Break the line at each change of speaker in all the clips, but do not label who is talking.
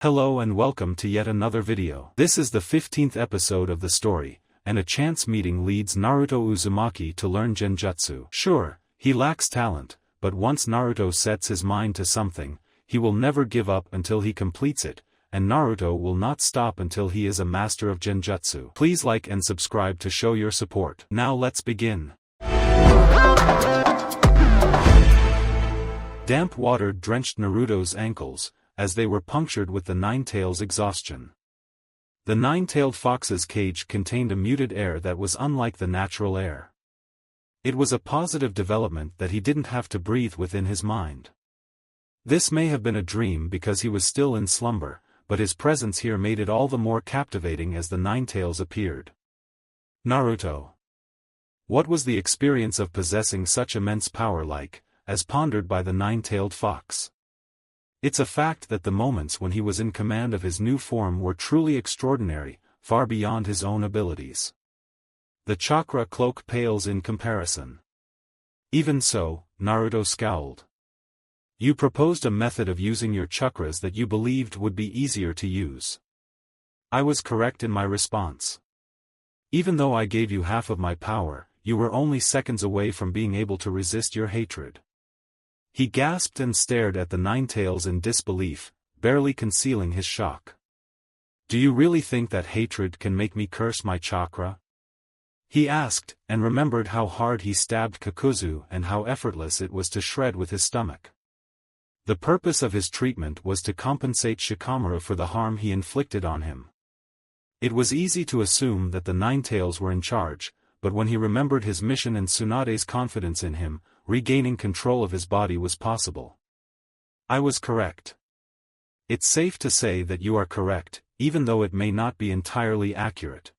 Hello and welcome to yet another video. This is the 15th episode of the story, and a chance meeting leads Naruto Uzumaki to learn Genjutsu. Sure, he lacks talent, but once Naruto sets his mind to something, he will never give up until he completes it, and Naruto will not stop until he is a master of Genjutsu. Please like and subscribe to show your support. Now let's begin. Damp water drenched Naruto's ankles, as they were punctured with the Nine-Tails exhaustion. The nine-tailed fox's cage contained a muted air that was unlike the natural air. It was a positive development that he didn't have to breathe within his mind. This may have been a dream because he was still in slumber, but his presence here made it all the more captivating as the Nine-Tails appeared. Naruto. What was the experience of possessing such immense power like, as pondered by the nine-tailed fox? It's a fact that the moments when he was in command of his new form were truly extraordinary, far beyond his own abilities. The chakra cloak pales in comparison. Even so, Naruto scowled. You proposed a method of using your chakras that you believed would be easier to use. I was correct in my response. Even though I gave you half of my power, you were only seconds away from being able to resist your hatred. He gasped and stared at the Nine-Tails in disbelief, barely concealing his shock. Do you really think that hatred can make me curse my chakra? He asked, and remembered how hard he stabbed Kakuzu and how effortless it was to shred with his stomach. The purpose of his treatment was to compensate Shikamaru for the harm he inflicted on him. It was easy to assume that the Nine-Tails were in charge, but when he remembered his mission and Tsunade's confidence in him, regaining control of his body was possible. I was correct. It's safe to say that you are correct, even though it may not be entirely accurate.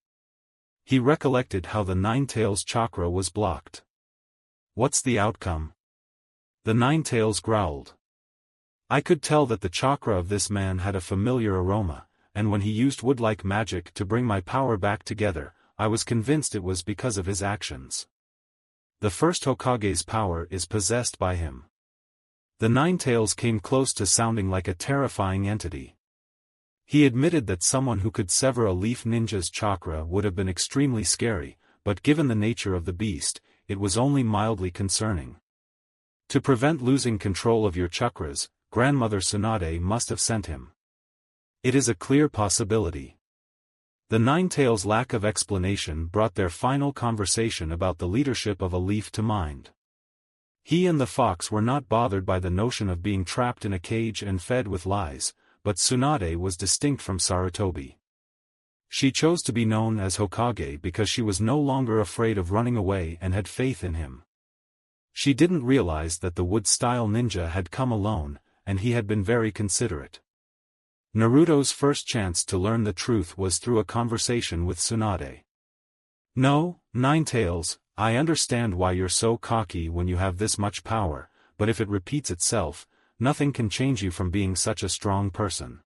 He recollected how the Nine-Tails chakra was blocked. What's the outcome? The Nine-Tails growled. I could tell that the chakra of this man had a familiar aroma, and when he used wood-like magic to bring my power back together, I was convinced it was because of his actions. The first Hokage's power is possessed by him. The Nine-Tails came close to sounding like a terrifying entity. He admitted that someone who could sever a leaf ninja's chakra would have been extremely scary, but given the nature of the beast, it was only mildly concerning. To prevent losing control of your chakras, Grandmother Tsunade must have sent him. It is a clear possibility. The Nine-Tails' lack of explanation brought their final conversation about the leadership of a leaf to mind. He and the fox were not bothered by the notion of being trapped in a cage and fed with lies, but Tsunade was distinct from Sarutobi. She chose to be known as Hokage because she was no longer afraid of running away and had faith in him. She didn't realize that the wood-style ninja had come alone, and he had been very considerate. Naruto's first chance to learn the truth was through a conversation with Tsunade. No, Nine-Tails, I understand why you're so cocky when you have this much power, but if it repeats itself, nothing can change you from being such a strong person.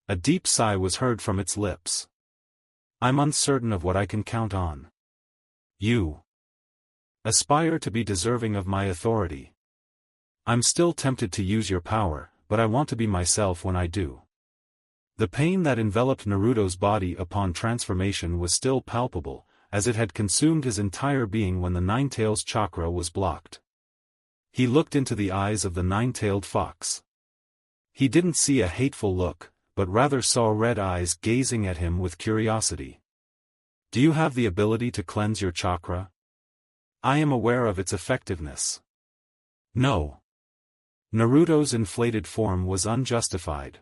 A deep sigh was heard from its lips. I'm uncertain of what I can count on. You aspire to be deserving of my authority. I'm still tempted to use your power, but I want to be myself when I do. The pain that enveloped Naruto's body upon transformation was still palpable, as it had consumed his entire being when the Nine-Tails chakra was blocked. He looked into the eyes of the Nine-Tailed fox. He didn't see a hateful look, but rather saw red eyes gazing at him with curiosity. Do you have the ability to cleanse your chakra? I am aware of its effectiveness. No. Naruto's inflated form was unjustified.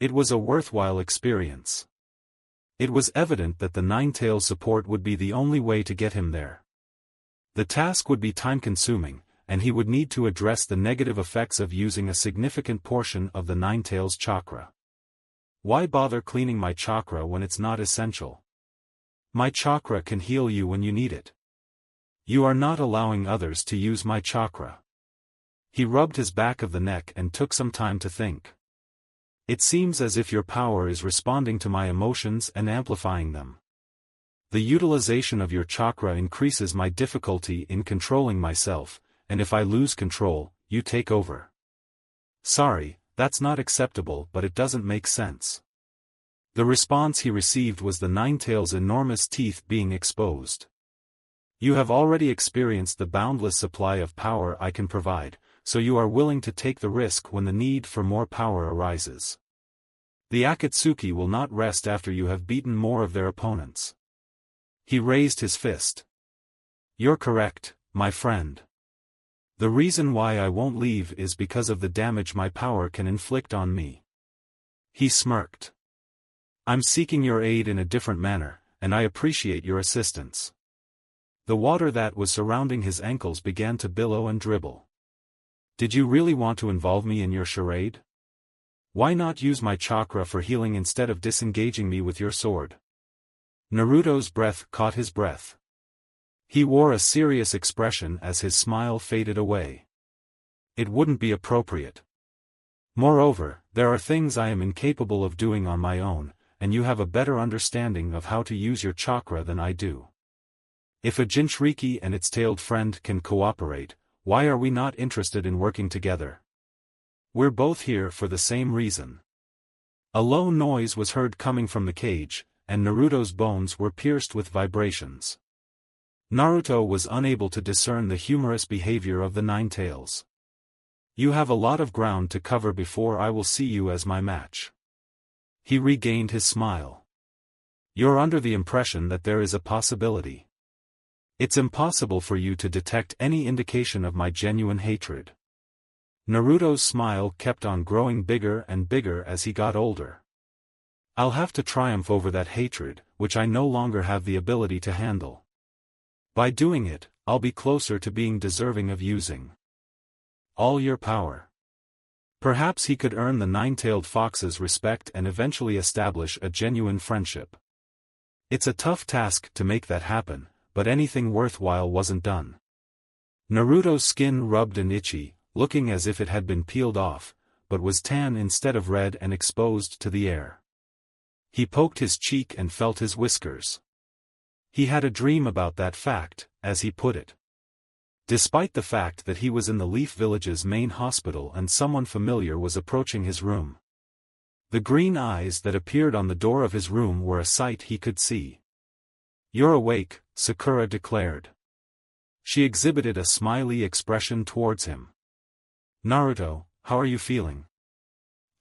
It was a worthwhile experience. It was evident that the Nine-Tails support would be the only way to get him there. The task would be time-consuming, and he would need to address the negative effects of using a significant portion of the Nine-Tails chakra. Why bother cleaning my chakra when it's not essential? My chakra can heal you when you need it. You are not allowing others to use my chakra. He rubbed his back of the neck and took some time to think. It seems as if your power is responding to my emotions and amplifying them. The utilization of your chakra increases my difficulty in controlling myself, and if I lose control, you take over. Sorry, that's not acceptable, but it doesn't make sense. The response he received was the Ninetales' enormous teeth being exposed. You have already experienced the boundless supply of power I can provide, so you are willing to take the risk when the need for more power arises. The Akatsuki will not rest after you have beaten more of their opponents. He raised his fist. You're correct, my friend. The reason why I won't leave is because of the damage my power can inflict on me. He smirked. I'm seeking your aid in a different manner, and I appreciate your assistance. The water that was surrounding his ankles began to billow and dribble. Did you really want to involve me in your charade? Why not use my chakra for healing instead of disengaging me with your sword? Naruto's breath caught his breath. He wore a serious expression as his smile faded away. It wouldn't be appropriate. Moreover, there are things I am incapable of doing on my own, and you have a better understanding of how to use your chakra than I do. If a Jinchuriki and its tailed friend can cooperate, why are we not interested in working together? We're both here for the same reason. A low noise was heard coming from the cage, and Naruto's bones were pierced with vibrations. Naruto was unable to discern the humorous behavior of the Ninetales. You have a lot of ground to cover before I will see you as my match. He regained his smile. You're under the impression that there is a possibility. It's impossible for you to detect any indication of my genuine hatred. Naruto's smile kept on growing bigger and bigger as he got older. I'll have to triumph over that hatred, which I no longer have the ability to handle. By doing it, I'll be closer to being deserving of using all your power. Perhaps he could earn the Nine-Tailed Fox's respect and eventually establish a genuine friendship. It's a tough task to make that happen, but anything worthwhile wasn't done. Naruto's skin rubbed and itchy, looking as if it had been peeled off, but was tan instead of red and exposed to the air. He poked his cheek and felt his whiskers. He had a dream about that fact, as he put it. Despite the fact that he was in the Leaf Village's main hospital and someone familiar was approaching his room. The green eyes that appeared on the door of his room were a sight he could see. You're awake, Sakura declared. She exhibited a smiley expression towards him. Naruto, how are you feeling?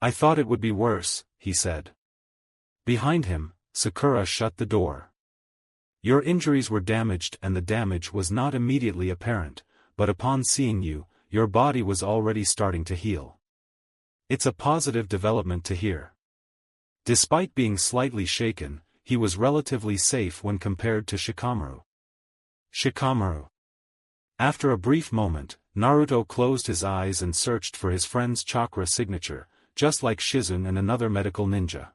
I thought it would be worse, he said. Behind him, Sakura shut the door. Your injuries were damaged and the damage was not immediately apparent, but upon seeing you, your body was already starting to heal. It's a positive development to hear. Despite being slightly shaken, he was relatively safe when compared to Shikamaru. Shikamaru. After a brief moment, Naruto closed his eyes and searched for his friend's chakra signature, just like Shizune and another medical ninja.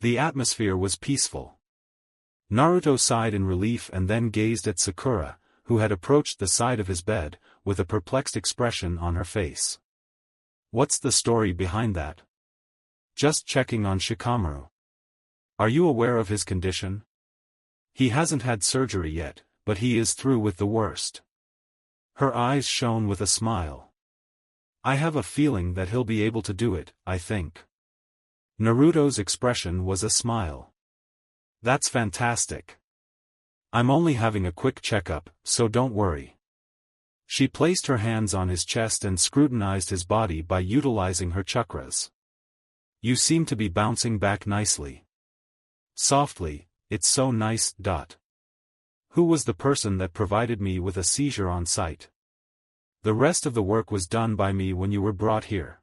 The atmosphere was peaceful. Naruto sighed in relief and then gazed at Sakura, who had approached the side of his bed, with a perplexed expression on her face. What's the story behind that? Just checking on Shikamaru. Are you aware of his condition? He hasn't had surgery yet, but he is through with the worst. Her eyes shone with a smile. I have a feeling that he'll be able to do it, I think. Naruto's expression was a smile. That's fantastic. I'm only having a quick checkup, so don't worry. She placed her hands on his chest and scrutinized his body by utilizing her chakras. You seem to be bouncing back nicely. Softly, it's so nice. Who was the person that provided me with a seizure on site? The rest of the work was done by me when you were brought here.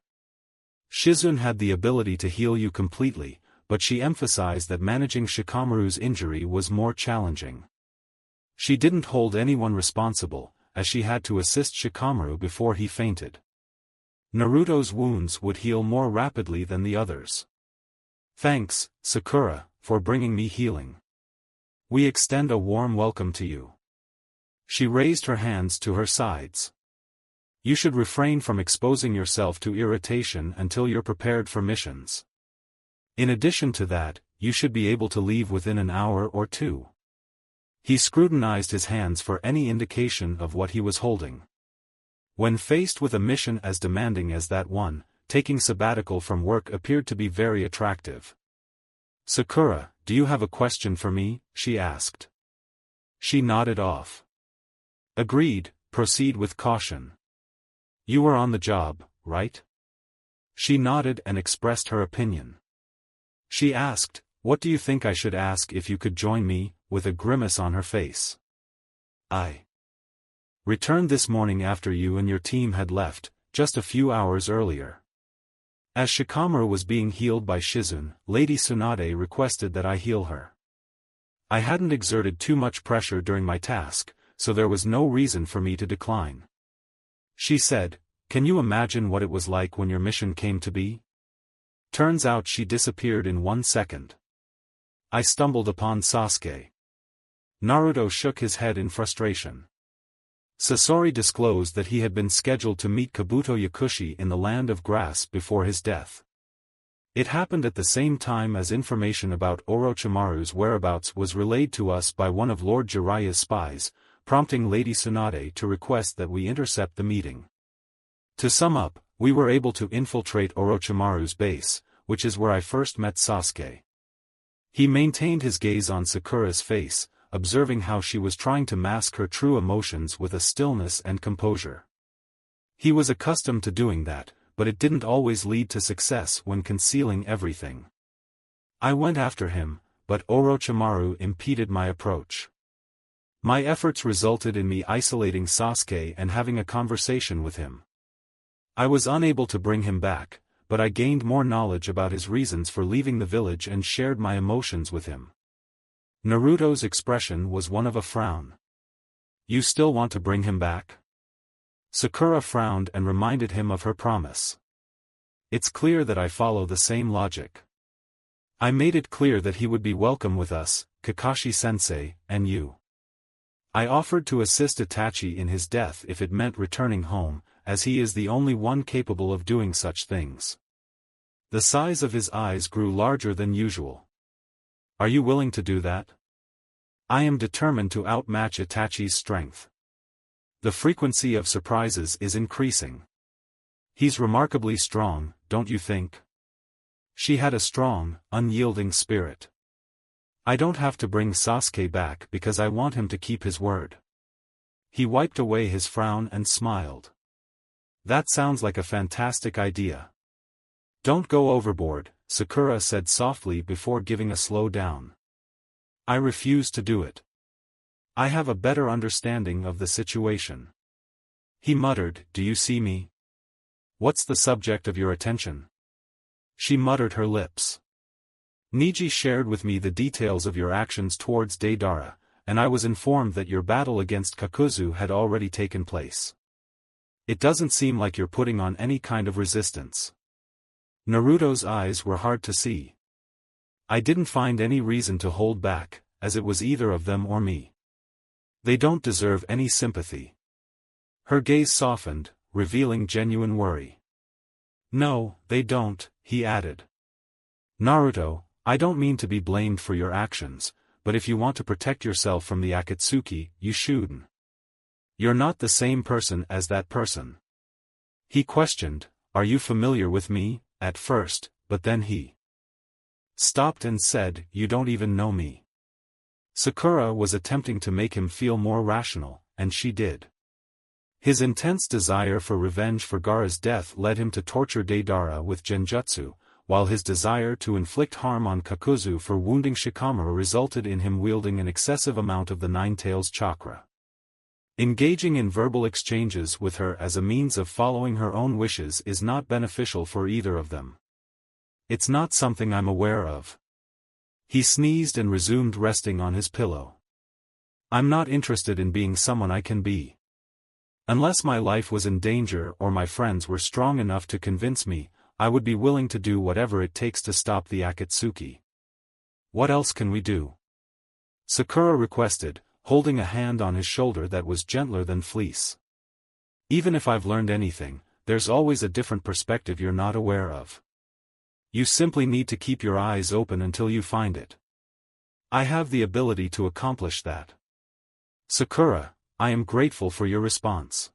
Shizune had the ability to heal you completely, but she emphasized that managing Shikamaru's injury was more challenging. She didn't hold anyone responsible, as she had to assist Shikamaru before he fainted. Naruto's wounds would heal more rapidly than the others. Thanks, Sakura, for bringing me healing. We extend a warm welcome to you. She raised her hands to her sides. You should refrain from exposing yourself to irritation until you're prepared for missions. In addition to that, you should be able to leave within an hour or two. He scrutinized his hands for any indication of what he was holding. When faced with a mission as demanding as that one, taking sabbatical from work appeared to be very attractive. "Sakura, do you have a question for me?" she asked. She nodded off. "Agreed, proceed with caution. You were on the job, right?" She nodded and expressed her opinion. She asked, "What do you think I should ask if you could join me?" with a grimace on her face. "I returned this morning after you and your team had left, just a few hours earlier. As Shikamaru was being healed by Shizune, Lady Tsunade requested that I heal her. I hadn't exerted too much pressure during my task, so there was no reason for me to decline. She said, can you imagine what it was like when your mission came to be? Turns out she disappeared in 1 second. I stumbled upon Sasuke." Naruto shook his head in frustration. Sasori disclosed that he had been scheduled to meet Kabuto Yakushi in the Land of Grass before his death. It happened at the same time as information about Orochimaru's whereabouts was relayed to us by one of Lord Jiraiya's spies, prompting Lady Tsunade to request that we intercept the meeting. To sum up, we were able to infiltrate Orochimaru's base, which is where I first met Sasuke. He maintained his gaze on Sakura's face, observing how she was trying to mask her true emotions with a stillness and composure. He was accustomed to doing that, but it didn't always lead to success when concealing everything. I went after him, but Orochimaru impeded my approach. My efforts resulted in me isolating Sasuke and having a conversation with him. I was unable to bring him back, but I gained more knowledge about his reasons for leaving the village and shared my emotions with him. Naruto's expression was one of a frown. You still want to bring him back? Sakura frowned and reminded him of her promise. It's clear that I follow the same logic. I made it clear that he would be welcome with us, Kakashi-sensei, and you. I offered to assist Itachi in his death if it meant returning home, as he is the only one capable of doing such things. The size of his eyes grew larger than usual. Are you willing to do that? I am determined to outmatch Itachi's strength. The frequency of surprises is increasing. He's remarkably strong, don't you think? She had a strong, unyielding spirit. I don't have to bring Sasuke back because I want him to keep his word. He wiped away his frown and smiled. That sounds like a fantastic idea. Don't go overboard, Sakura said softly before giving a slow down. I refuse to do it. I have a better understanding of the situation. He muttered, do you see me? What's the subject of your attention? She muttered her lips. Niji shared with me the details of your actions towards Deidara, and I was informed that your battle against Kakuzu had already taken place. It doesn't seem like you're putting on any kind of resistance. Naruto's eyes were hard to see. I didn't find any reason to hold back, as it was either of them or me. They don't deserve any sympathy. Her gaze softened, revealing genuine worry. No, they don't, he added. Naruto, I don't mean to be blamed for your actions, but if you want to protect yourself from the Akatsuki, you shouldn't. You're not the same person as that person. He questioned, are you familiar with me, at first, but then he stopped and said, you don't even know me. Sakura was attempting to make him feel more rational, and she did. His intense desire for revenge for Gaara's death led him to torture Deidara with Genjutsu, while his desire to inflict harm on Kakuzu for wounding Shikamaru resulted in him wielding an excessive amount of the Nine-Tails chakra. Engaging in verbal exchanges with her as a means of following her own wishes is not beneficial for either of them. It's not something I'm aware of. He sneezed and resumed resting on his pillow. I'm not interested in being someone I can be. Unless my life was in danger or my friends were strong enough to convince me, I would be willing to do whatever it takes to stop the Akatsuki. What else can we do? Sakura requested, holding a hand on his shoulder that was gentler than fleece. Even if I've learned anything, there's always a different perspective you're not aware of. You simply need to keep your eyes open until you find it. I have the ability to accomplish that. Sakura, I am grateful for your response.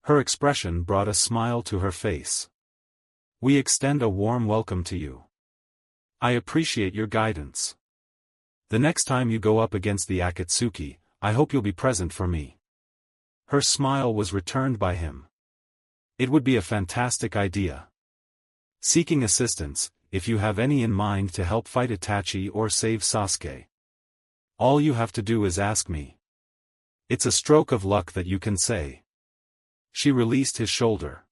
Her expression brought a smile to her face. We extend a warm welcome to you. I appreciate your guidance. The next time you go up against the Akatsuki, I hope you'll be present for me." Her smile was returned by him. "It would be a fantastic idea. Seeking assistance, if you have any in mind to help fight Itachi or save Sasuke. All you have to do is ask me. It's a stroke of luck that you can say." She released his shoulder.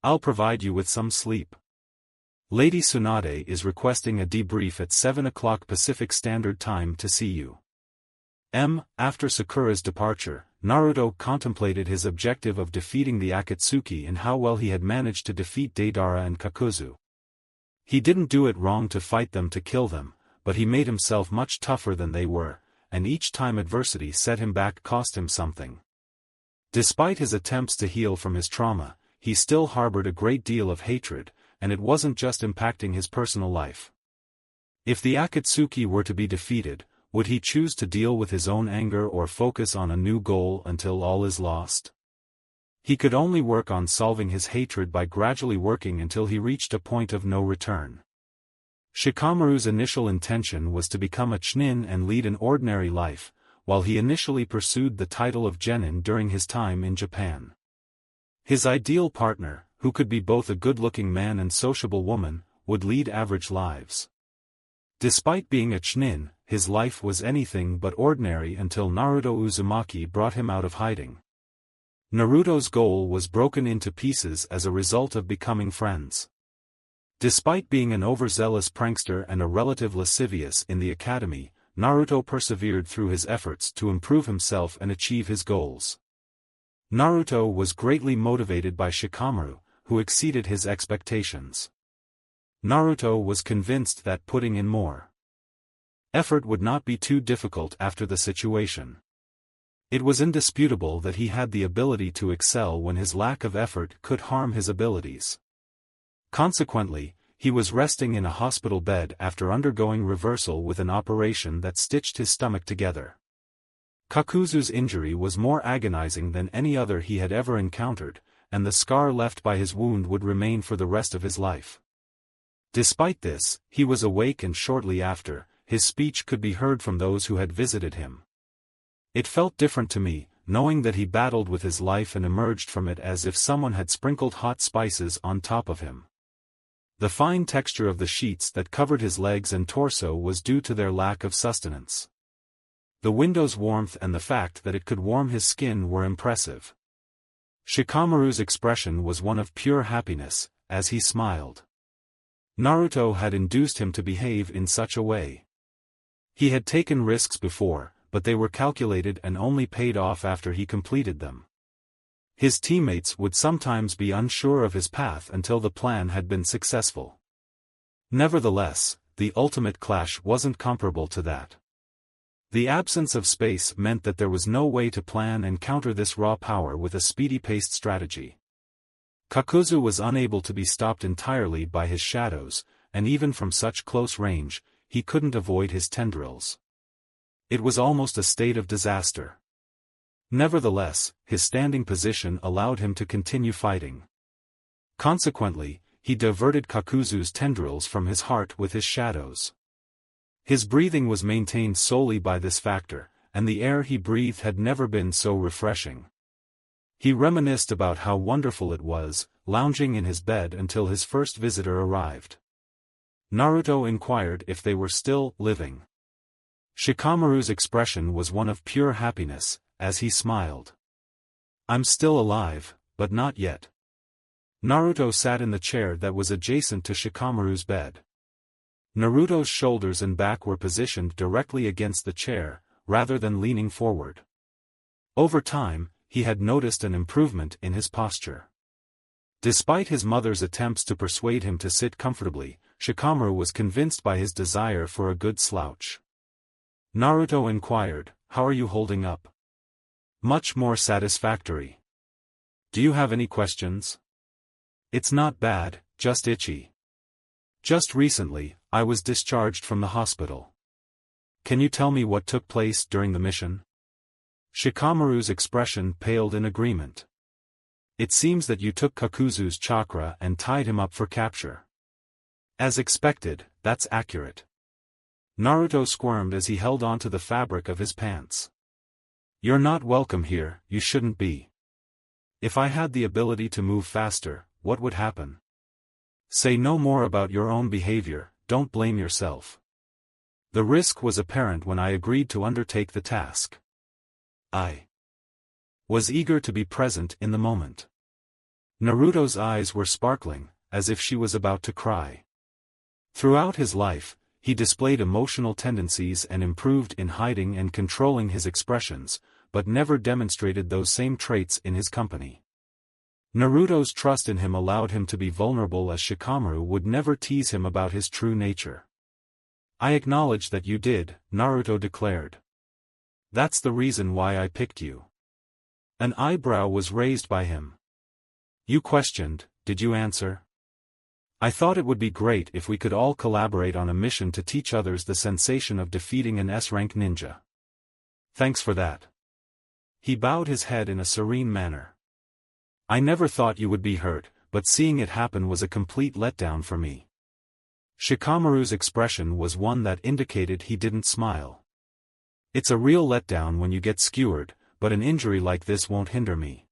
"I'll provide you with some sleep. Lady Tsunade is requesting a debrief at 7 o'clock Pacific Standard Time to see you." After Sakura's departure, Naruto contemplated his objective of defeating the Akatsuki and how well he had managed to defeat Deidara and Kakuzu. He didn't do it wrong to fight them to kill them, but he made himself much tougher than they were, and each time adversity set him back cost him something. Despite his attempts to heal from his trauma, he still harbored a great deal of hatred, and it wasn't just impacting his personal life. If the Akatsuki were to be defeated, would he choose to deal with his own anger or focus on a new goal until all is lost? He could only work on solving his hatred by gradually working until he reached a point of no return. Shikamaru's initial intention was to become a Chunin and lead an ordinary life, while he initially pursued the title of Genin during his time in Japan. His ideal partner, who could be both a good-looking man and sociable woman, would lead average lives. Despite being a Chunin, his life was anything but ordinary until Naruto Uzumaki brought him out of hiding. Naruto's goal was broken into pieces as a result of becoming friends. Despite being an overzealous prankster and a relative lascivious in the academy, Naruto persevered through his efforts to improve himself and achieve his goals. Naruto was greatly motivated by Shikamaru, who exceeded his expectations. Naruto was convinced that putting in more effort would not be too difficult after the situation. It was indisputable that he had the ability to excel when his lack of effort could harm his abilities. Consequently, he was resting in a hospital bed after undergoing reversal with an operation that stitched his stomach together. Kakuzu's injury was more agonizing than any other he had ever encountered, and the scar left by his wound would remain for the rest of his life. Despite this, he was awake, and shortly after, his speech could be heard from those who had visited him. "It felt different to me, knowing that he battled with his life and emerged from it as if someone had sprinkled hot spices on top of him. The fine texture of the sheets that covered his legs and torso was due to their lack of sustenance. The window's warmth and the fact that it could warm his skin were impressive." Shikamaru's expression was one of pure happiness, as he smiled. Naruto had induced him to behave in such a way. He had taken risks before, but they were calculated and only paid off after he completed them. His teammates would sometimes be unsure of his path until the plan had been successful. Nevertheless, the ultimate clash wasn't comparable to that. The absence of space meant that there was no way to plan and counter this raw power with a speedy-paced strategy. Kakuzu was unable to be stopped entirely by his shadows, and even from such close range, he couldn't avoid his tendrils. It was almost a state of disaster. Nevertheless, his standing position allowed him to continue fighting. Consequently, he diverted Kakuzu's tendrils from his heart with his shadows. His breathing was maintained solely by this factor, and the air he breathed had never been so refreshing. He reminisced about how wonderful it was, lounging in his bed until his first visitor arrived. Naruto inquired if they were still living. Shikamaru's expression was one of pure happiness, as he smiled. "I'm still alive, but not yet." Naruto sat in the chair that was adjacent to Shikamaru's bed. Naruto's shoulders and back were positioned directly against the chair, rather than leaning forward. Over time, he had noticed an improvement in his posture. Despite his mother's attempts to persuade him to sit comfortably, Shikamaru was convinced by his desire for a good slouch. Naruto inquired, "How are you holding up?" "Much more satisfactory. Do you have any questions?" "It's not bad, just itchy. Just recently, I was discharged from the hospital. Can you tell me what took place during the mission?" Shikamaru's expression paled in agreement. It seems that you took Kakuzu's chakra and tied him up for capture. As expected, that's accurate. Naruto squirmed as he held onto the fabric of his pants. You're not welcome here, you shouldn't be. If I had the ability to move faster, what would happen? Say no more about your own behavior, don't blame yourself. The risk was apparent when I agreed to undertake the task. I was eager to be present in the moment. Naruto's eyes were sparkling, as if she was about to cry. Throughout his life, he displayed emotional tendencies and improved in hiding and controlling his expressions, but never demonstrated those same traits in his company. Naruto's trust in him allowed him to be vulnerable, as Shikamaru would never tease him about his true nature. I acknowledge that you did, Naruto declared. That's the reason why I picked you. An eyebrow was raised by him. You questioned, did you answer? I thought it would be great if we could all collaborate on a mission to teach others the sensation of defeating an S-rank ninja. Thanks for that. He bowed his head in a serene manner. I never thought you would be hurt, but seeing it happen was a complete letdown for me. Shikamaru's expression was one that indicated he didn't smile. It's a real letdown when you get skewered, but an injury like this won't hinder me.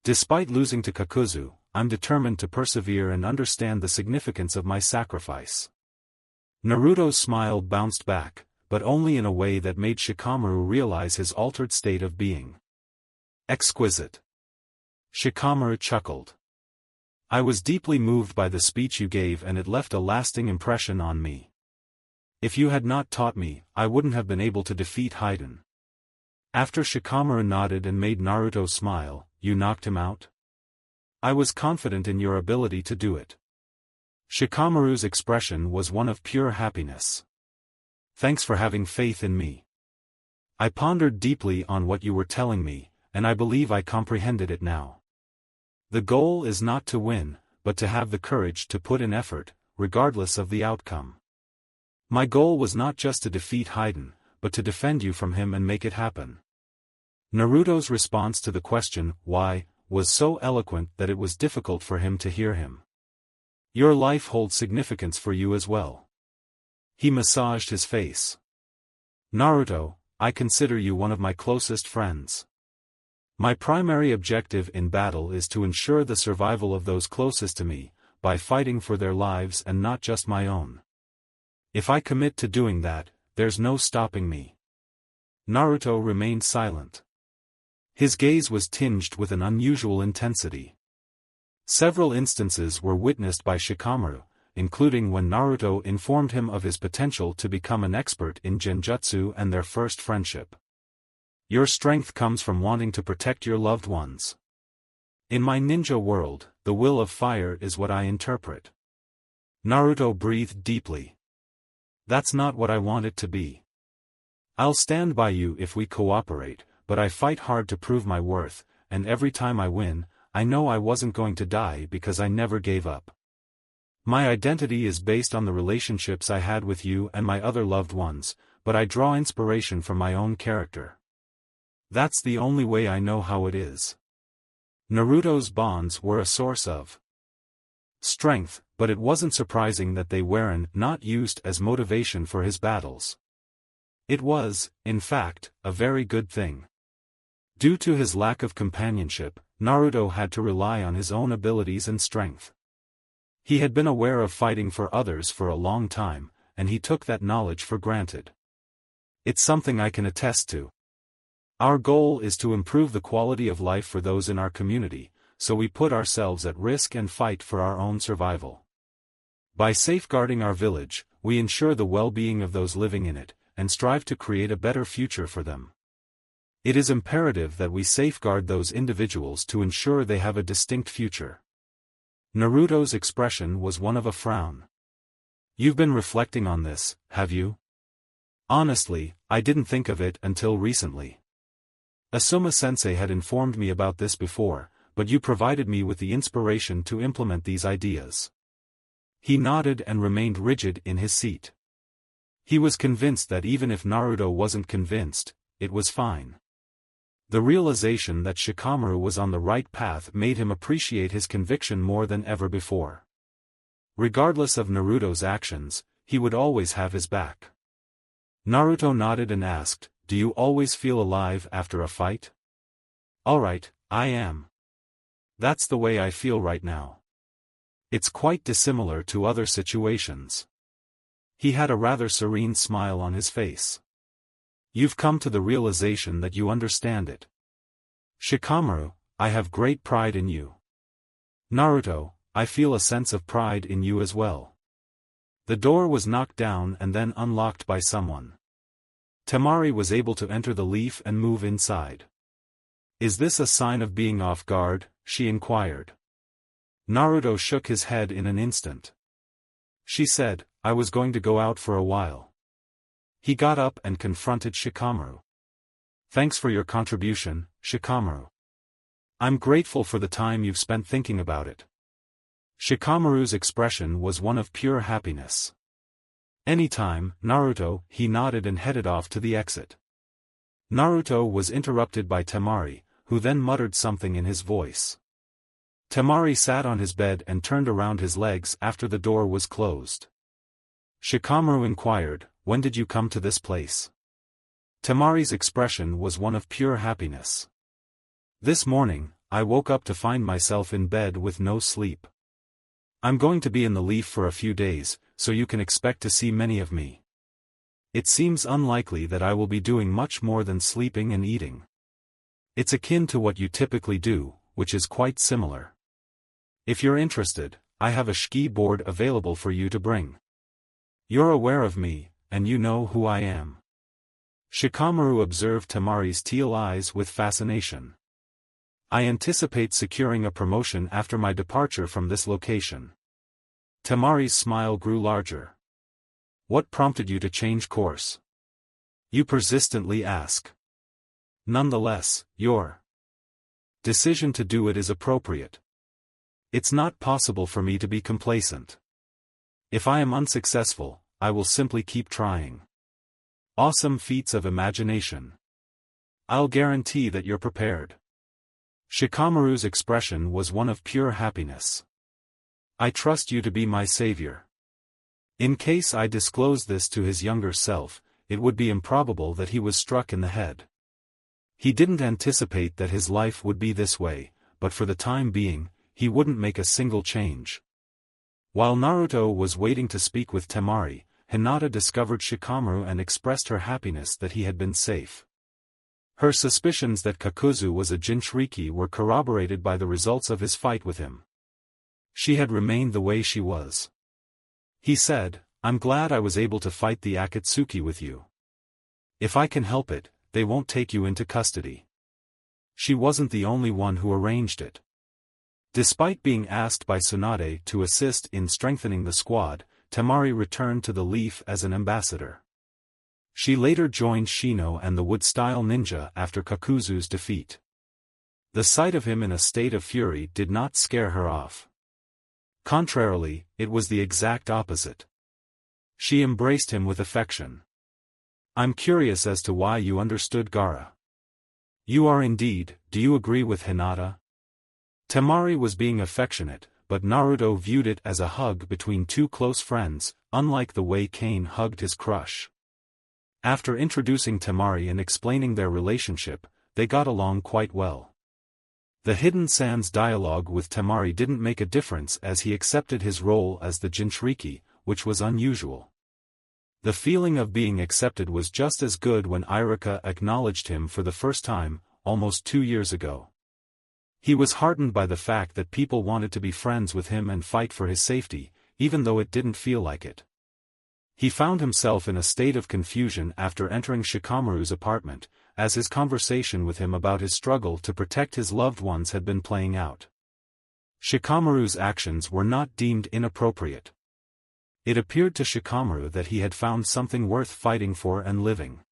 Despite losing to Kakuzu, I'm determined to persevere and understand the significance of my sacrifice. Naruto's smile bounced back, but only in a way that made Shikamaru realize his altered state of being. Exquisite. Shikamaru chuckled. I was deeply moved by the speech you gave, and it left a lasting impression on me. If you had not taught me, I wouldn't have been able to defeat Haiden. After Shikamaru nodded and made Naruto smile, you knocked him out? I was confident in your ability to do it. Shikamaru's expression was one of pure happiness. Thanks for having faith in me. I pondered deeply on what you were telling me, and I believe I comprehended it now. The goal is not to win, but to have the courage to put in effort, regardless of the outcome. My goal was not just to defeat Haiden, but to defend you from him and make it happen. Naruto's response to the question, why, was so eloquent that it was difficult for him to hear him. Your life holds significance for you as well. He massaged his face. Naruto, I consider you one of my closest friends. My primary objective in battle is to ensure the survival of those closest to me, by fighting for their lives and not just my own. If I commit to doing that, there's no stopping me. Naruto remained silent. His gaze was tinged with an unusual intensity. Several instances were witnessed by Shikamaru, including when Naruto informed him of his potential to become an expert in Genjutsu and their first friendship. Your strength comes from wanting to protect your loved ones. In my ninja world, the will of fire is what I interpret. Naruto breathed deeply. That's not what I want it to be. I'll stand by you if we cooperate, but I fight hard to prove my worth, and every time I win, I know I wasn't going to die because I never gave up. My identity is based on the relationships I had with you and my other loved ones, but I draw inspiration from my own character. That's the only way I know how it is. Naruto's bonds were a source of strength, but it wasn't surprising that they weren't not used as motivation for his battles. It was, in fact, a very good thing. Due to his lack of companionship, Naruto had to rely on his own abilities and strength. He had been aware of fighting for others for a long time, and he took that knowledge for granted. It's something I can attest to. Our goal is to improve the quality of life for those in our community, so we put ourselves at risk and fight for our own survival. By safeguarding our village, we ensure the well-being of those living in it, and strive to create a better future for them. It is imperative that we safeguard those individuals to ensure they have a distinct future. Naruto's expression was one of a frown. You've been reflecting on this, have you? Honestly, I didn't think of it until recently. Asuma-sensei had informed me about this before, but you provided me with the inspiration to implement these ideas. He nodded and remained rigid in his seat. He was convinced that even if Naruto wasn't convinced, it was fine. The realization that Shikamaru was on the right path made him appreciate his conviction more than ever before. Regardless of Naruto's actions, he would always have his back. Naruto nodded and asked, "Do you always feel alive after a fight?" "Alright, I am. That's the way I feel right now. It's quite dissimilar to other situations." He had a rather serene smile on his face. "You've come to the realization that you understand it. Shikamaru, I have great pride in you. Naruto, I feel a sense of pride in you as well." The door was knocked down and then unlocked by someone. Temari was able to enter the leaf and move inside. "Is this a sign of being off guard?" she inquired. Naruto shook his head in an instant. She said, "I was going to go out for a while." He got up and confronted Shikamaru. "Thanks for your contribution, Shikamaru. I'm grateful for the time you've spent thinking about it." Shikamaru's expression was one of pure happiness. "Anytime, Naruto," he nodded and headed off to the exit. Naruto was interrupted by Temari, who then muttered something in his voice. Temari sat on his bed and turned around his legs after the door was closed. Shikamaru inquired, "When did you come to this place?" Temari's expression was one of pure happiness. "This morning, I woke up to find myself in bed with no sleep. I'm going to be in the leaf for a few days, so you can expect to see many of me. It seems unlikely that I will be doing much more than sleeping and eating. It's akin to what you typically do, which is quite similar. If you're interested, I have a shiki board available for you to bring. You're aware of me, and you know who I am." Shikamaru observed Temari's teal eyes with fascination. "I anticipate securing a promotion after my departure from this location." Temari's smile grew larger. "What prompted you to change course?" "You persistently ask. Nonetheless, your decision to do it is appropriate. It's not possible for me to be complacent. If I am unsuccessful, I will simply keep trying. Awesome feats of imagination. I'll guarantee that you're prepared." Shikamaru's expression was one of pure happiness. "I trust you to be my savior." In case I disclosed this to his younger self, it would be improbable that he was struck in the head. He didn't anticipate that his life would be this way, but for the time being, he wouldn't make a single change. While Naruto was waiting to speak with Temari, Hinata discovered Shikamaru and expressed her happiness that he had been safe. Her suspicions that Kakuzu was a Jinchuriki were corroborated by the results of his fight with him. She had remained the way she was. He said, "I'm glad I was able to fight the Akatsuki with you. If I can help it, they won't take you into custody." She wasn't the only one who arranged it. Despite being asked by Tsunade to assist in strengthening the squad, Temari returned to the Leaf as an ambassador. She later joined Shino and the Wood-style ninja after Kakuzu's defeat. The sight of him in a state of fury did not scare her off. Contrarily, it was the exact opposite. She embraced him with affection. "I'm curious as to why you understood Gaara." "You are indeed, do you agree with Hinata?" Temari was being affectionate, but Naruto viewed it as a hug between two close friends, unlike the way Kane hugged his crush. After introducing Temari and explaining their relationship, they got along quite well. The Hidden Sands dialogue with Temari didn't make a difference as he accepted his role as the Jinchuriki, which was unusual. The feeling of being accepted was just as good when Iruka acknowledged him for the first time, almost 2 years ago. He was heartened by the fact that people wanted to be friends with him and fight for his safety, even though it didn't feel like it. He found himself in a state of confusion after entering Shikamaru's apartment, as his conversation with him about his struggle to protect his loved ones had been playing out. Shikamaru's actions were not deemed inappropriate. It appeared to Shikamaru that he had found something worth fighting for and living.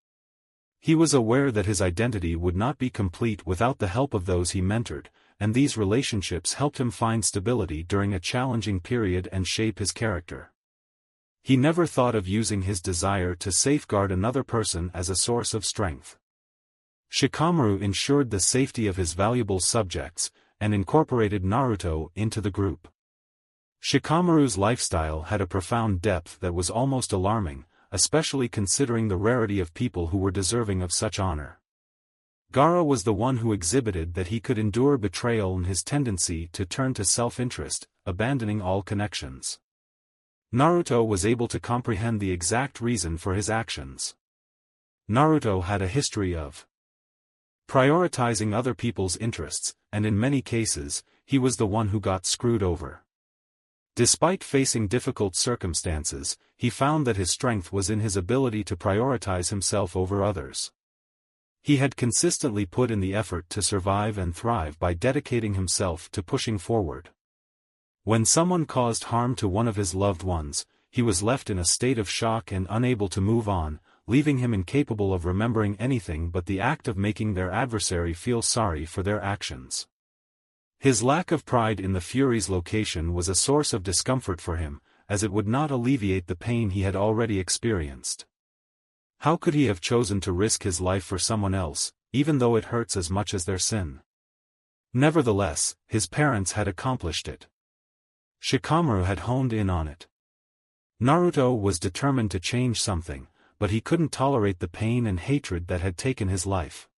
He was aware that his identity would not be complete without the help of those he mentored, and these relationships helped him find stability during a challenging period and shape his character. He never thought of using his desire to safeguard another person as a source of strength. Shikamaru ensured the safety of his valuable subjects, and incorporated Naruto into the group. Shikamaru's lifestyle had a profound depth that was almost alarming, especially considering the rarity of people who were deserving of such honor. Gaara was the one who exhibited that he could endure betrayal and his tendency to turn to self-interest, abandoning all connections. Naruto was able to comprehend the exact reason for his actions. Naruto had a history of prioritizing other people's interests, and in many cases, he was the one who got screwed over. Despite facing difficult circumstances, he found that his strength was in his ability to prioritize himself over others. He had consistently put in the effort to survive and thrive by dedicating himself to pushing forward. When someone caused harm to one of his loved ones, he was left in a state of shock and unable to move on, leaving him incapable of remembering anything but the act of making their adversary feel sorry for their actions. His lack of pride in the Fury's location was a source of discomfort for him, as it would not alleviate the pain he had already experienced. How could he have chosen to risk his life for someone else, even though it hurts as much as their sin? Nevertheless, his parents had accomplished it. Shikamaru had honed in on it. Naruto was determined to change something, but he couldn't tolerate the pain and hatred that had taken his life.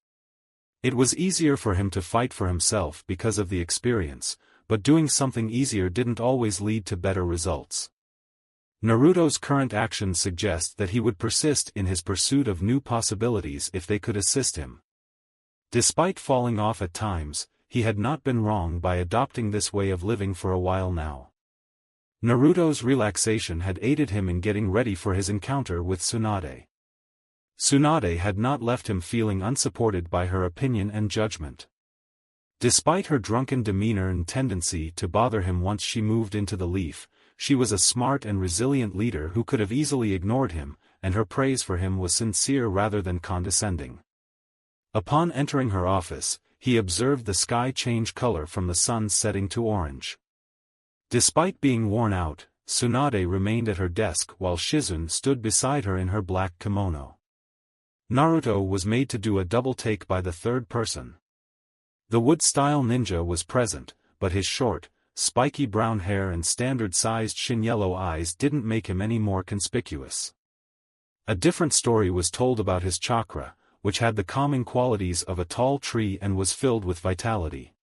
It was easier for him to fight for himself because of the experience, but doing something easier didn't always lead to better results. Naruto's current actions suggest that he would persist in his pursuit of new possibilities if they could assist him. Despite falling off at times, he had not been wrong by adopting this way of living for a while now. Naruto's relaxation had aided him in getting ready for his encounter with Tsunade. Tsunade had not left him feeling unsupported by her opinion and judgment. Despite her drunken demeanor and tendency to bother him once she moved into the leaf, she was a smart and resilient leader who could have easily ignored him, and her praise for him was sincere rather than condescending. Upon entering her office, he observed the sky change color from the sun setting to orange. Despite being worn out, Tsunade remained at her desk while Shizune stood beside her in her black kimono. Naruto was made to do a double take by the third person. The wood-style ninja was present, but his short, spiky brown hair and standard-sized shin-yellow eyes didn't make him any more conspicuous. A different story was told about his chakra, which had the calming qualities of a tall tree and was filled with vitality.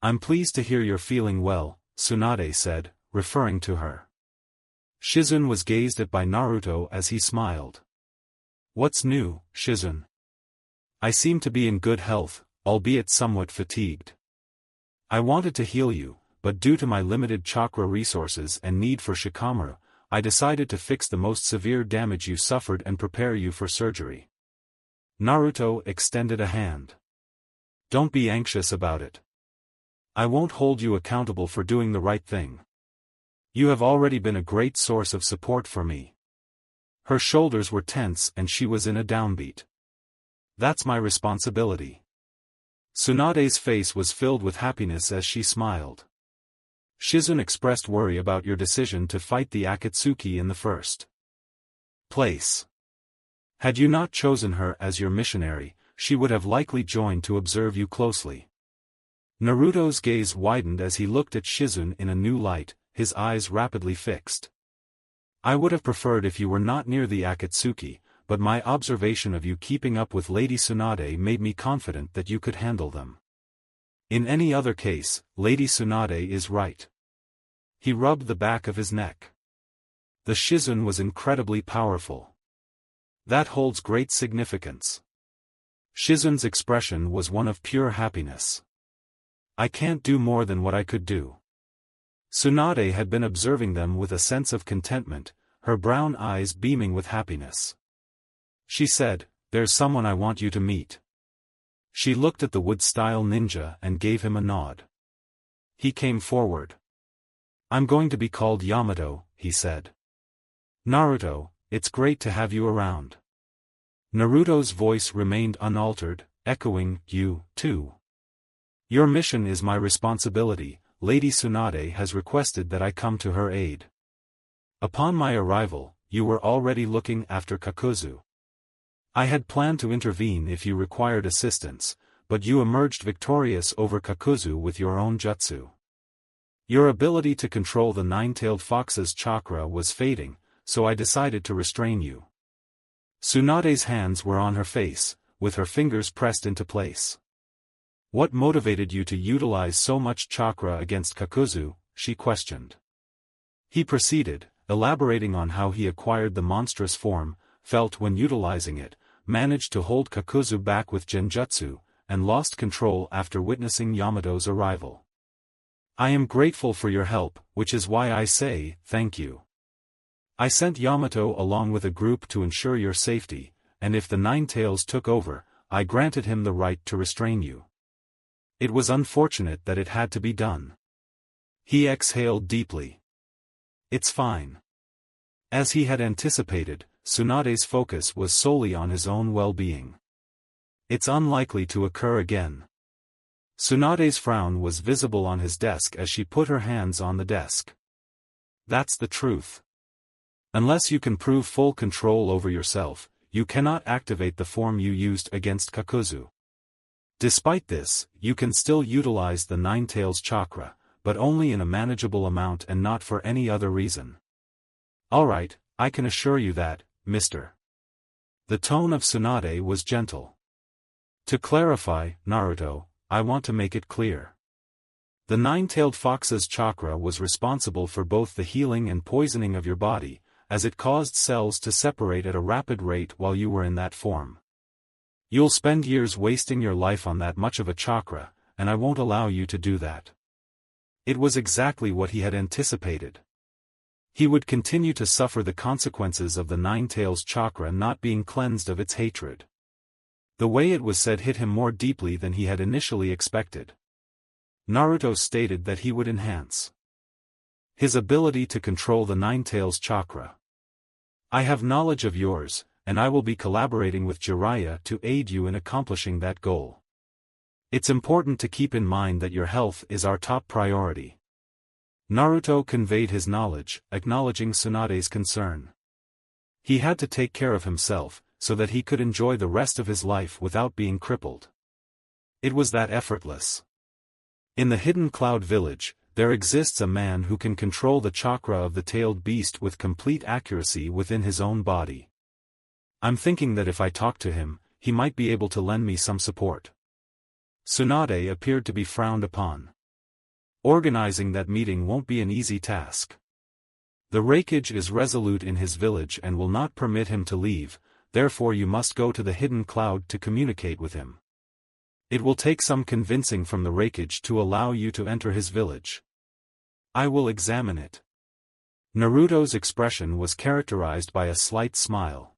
"I'm pleased to hear you're feeling well," Tsunade said, referring to her. Shizune was gazed at by Naruto as he smiled. "What's new, Shizune?" "I seem to be in good health, albeit somewhat fatigued. I wanted to heal you, but due to my limited chakra resources and need for Shikamaru, I decided to fix the most severe damage you suffered and prepare you for surgery." Naruto extended a hand. "Don't be anxious about it. I won't hold you accountable for doing the right thing. You have already been a great source of support for me." Her shoulders were tense and she was in a downbeat. "That's my responsibility." Tsunade's face was filled with happiness as she smiled. "Shizune expressed worry about your decision to fight the Akatsuki in the first place. Had you not chosen her as your missionary, she would have likely joined to observe you closely." Naruto's gaze widened as he looked at Shizune in a new light, his eyes rapidly fixed. "I would have preferred if you were not near the Akatsuki, but my observation of you keeping up with Lady Tsunade made me confident that you could handle them. In any other case, Lady Tsunade is right." He rubbed the back of his neck. "The Shizune was incredibly powerful. That holds great significance." Shizune's expression was one of pure happiness. "I can't do more than what I could do." Tsunade had been observing them with a sense of contentment, her brown eyes beaming with happiness. She said, "There's someone I want you to meet." She looked at the wood-style ninja and gave him a nod. He came forward. "I'm going to be called Yamato," he said. "Naruto, it's great to have you around." Naruto's voice remained unaltered, echoing, "You, too. Your mission is my responsibility. Lady Tsunade has requested that I come to her aid. Upon my arrival, you were already looking after Kakuzu." I had planned to intervene if you required assistance, but you emerged victorious over Kakuzu with your own jutsu. Your ability to control the nine-tailed fox's chakra was fading, so I decided to restrain you. Tsunade's hands were on her face, with her fingers pressed into place. What motivated you to utilize so much chakra against Kakuzu? She questioned. He proceeded, elaborating on how he acquired the monstrous form, felt when utilizing it, managed to hold Kakuzu back with Genjutsu, and lost control after witnessing Yamato's arrival. I am grateful for your help, which is why I say, thank you. I sent Yamato along with a group to ensure your safety, and if the Nine Tails took over, I granted him the right to restrain you. It was unfortunate that it had to be done. He exhaled deeply. It's fine. As he had anticipated, Tsunade's focus was solely on his own well-being. It's unlikely to occur again. Tsunade's frown was visible on his desk as she put her hands on the desk. That's the truth. Unless you can prove full control over yourself, you cannot activate the form you used against Kakuzu. Despite this, you can still utilize the Nine Tails chakra, but only in a manageable amount and not for any other reason. Alright, I can assure you that, Mr. The tone of Tsunade was gentle. To clarify, Naruto, I want to make it clear. The nine-tailed fox's chakra was responsible for both the healing and poisoning of your body, as it caused cells to separate at a rapid rate while you were in that form. You'll spend years wasting your life on that much of a chakra, and I won't allow you to do that. It was exactly what he had anticipated. He would continue to suffer the consequences of the Nine Tails chakra not being cleansed of its hatred. The way it was said hit him more deeply than he had initially expected. Naruto stated that he would enhance his ability to control the Nine Tails chakra. I have knowledge of yours, and I will be collaborating with Jiraiya to aid you in accomplishing that goal. It's important to keep in mind that your health is our top priority. Naruto conveyed his knowledge, acknowledging Tsunade's concern. He had to take care of himself, so that he could enjoy the rest of his life without being crippled. It was that effortless. In the Hidden Cloud Village, there exists a man who can control the chakra of the tailed beast with complete accuracy within his own body. I'm thinking that if I talk to him, he might be able to lend me some support. Tsunade appeared to be frowned upon. Organizing that meeting won't be an easy task. The Hokage is resolute in his village and will not permit him to leave, therefore you must go to the Hidden Cloud to communicate with him. It will take some convincing from the Hokage to allow you to enter his village. I will examine it. Naruto's expression was characterized by a slight smile.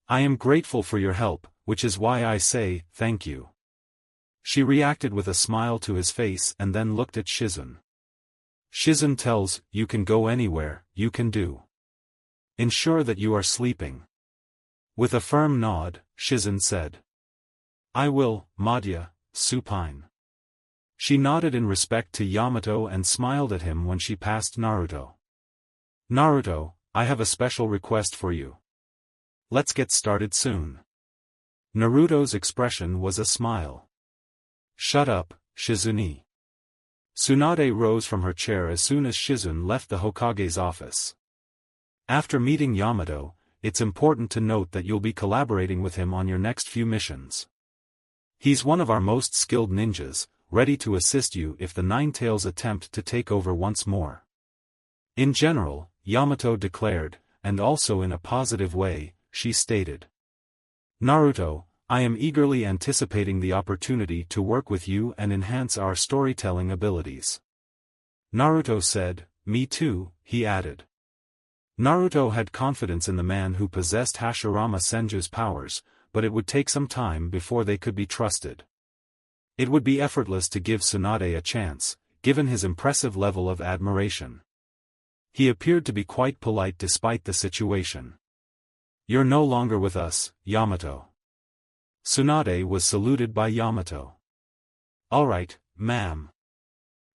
I am grateful for your help, which is why I say, thank you. She reacted with a smile to his face and then looked at Shizun. Shizun tells, you can go anywhere, you can do. Ensure that you are sleeping. With a firm nod, Shizun said. I will, Madara, supine. She nodded in respect to Yamato and smiled at him when she passed Naruto. Naruto, I have a special request for you. Let's get started soon. Naruto's expression was a smile. Shut up, Shizune. Tsunade rose from her chair as soon as Shizun left the Hokage's office. After meeting Yamato, it's important to note that you'll be collaborating with him on your next few missions. He's one of our most skilled ninjas, ready to assist you if the Nine Tails attempt to take over once more. In general, Yamato declared, and also in a positive way, she stated. Naruto, I am eagerly anticipating the opportunity to work with you and enhance our storytelling abilities. Naruto said, me too, he added. Naruto had confidence in the man who possessed Hashirama Senju's powers, but it would take some time before they could be trusted. It would be effortless to give Tsunade a chance, given his impressive level of admiration. He appeared to be quite polite despite the situation. You're no longer with us, Yamato. Tsunade was saluted by Yamato. Alright, ma'am.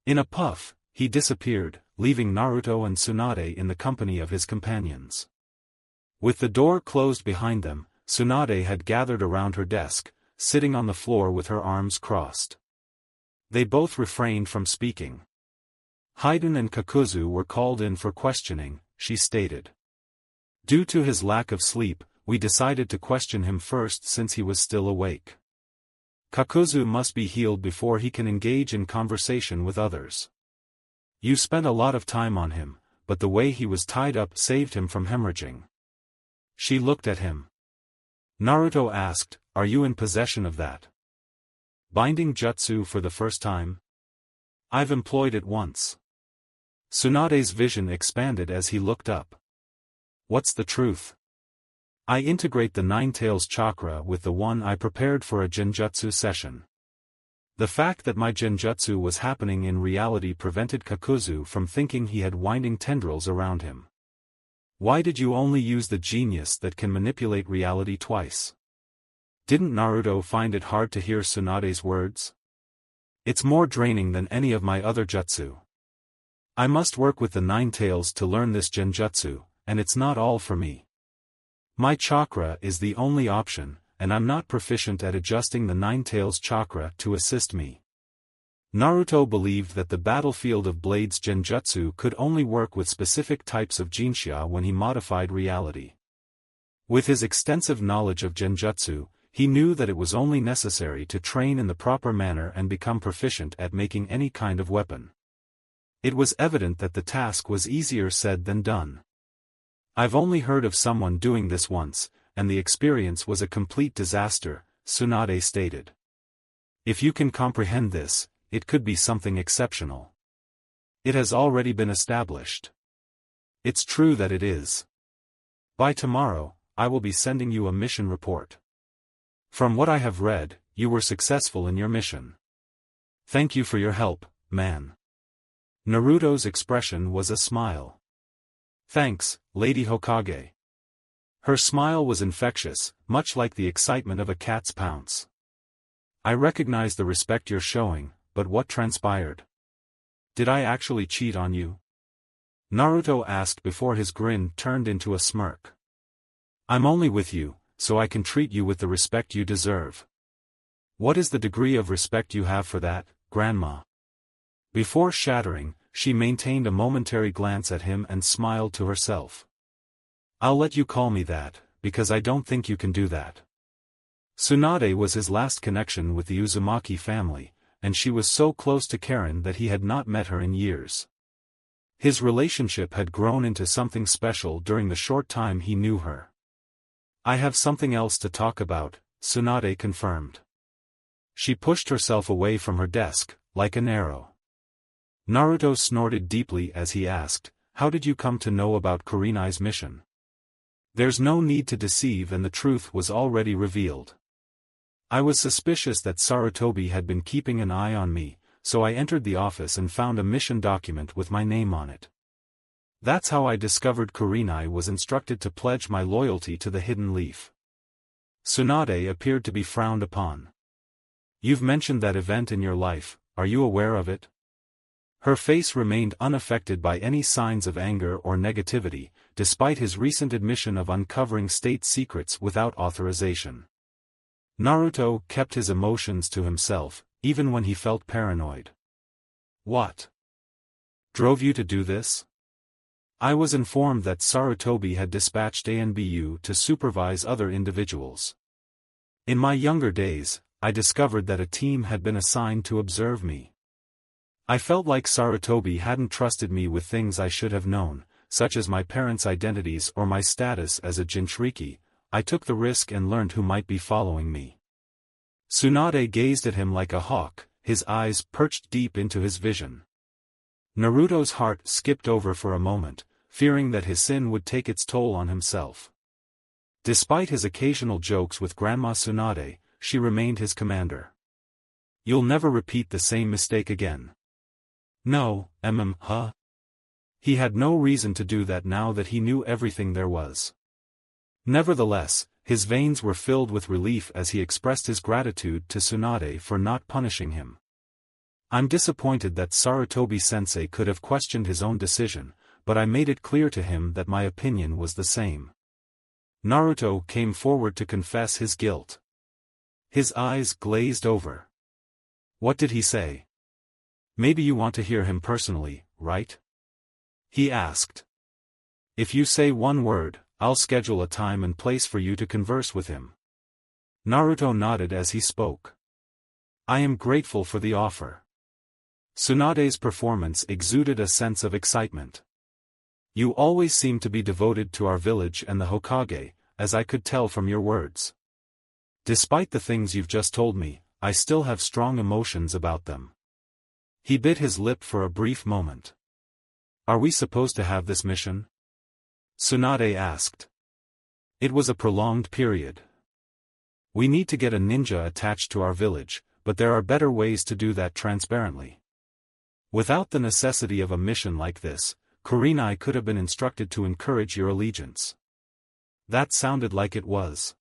In a puff, he disappeared, leaving Naruto and Tsunade in the company of his companions. With the door closed behind them, Tsunade had gathered around her desk, sitting on the floor with her arms crossed. They both refrained from speaking. Haiden and Kakuzu were called in for questioning, she stated. Due to his lack of sleep, we decided to question him first since he was still awake. Kakuzu must be healed before he can engage in conversation with others. You spent a lot of time on him, but the way he was tied up saved him from hemorrhaging. She looked at him. Naruto asked, are you in possession of that binding jutsu for the first time? I've employed it once. Tsunade's vision expanded as he looked up. What's the truth? I integrate the Nine Tails chakra with the one I prepared for a Genjutsu session. The fact that my Genjutsu was happening in reality prevented Kakuzu from thinking he had winding tendrils around him. Why did you only use the genius that can manipulate reality twice? Didn't Naruto find it hard to hear Tsunade's words? It's more draining than any of my other jutsu. I must work with the Nine Tails to learn this Genjutsu, and it's not all for me. My chakra is the only option, and I'm not proficient at adjusting the Nine Tails chakra to assist me. Naruto believed that the battlefield of Blades Genjutsu could only work with specific types of Jinsha when he modified reality. With his extensive knowledge of Genjutsu, he knew that it was only necessary to train in the proper manner and become proficient at making any kind of weapon. It was evident that the task was easier said than done. I've only heard of someone doing this once, and the experience was a complete disaster, Tsunade stated. If you can comprehend this, it could be something exceptional. It has already been established. It's true that it is. By tomorrow, I will be sending you a mission report. From what I have read, you were successful in your mission. Thank you for your help, man. Naruto's expression was a smile. Thanks, Lady Hokage. Her smile was infectious, much like the excitement of a cat's pounce. I recognize the respect you're showing, but what transpired? Did I actually cheat on you? Naruto asked before his grin turned into a smirk. I'm only with you, so I can treat you with the respect you deserve. What is the degree of respect you have for that, Grandma? Before shattering, she maintained a momentary glance at him and smiled to herself. I'll let you call me that, because I don't think you can do that. Tsunade was his last connection with the Uzumaki family, and she was so close to Karen that he had not met her in years. His relationship had grown into something special during the short time he knew her. I have something else to talk about, Tsunade confirmed. She pushed herself away from her desk, like an arrow. Naruto snorted deeply as he asked, how did you come to know about Kurenai's mission? There's no need to deceive and the truth was already revealed. I was suspicious that Sarutobi had been keeping an eye on me, so I entered the office and found a mission document with my name on it. That's how I discovered Kurenai was instructed to pledge my loyalty to the Hidden Leaf. Tsunade appeared to be frowned upon. You've mentioned that event in your life, are you aware of it? Her face remained unaffected by any signs of anger or negativity, despite his recent admission of uncovering state secrets without authorization. Naruto kept his emotions to himself, even when he felt paranoid. What drove you to do this? I was informed that Sarutobi had dispatched ANBU to supervise other individuals. In my younger days, I discovered that a team had been assigned to observe me. I felt like Sarutobi hadn't trusted me with things I should have known, such as my parents' identities or my status as a Jinchuriki. I took the risk and learned who might be following me. Tsunade gazed at him like a hawk, his eyes perched deep into his vision. Naruto's heart skipped over for a moment, fearing that his sin would take its toll on himself. Despite his occasional jokes with Grandma Tsunade, she remained his commander. You'll never repeat the same mistake again. No, huh? He had no reason to do that now that he knew everything there was. Nevertheless, his veins were filled with relief as he expressed his gratitude to Tsunade for not punishing him. I'm disappointed that Sarutobi-sensei could have questioned his own decision, but I made it clear to him that my opinion was the same. Naruto came forward to confess his guilt. His eyes glazed over. What did he say? Maybe you want to hear him personally, right? He asked. If you say one word, I'll schedule a time and place for you to converse with him. Naruto nodded as he spoke. I am grateful for the offer. Tsunade's performance exuded a sense of excitement. You always seem to be devoted to our village and the Hokage, as I could tell from your words. Despite the things you've just told me, I still have strong emotions about them. He bit his lip for a brief moment. Are we supposed to have this mission? Tsunade asked. It was a prolonged period. We need to get a ninja attached to our village, but there are better ways to do that transparently. Without the necessity of a mission like this, Kurenai could have been instructed to encourage your allegiance. That sounded like it was.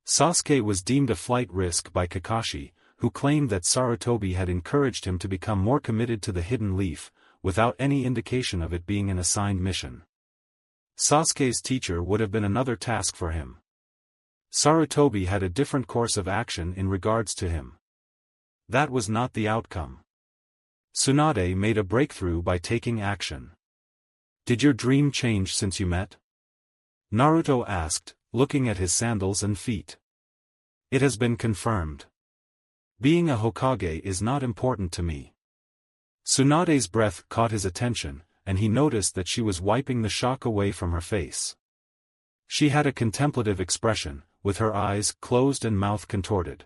Sasuke was deemed a flight risk by Kakashi, who claimed that Sarutobi had encouraged him to become more committed to the Hidden Leaf, without any indication of it being an assigned mission. Sasuke's teacher would have been another task for him. Sarutobi had a different course of action in regards to him. That was not the outcome. Tsunade made a breakthrough by taking action. Did your dream change since you met? Naruto asked, looking at his sandals and feet. It has been confirmed. Being a Hokage is not important to me. Tsunade's breath caught his attention, and he noticed that she was wiping the shock away from her face. She had a contemplative expression, with her eyes closed and mouth contorted.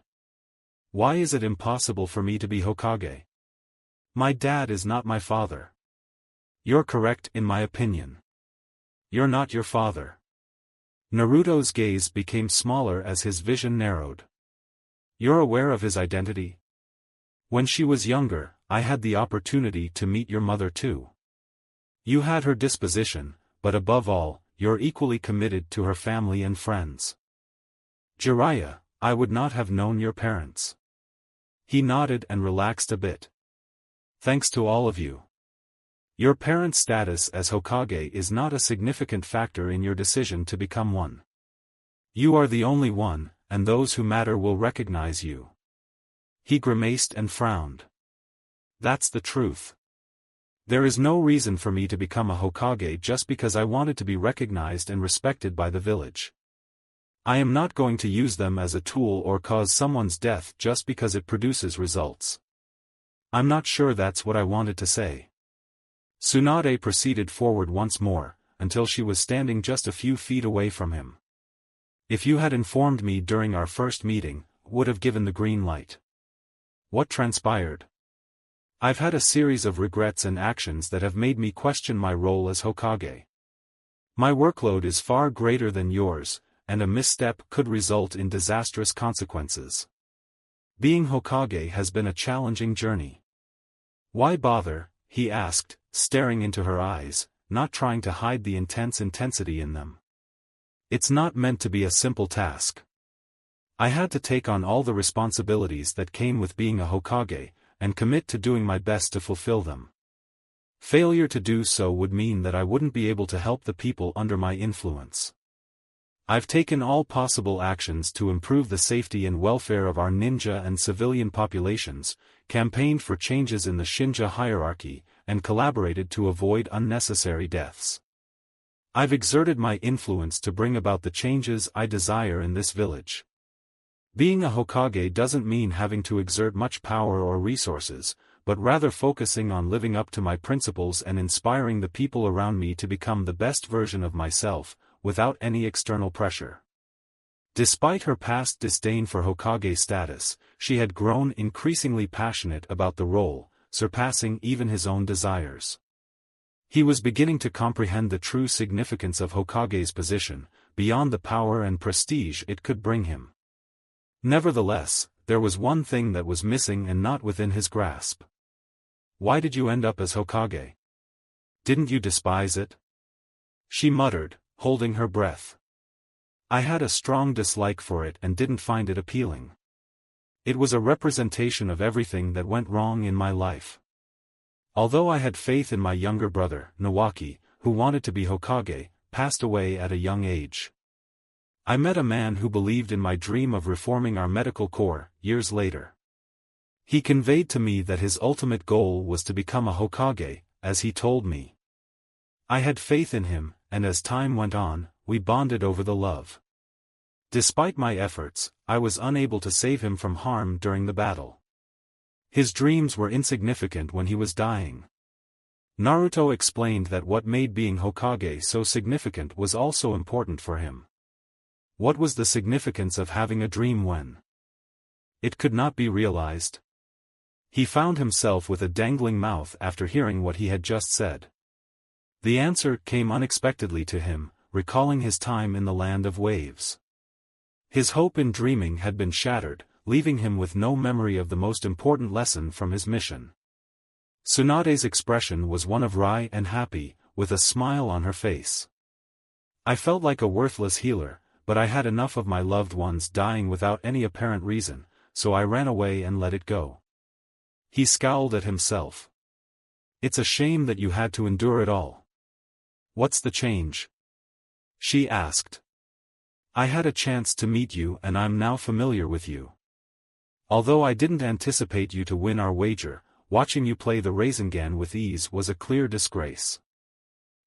Why is it impossible for me to be Hokage? My dad is not my father. You're correct in my opinion. You're not your father. Naruto's gaze became smaller as his vision narrowed. You're aware of his identity? When she was younger, I had the opportunity to meet your mother too. You had her disposition, but above all, you're equally committed to her family and friends. Jiraiya, I would not have known your parents. He nodded and relaxed a bit. Thanks to all of you. Your parents' status as Hokage is not a significant factor in your decision to become one. You are the only one, and those who matter will recognize you. He grimaced and frowned. That's the truth. There is no reason for me to become a Hokage just because I wanted to be recognized and respected by the village. I am not going to use them as a tool or cause someone's death just because it produces results. I'm not sure that's what I wanted to say. Tsunade proceeded forward once more, until she was standing just a few feet away from him. If you had informed me during our first meeting, would have given the green light. What transpired? I've had a series of regrets and actions that have made me question my role as Hokage. My workload is far greater than yours, and a misstep could result in disastrous consequences. Being Hokage has been a challenging journey. Why bother? He asked, staring into her eyes, not trying to hide the intense intensity in them. It's not meant to be a simple task. I had to take on all the responsibilities that came with being a Hokage, and commit to doing my best to fulfill them. Failure to do so would mean that I wouldn't be able to help the people under my influence. I've taken all possible actions to improve the safety and welfare of our ninja and civilian populations, campaigned for changes in the Shinja hierarchy, and collaborated to avoid unnecessary deaths. I've exerted my influence to bring about the changes I desire in this village. Being a Hokage doesn't mean having to exert much power or resources, but rather focusing on living up to my principles and inspiring the people around me to become the best version of myself, without any external pressure. Despite her past disdain for Hokage status, she had grown increasingly passionate about the role, surpassing even his own desires. He was beginning to comprehend the true significance of Hokage's position, beyond the power and prestige it could bring him. Nevertheless, there was one thing that was missing and not within his grasp. Why did you end up as Hokage? Didn't you despise it? She muttered, holding her breath. I had a strong dislike for it and didn't find it appealing. It was a representation of everything that went wrong in my life. Although I had faith in my younger brother, Nawaki, who wanted to be Hokage, passed away at a young age. I met a man who believed in my dream of reforming our medical corps, years later. He conveyed to me that his ultimate goal was to become a Hokage, as he told me. I had faith in him, and as time went on, we bonded over the love. Despite my efforts, I was unable to save him from harm during the battle. His dreams were insignificant when he was dying. Naruto explained that what made being Hokage so significant was also important for him. What was the significance of having a dream when it could not be realized? He found himself with a dangling mouth after hearing what he had just said. The answer came unexpectedly to him, recalling his time in the land of waves. His hope in dreaming had been shattered, leaving him with no memory of the most important lesson from his mission. Tsunade's expression was one of wry and happy, with a smile on her face. I felt like a worthless healer, but I had enough of my loved ones dying without any apparent reason, so I ran away and let it go. He scowled at himself. It's a shame that you had to endure it all. What's the change? She asked. I had a chance to meet you and I'm now familiar with you. Although I didn't anticipate you to win our wager, watching you play the Rasengan with ease was a clear disgrace.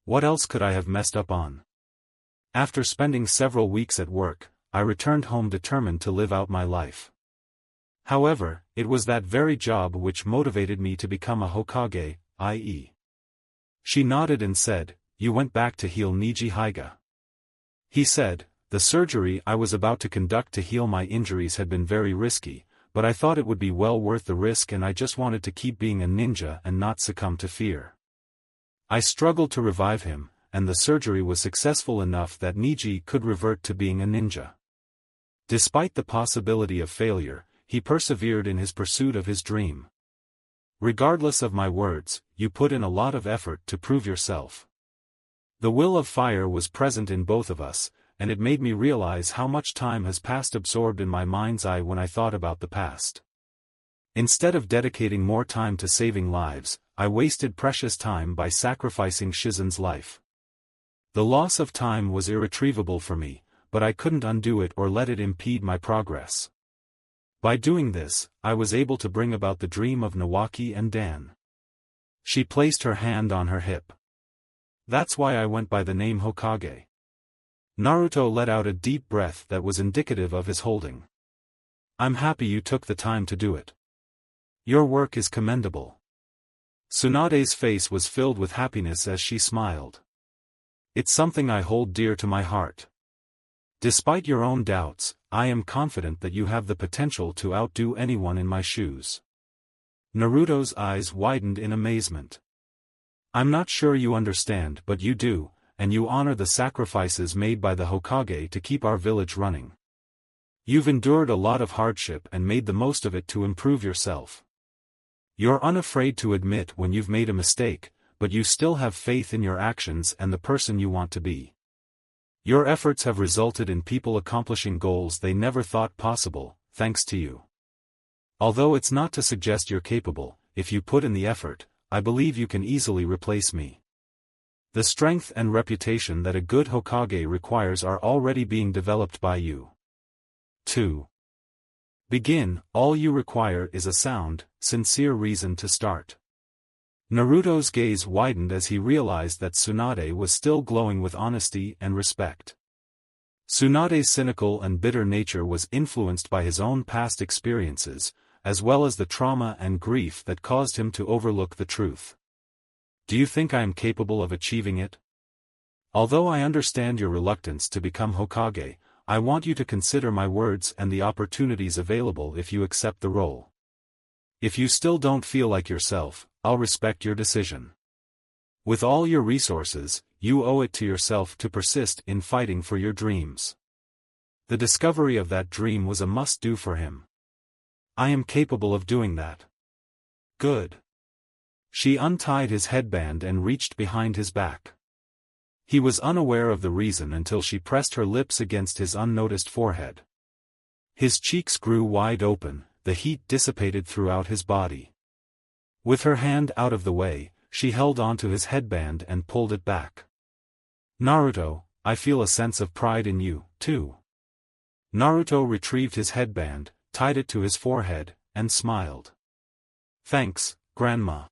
What else could I have messed up on? After spending several weeks at work, I returned home determined to live out my life. However, it was that very job which motivated me to become a Hokage, i.e. She nodded and said, You went back to heal Niji Hyuga. He said, The surgery I was about to conduct to heal my injuries had been very risky, but I thought it would be well worth the risk and I just wanted to keep being a ninja and not succumb to fear. I struggled to revive him, and the surgery was successful enough that Niji could revert to being a ninja. Despite the possibility of failure, he persevered in his pursuit of his dream. Regardless of my words, you put in a lot of effort to prove yourself. The will of fire was present in both of us, and it made me realize how much time has passed absorbed in my mind's eye when I thought about the past. Instead of dedicating more time to saving lives, I wasted precious time by sacrificing Shizen's life. The loss of time was irretrievable for me, but I couldn't undo it or let it impede my progress. By doing this, I was able to bring about the dream of Nawaki and Dan. She placed her hand on her hip. That's why I went by the name Hokage. Naruto let out a deep breath that was indicative of his holding. I'm happy you took the time to do it. Your work is commendable. Tsunade's face was filled with happiness as she smiled. It's something I hold dear to my heart. Despite your own doubts, I am confident that you have the potential to outdo anyone in my shoes. Naruto's eyes widened in amazement. I'm not sure you understand, but you do, and you honor the sacrifices made by the Hokage to keep our village running. You've endured a lot of hardship and made the most of it to improve yourself. You're unafraid to admit when you've made a mistake, but you still have faith in your actions and the person you want to be. Your efforts have resulted in people accomplishing goals they never thought possible, thanks to you. Although it's not to suggest you're capable, if you put in the effort, I believe you can easily replace me. The strength and reputation that a good Hokage requires are already being developed by you. 2. Begin, all you require is a sound, sincere reason to start. Naruto's gaze widened as he realized that Tsunade was still glowing with honesty and respect. Tsunade's cynical and bitter nature was influenced by his own past experiences, as well as the trauma and grief that caused him to overlook the truth. Do you think I am capable of achieving it? Although I understand your reluctance to become Hokage, I want you to consider my words and the opportunities available if you accept the role. If you still don't feel like yourself, I'll respect your decision. With all your resources, you owe it to yourself to persist in fighting for your dreams. The discovery of that dream was a must-do for him. I am capable of doing that. Good. She untied his headband and reached behind his back. He was unaware of the reason until she pressed her lips against his unnoticed forehead. His cheeks grew wide open, the heat dissipated throughout his body. With her hand out of the way, she held onto his headband and pulled it back. Naruto, I feel a sense of pride in you, too. Naruto retrieved his headband, tied it to his forehead, and smiled. "Thanks, Grandma.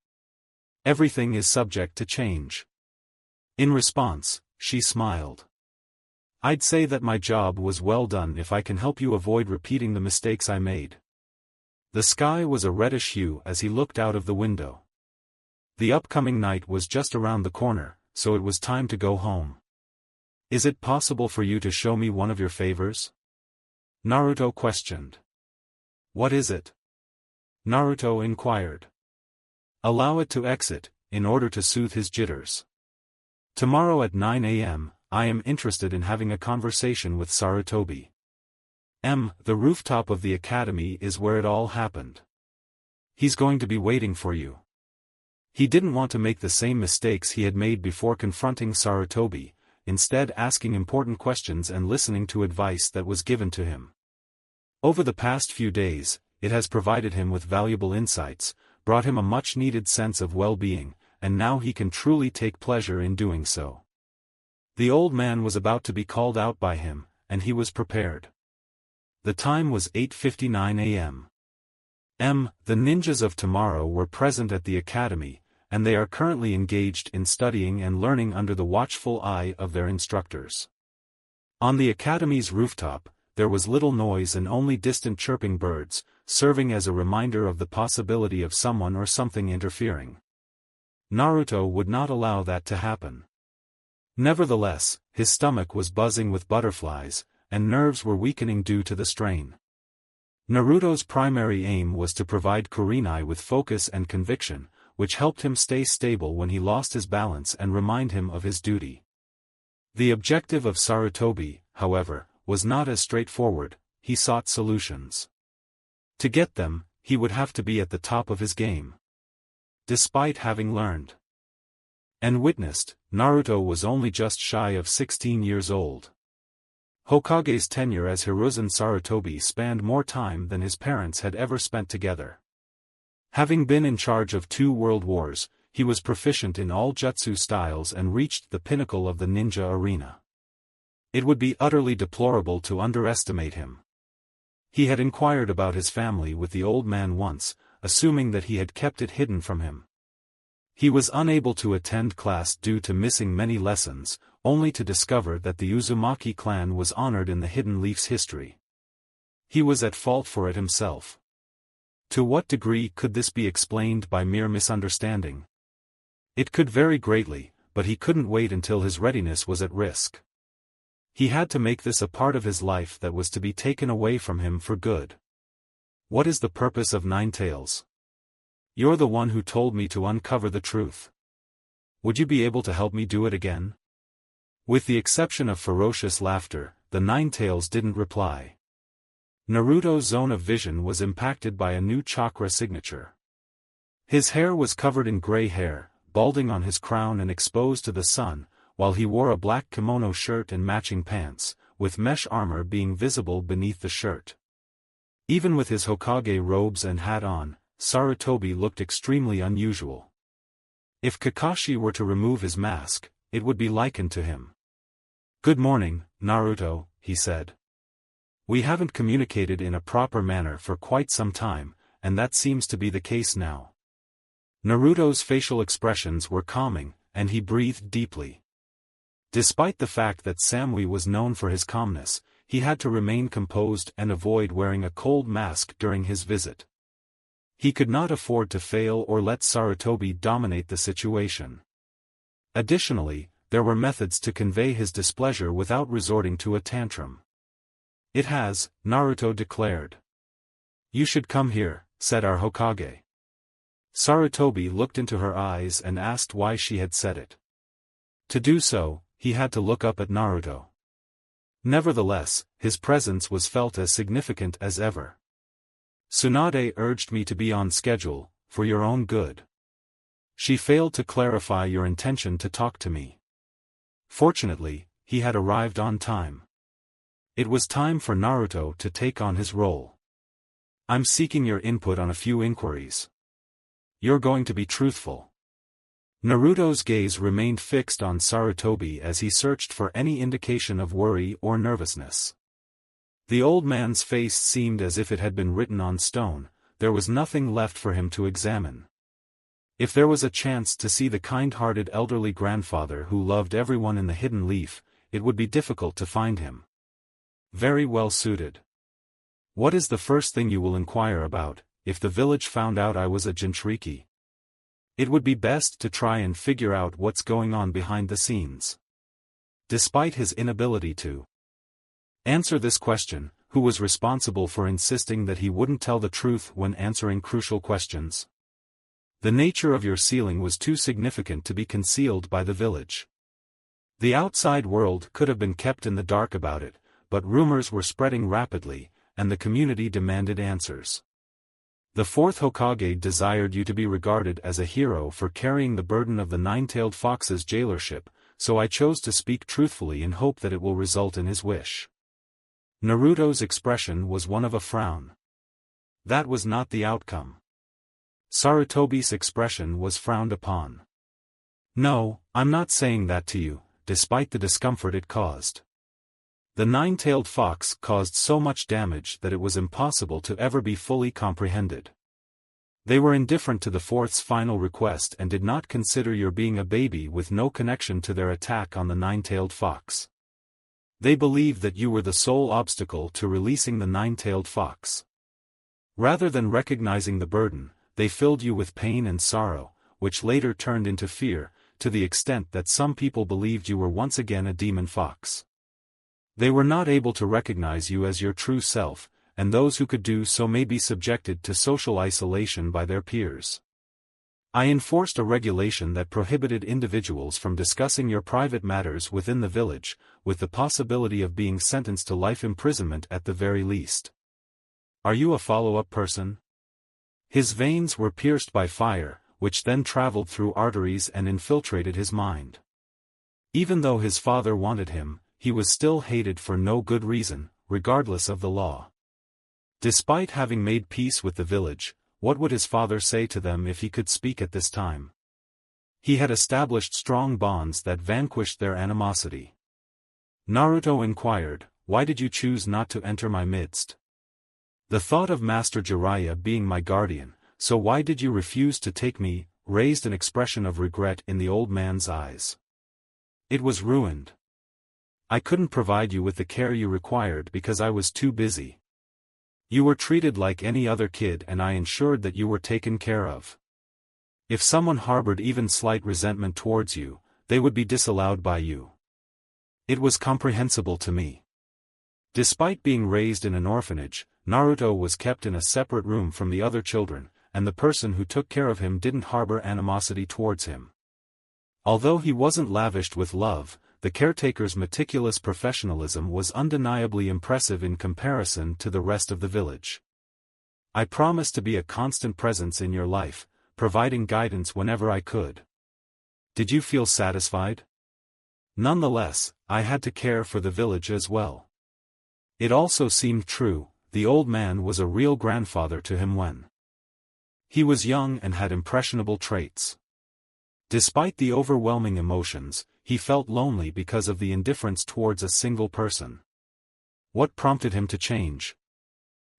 Everything is subject to change." In response, she smiled. "I'd say that my job was well done if I can help you avoid repeating the mistakes I made." The sky was a reddish hue as he looked out of the window. The upcoming night was just around the corner, so it was time to go home. "Is it possible for you to show me one of your favors?" Naruto questioned. "What is it?" Naruto inquired. "Allow it to exit, in order to soothe his jitters. Tomorrow at 9 a.m., I am interested in having a conversation with Sarutobi. The rooftop of the academy is where it all happened. He's going to be waiting for you." He didn't want to make the same mistakes he had made before confronting Sarutobi, instead asking important questions and listening to advice that was given to him. Over the past few days, it has provided him with valuable insights, brought him a much-needed sense of well-being, and now he can truly take pleasure in doing so. The old man was about to be called out by him, and he was prepared. The time was 8:59 a.m. The ninjas of tomorrow were present at the academy, and they are currently engaged in studying and learning under the watchful eye of their instructors. On the academy's rooftop, there was little noise and only distant chirping birds, serving as a reminder of the possibility of someone or something interfering. Naruto would not allow that to happen. Nevertheless, his stomach was buzzing with butterflies, and nerves were weakening due to the strain. Naruto's primary aim was to provide Kurenai with focus and conviction, which helped him stay stable when he lost his balance and remind him of his duty. The objective of Sarutobi, however, was not as straightforward. He sought solutions. To get them, he would have to be at the top of his game. Despite having learned and witnessed, Naruto was only just shy of 16 years old. Hokage's tenure as Hiruzen Sarutobi spanned more time than his parents had ever spent together. Having been in charge of 2 world wars, he was proficient in all jutsu styles and reached the pinnacle of the ninja arena. It would be utterly deplorable to underestimate him. He had inquired about his family with the old man once, assuming that he had kept it hidden from him. He was unable to attend class due to missing many lessons, only to discover that the Uzumaki clan was honored in the Hidden Leaf's history. He was at fault for it himself. To what degree could this be explained by mere misunderstanding? It could vary greatly, but he couldn't wait until his readiness was at risk. He had to make this a part of his life that was to be taken away from him for good. What is the purpose of Nine Tails? You're the one who told me to uncover the truth. Would you be able to help me do it again? With the exception of ferocious laughter, the Nine Tails didn't reply. Naruto's zone of vision was impacted by a new chakra signature. His hair was covered in gray hair, balding on his crown and exposed to the sun, while he wore a black kimono shirt and matching pants, with mesh armor being visible beneath the shirt. Even with his Hokage robes and hat on, Sarutobi looked extremely unusual. If Kakashi were to remove his mask, it would be likened to him. "Good morning, Naruto," he said. "We haven't communicated in a proper manner for quite some time, and that seems to be the case now." Naruto's facial expressions were calming, and he breathed deeply. Despite the fact that Samui was known for his calmness, he had to remain composed and avoid wearing a cold mask during his visit. He could not afford to fail or let Sarutobi dominate the situation. Additionally, there were methods to convey his displeasure without resorting to a tantrum. "It has," Naruto declared. "You should come here," said our Hokage. Sarutobi looked into her eyes and asked why she had said it. To do so, he had to look up at Naruto. Nevertheless, his presence was felt as significant as ever. "Tsunade urged me to be on schedule, for your own good. She failed to clarify your intention to talk to me." Fortunately, he had arrived on time. It was time for Naruto to take on his role. "I'm seeking your input on a few inquiries. You're going to be truthful." Naruto's gaze remained fixed on Sarutobi as he searched for any indication of worry or nervousness. The old man's face seemed as if it had been written on stone. There was nothing left for him to examine. If there was a chance to see the kind-hearted elderly grandfather who loved everyone in the hidden leaf, it would be difficult to find him. Very well suited. What is the first thing you will inquire about, if the village found out I was a Jinchuriki? It would be best to try and figure out what's going on behind the scenes. Despite his inability to answer this question, who was responsible for insisting that he wouldn't tell the truth when answering crucial questions? The nature of your sealing was too significant to be concealed by the village. The outside world could have been kept in the dark about it, but rumors were spreading rapidly, and the community demanded answers. The fourth Hokage desired you to be regarded as a hero for carrying the burden of the nine-tailed fox's jailership, so I chose to speak truthfully in hope that it will result in his wish. Naruto's expression was one of a frown. That was not the outcome. Sarutobi's expression was frowned upon. No, I'm not saying that to you, despite the discomfort it caused. The nine-tailed fox caused so much damage that it was impossible to ever be fully comprehended. They were indifferent to the fourth's final request and did not consider your being a baby with no connection to their attack on the nine-tailed fox. They believed that you were the sole obstacle to releasing the nine-tailed fox. Rather than recognizing the burden, they filled you with pain and sorrow, which later turned into fear, to the extent that some people believed you were once again a demon fox. They were not able to recognize you as your true self, and those who could do so may be subjected to social isolation by their peers. I enforced a regulation that prohibited individuals from discussing your private matters within the village, with the possibility of being sentenced to life imprisonment at the very least. Are you a follow-up person? His veins were pierced by fire, which then traveled through arteries and infiltrated his mind. Even though his father wanted him, he was still hated for no good reason, regardless of the law. Despite having made peace with the village, what would his father say to them if he could speak at this time? He had established strong bonds that vanquished their animosity. Naruto inquired, "Why did you choose not to enter my midst?" "The thought of Master Jiraiya being my guardian, so why did you refuse to take me?" raised an expression of regret in the old man's eyes. "It was ruined. I couldn't provide you with the care you required because I was too busy. You were treated like any other kid and I ensured that you were taken care of. If someone harbored even slight resentment towards you, they would be disallowed by you. It was comprehensible to me." Despite being raised in an orphanage, Naruto was kept in a separate room from the other children, and the person who took care of him didn't harbor animosity towards him. Although he wasn't lavished with love, the caretaker's meticulous professionalism was undeniably impressive in comparison to the rest of the village. "I promised to be a constant presence in your life, providing guidance whenever I could. Did you feel satisfied?" Nonetheless, I had to care for the village as well. It also seemed true, the old man was a real grandfather to him when he was young and had impressionable traits. Despite the overwhelming emotions, he felt lonely because of the indifference towards a single person. What prompted him to change?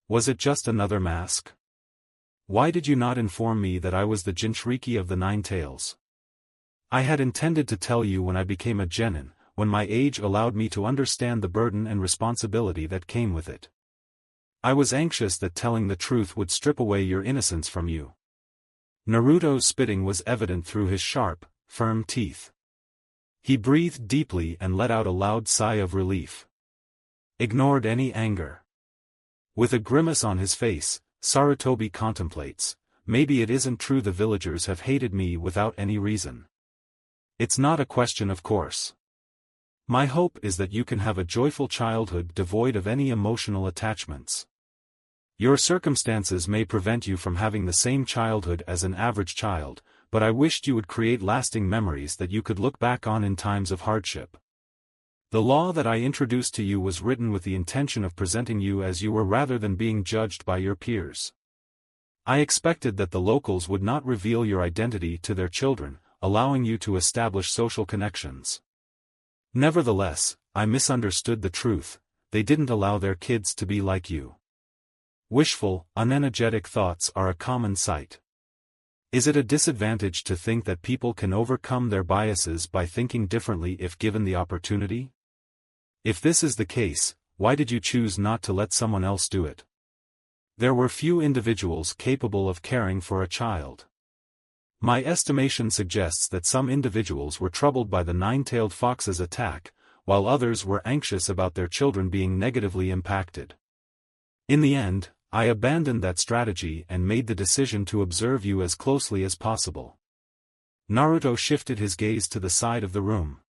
Was it just another mask? Why did you not inform me that I was the Jinchuriki of the Nine Tails? I had intended to tell you when I became a genin, when my age allowed me to understand the burden and responsibility that came with it. I was anxious that telling the truth would strip away your innocence from you. Naruto's spitting was evident through his sharp, firm teeth. He breathed deeply and let out a loud sigh of relief. Ignored any anger. With a grimace on his face, Sarutobi contemplates, "Maybe it isn't true the villagers have hated me without any reason. It's not a question of course. My hope is that you can have a joyful childhood devoid of any emotional attachments. Your circumstances may prevent you from having the same childhood as an average child, but I wished you would create lasting memories that you could look back on in times of hardship. The law that I introduced to you was written with the intention of presenting you as you were rather than being judged by your peers. I expected that the locals would not reveal your identity to their children, allowing you to establish social connections. Nevertheless, I misunderstood the truth. they didn't allow their kids to be like you. Wishful, unenergetic thoughts are a common sight. Is it a disadvantage to think that people can overcome their biases by thinking differently if given the opportunity? If this is the case, why did you choose not to let someone else do it? There were few individuals capable of caring for a child. My estimation suggests that some individuals were troubled by the nine-tailed fox's attack, while others were anxious about their children being negatively impacted. In the end, I abandoned that strategy and made the decision to observe you as closely as possible. Naruto shifted his gaze to the side of the room.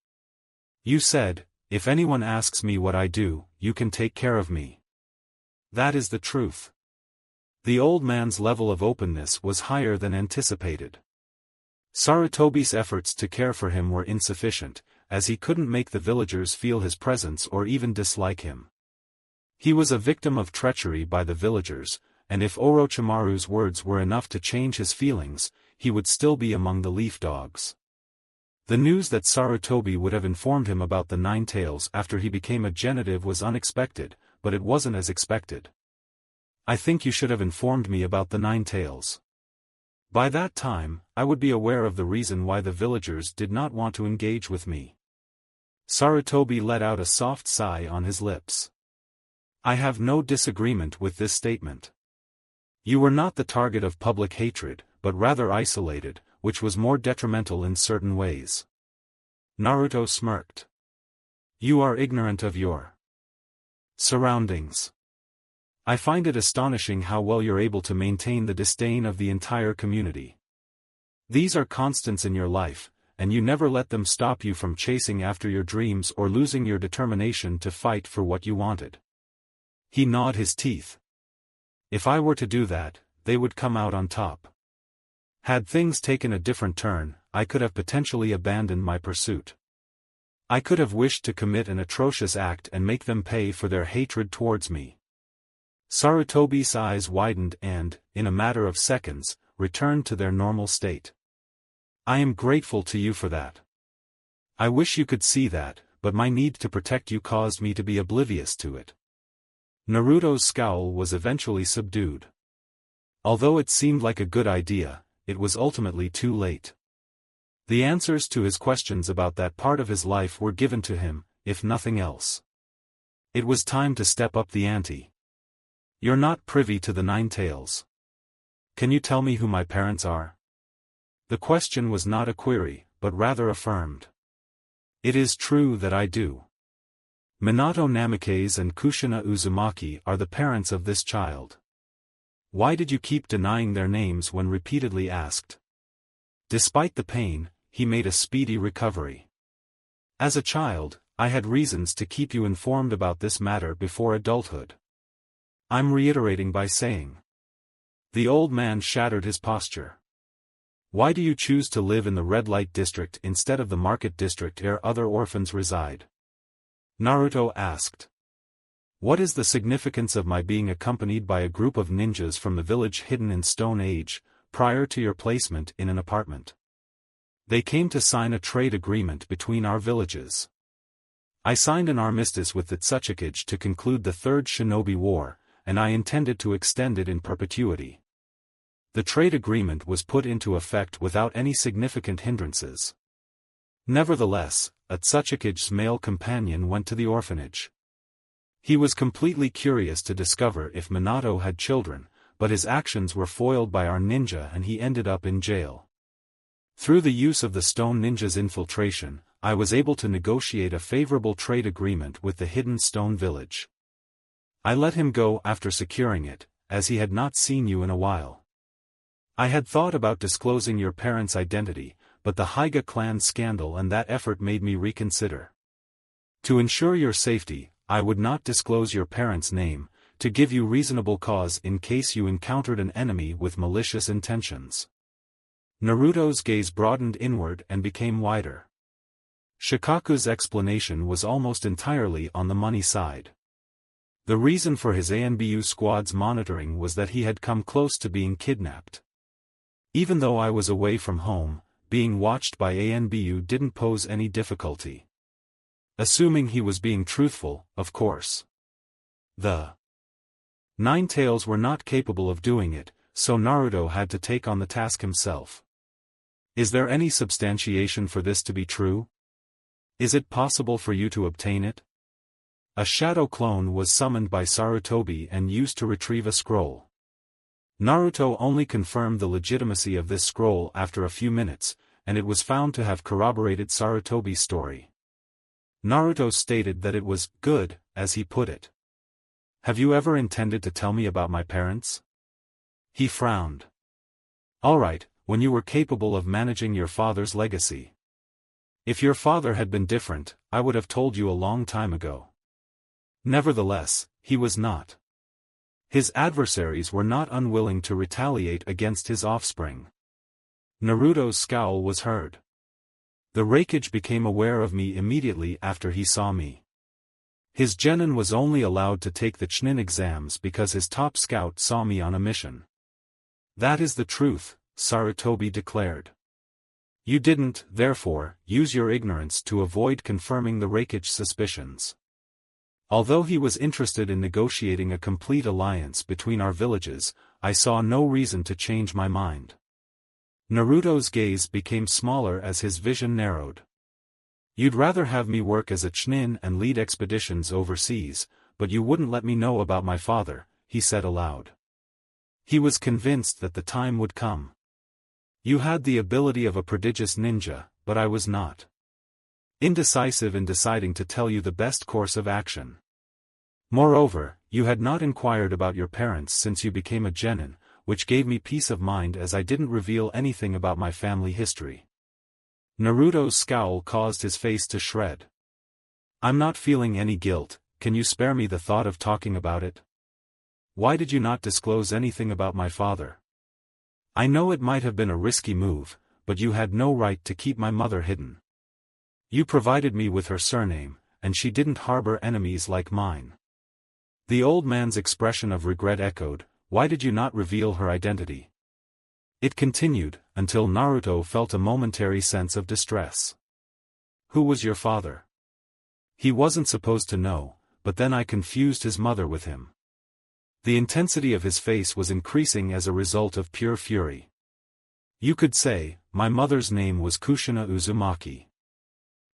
You said, if anyone asks me what I do, you can take care of me. That is the truth. The old man's level of openness was higher than anticipated. Sarutobi's efforts to care for him were insufficient, as he couldn't make the villagers feel his presence or even dislike him. He was a victim of treachery by the villagers, and if Orochimaru's words were enough to change his feelings, he would still be among the leaf dogs. The news that Sarutobi would have informed him about the nine tails after he became a genitive was unexpected, but it wasn't as expected. I think you should have informed me about the nine tails. By that time, I would be aware of the reason why the villagers did not want to engage with me. Sarutobi let out a soft sigh on his lips. I have no disagreement with this statement. You were not the target of public hatred, but rather isolated, which was more detrimental in certain ways. Naruto smirked. You are ignorant of your surroundings. I find it astonishing how well you're able to maintain the disdain of the entire community. These are constants in your life, and you never let them stop you from chasing after your dreams or losing your determination to fight for what you wanted. He gnawed his teeth. If I were to do that, they would come out on top. Had things taken a different turn, I could have potentially abandoned my pursuit. I could have wished to commit an atrocious act and make them pay for their hatred towards me. Sarutobi's eyes widened and, in a matter of seconds, returned to their normal state. I am grateful to you for that. I wish you could see that, but my need to protect you caused me to be oblivious to it. Naruto's scowl was eventually subdued. Although it seemed like a good idea, it was ultimately too late. The answers to his questions about that part of his life were given to him, if nothing else. It was time to step up the ante. You're not privy to the nine tails. Can you tell me who my parents are? The question was not a query, but rather affirmed. It is true that I do. Minato Namikaze and Kushina Uzumaki are the parents of this child. Why did you keep denying their names when repeatedly asked? Despite the pain, he made a speedy recovery. As a child, I had reasons to keep you informed about this matter before adulthood. I'm reiterating by saying. The old man shattered his posture. Why do you choose to live in the red light district instead of the market district where other orphans reside? Naruto asked. What is the significance of my being accompanied by a group of ninjas from the village hidden in Stone Age, prior to your placement in an apartment? They came to sign a trade agreement between our villages. I signed an armistice with the Tsuchikage to conclude the Third Shinobi War, and I intended to extend it in perpetuity. The trade agreement was put into effect without any significant hindrances. Nevertheless, a Tsuchikage's male companion went to the orphanage. He was completely curious to discover if Minato had children, but his actions were foiled by our ninja and he ended up in jail. Through the use of the Stone Ninja's infiltration, I was able to negotiate a favorable trade agreement with the hidden Stone Village. I let him go after securing it, as he had not seen you in a while. I had thought about disclosing your parents' identity, but the Hyuga clan scandal and that effort made me reconsider. To ensure your safety, I would not disclose your parents' name, to give you reasonable cause in case you encountered an enemy with malicious intentions. Naruto's gaze broadened inward and became wider. Shikaku's explanation was almost entirely on the money side. The reason for his ANBU squad's monitoring was that he had come close to being kidnapped. Even though I was away from home, being watched by ANBU didn't pose any difficulty. Assuming he was being truthful, of course. The Nine Tails were not capable of doing it, so Naruto had to take on the task himself. Is there any substantiation for this to be true? Is it possible for you to obtain it? A shadow clone was summoned by Sarutobi and used to retrieve a scroll. Naruto only confirmed the legitimacy of this scroll after a few minutes, and it was found to have corroborated Sarutobi's story. Naruto stated that it was good, as he put it. Have you ever intended to tell me about my parents? He frowned. Alright, when you were capable of managing your father's legacy. If your father had been different, I would have told you a long time ago. Nevertheless, he was not. His adversaries were not unwilling to retaliate against his offspring. Naruto's scowl was heard. The Hokage became aware of me immediately after he saw me. His genin was only allowed to take the Chunin exams because his top scout saw me on a mission. That is the truth, Sarutobi declared. You didn't, therefore, use your ignorance to avoid confirming the Hokage's suspicions. Although he was interested in negotiating a complete alliance between our villages, I saw no reason to change my mind. Naruto's gaze became smaller as his vision narrowed. You'd rather have me work as a Chunin and lead expeditions overseas, but you wouldn't let me know about my father, he said aloud. He was convinced that the time would come. You had the ability of a prodigious ninja, but I was not. Indecisive in deciding to tell you the best course of action. Moreover, you had not inquired about your parents since you became a genin, which gave me peace of mind as I didn't reveal anything about my family history. Naruto's scowl caused his face to shred. I'm not feeling any guilt, can you spare me the thought of talking about it? Why did you not disclose anything about my father? I know it might have been a risky move, but you had no right to keep my mother hidden. You provided me with her surname, and she didn't harbor enemies like mine. The old man's expression of regret echoed, why did you not reveal her identity? It continued, until Naruto felt a momentary sense of distress. Who was your father? He wasn't supposed to know, but then I confused his mother with him. The intensity of his face was increasing as a result of pure fury. You could say, my mother's name was Kushina Uzumaki.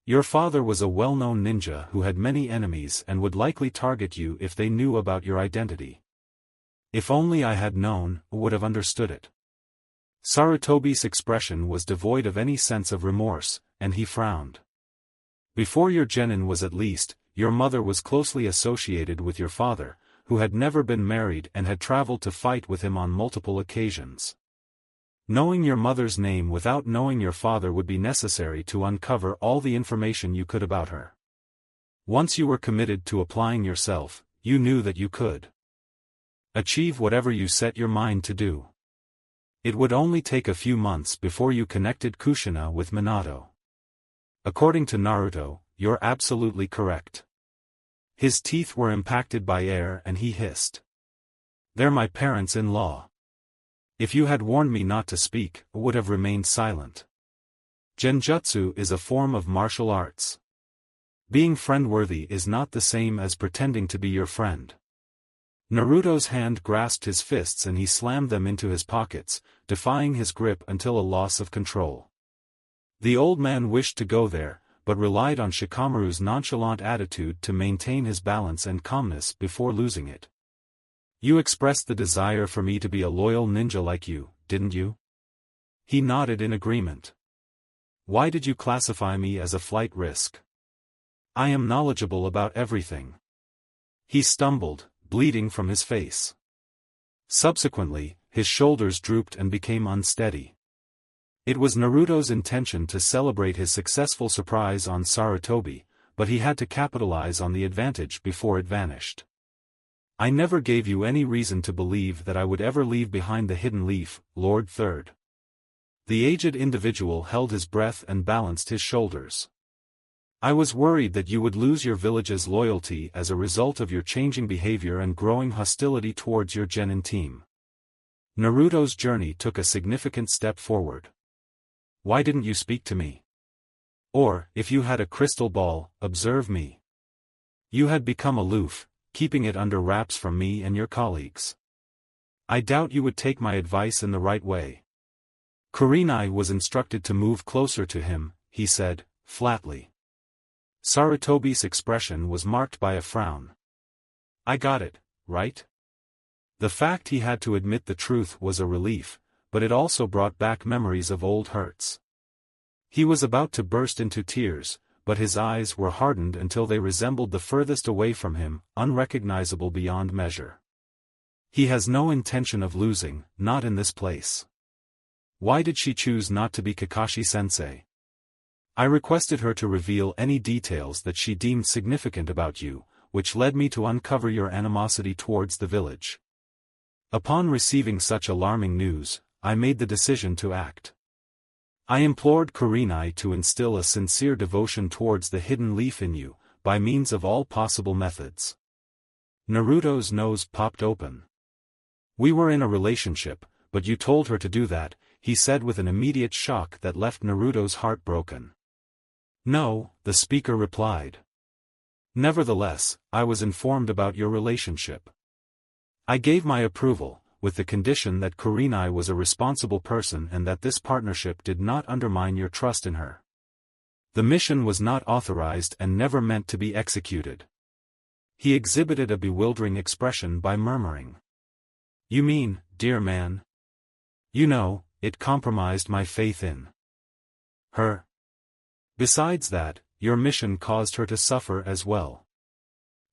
Your father was a well-known ninja who had many enemies and would likely target you if they knew about your identity. If only I had known, would have understood it. Sarutobi's expression was devoid of any sense of remorse, and he frowned. Before your genin was at least, your mother was closely associated with your father, who had never been married and had traveled to fight with him on multiple occasions. Knowing your mother's name without knowing your father would be necessary to uncover all the information you could about her. Once you were committed to applying yourself, you knew that you could achieve whatever you set your mind to do. It would only take a few months before you connected Kushina with Minato. According to Naruto, you're absolutely correct. His teeth were impacted by air and he hissed. They're my parents-in-law. If you had warned me not to speak, I would have remained silent. Genjutsu is a form of martial arts. Being friend-worthy is not the same as pretending to be your friend. Naruto's hand grasped his fists and he slammed them into his pockets, defying his grip until a loss of control. The old man wished to go there, but relied on Shikamaru's nonchalant attitude to maintain his balance and calmness before losing it. You expressed the desire for me to be a loyal ninja like you, didn't you? He nodded in agreement. Why did you classify me as a flight risk? I am knowledgeable about everything. He stumbled, bleeding from his face. Subsequently, his shoulders drooped and became unsteady. It was Naruto's intention to celebrate his successful surprise on Sarutobi, but he had to capitalize on the advantage before it vanished. I never gave you any reason to believe that I would ever leave behind the hidden leaf, Lord Third. The aged individual held his breath and balanced his shoulders. I was worried that you would lose your village's loyalty as a result of your changing behavior and growing hostility towards your genin team. Naruto's journey took a significant step forward. Why didn't you speak to me? Or, if you had a crystal ball, observe me. You had become aloof, keeping it under wraps from me and your colleagues. I doubt you would take my advice in the right way. Kurenai was instructed to move closer to him, he said, flatly. Sarutobi's expression was marked by a frown. I got it, right? The fact he had to admit the truth was a relief, but it also brought back memories of old hurts. He was about to burst into tears, but his eyes were hardened until they resembled the furthest away from him, unrecognizable beyond measure. He has no intention of losing, not in this place. Why did she choose not to be Kakashi-sensei? I requested her to reveal any details that she deemed significant about you, which led me to uncover your animosity towards the village. Upon receiving such alarming news, I made the decision to act. I implored Kurenai to instill a sincere devotion towards the hidden leaf in you, by means of all possible methods. Naruto's nose popped open. We were in a relationship, but you told her to do that, he said with an immediate shock that left Naruto's heart broken. No, the speaker replied. Nevertheless, I was informed about your relationship. I gave my approval, with the condition that Kurenai was a responsible person and that this partnership did not undermine your trust in her. The mission was not authorized and never meant to be executed. He exhibited a bewildering expression by murmuring. You mean, dear man? You know, it compromised my faith in her. Besides that, your mission caused her to suffer as well.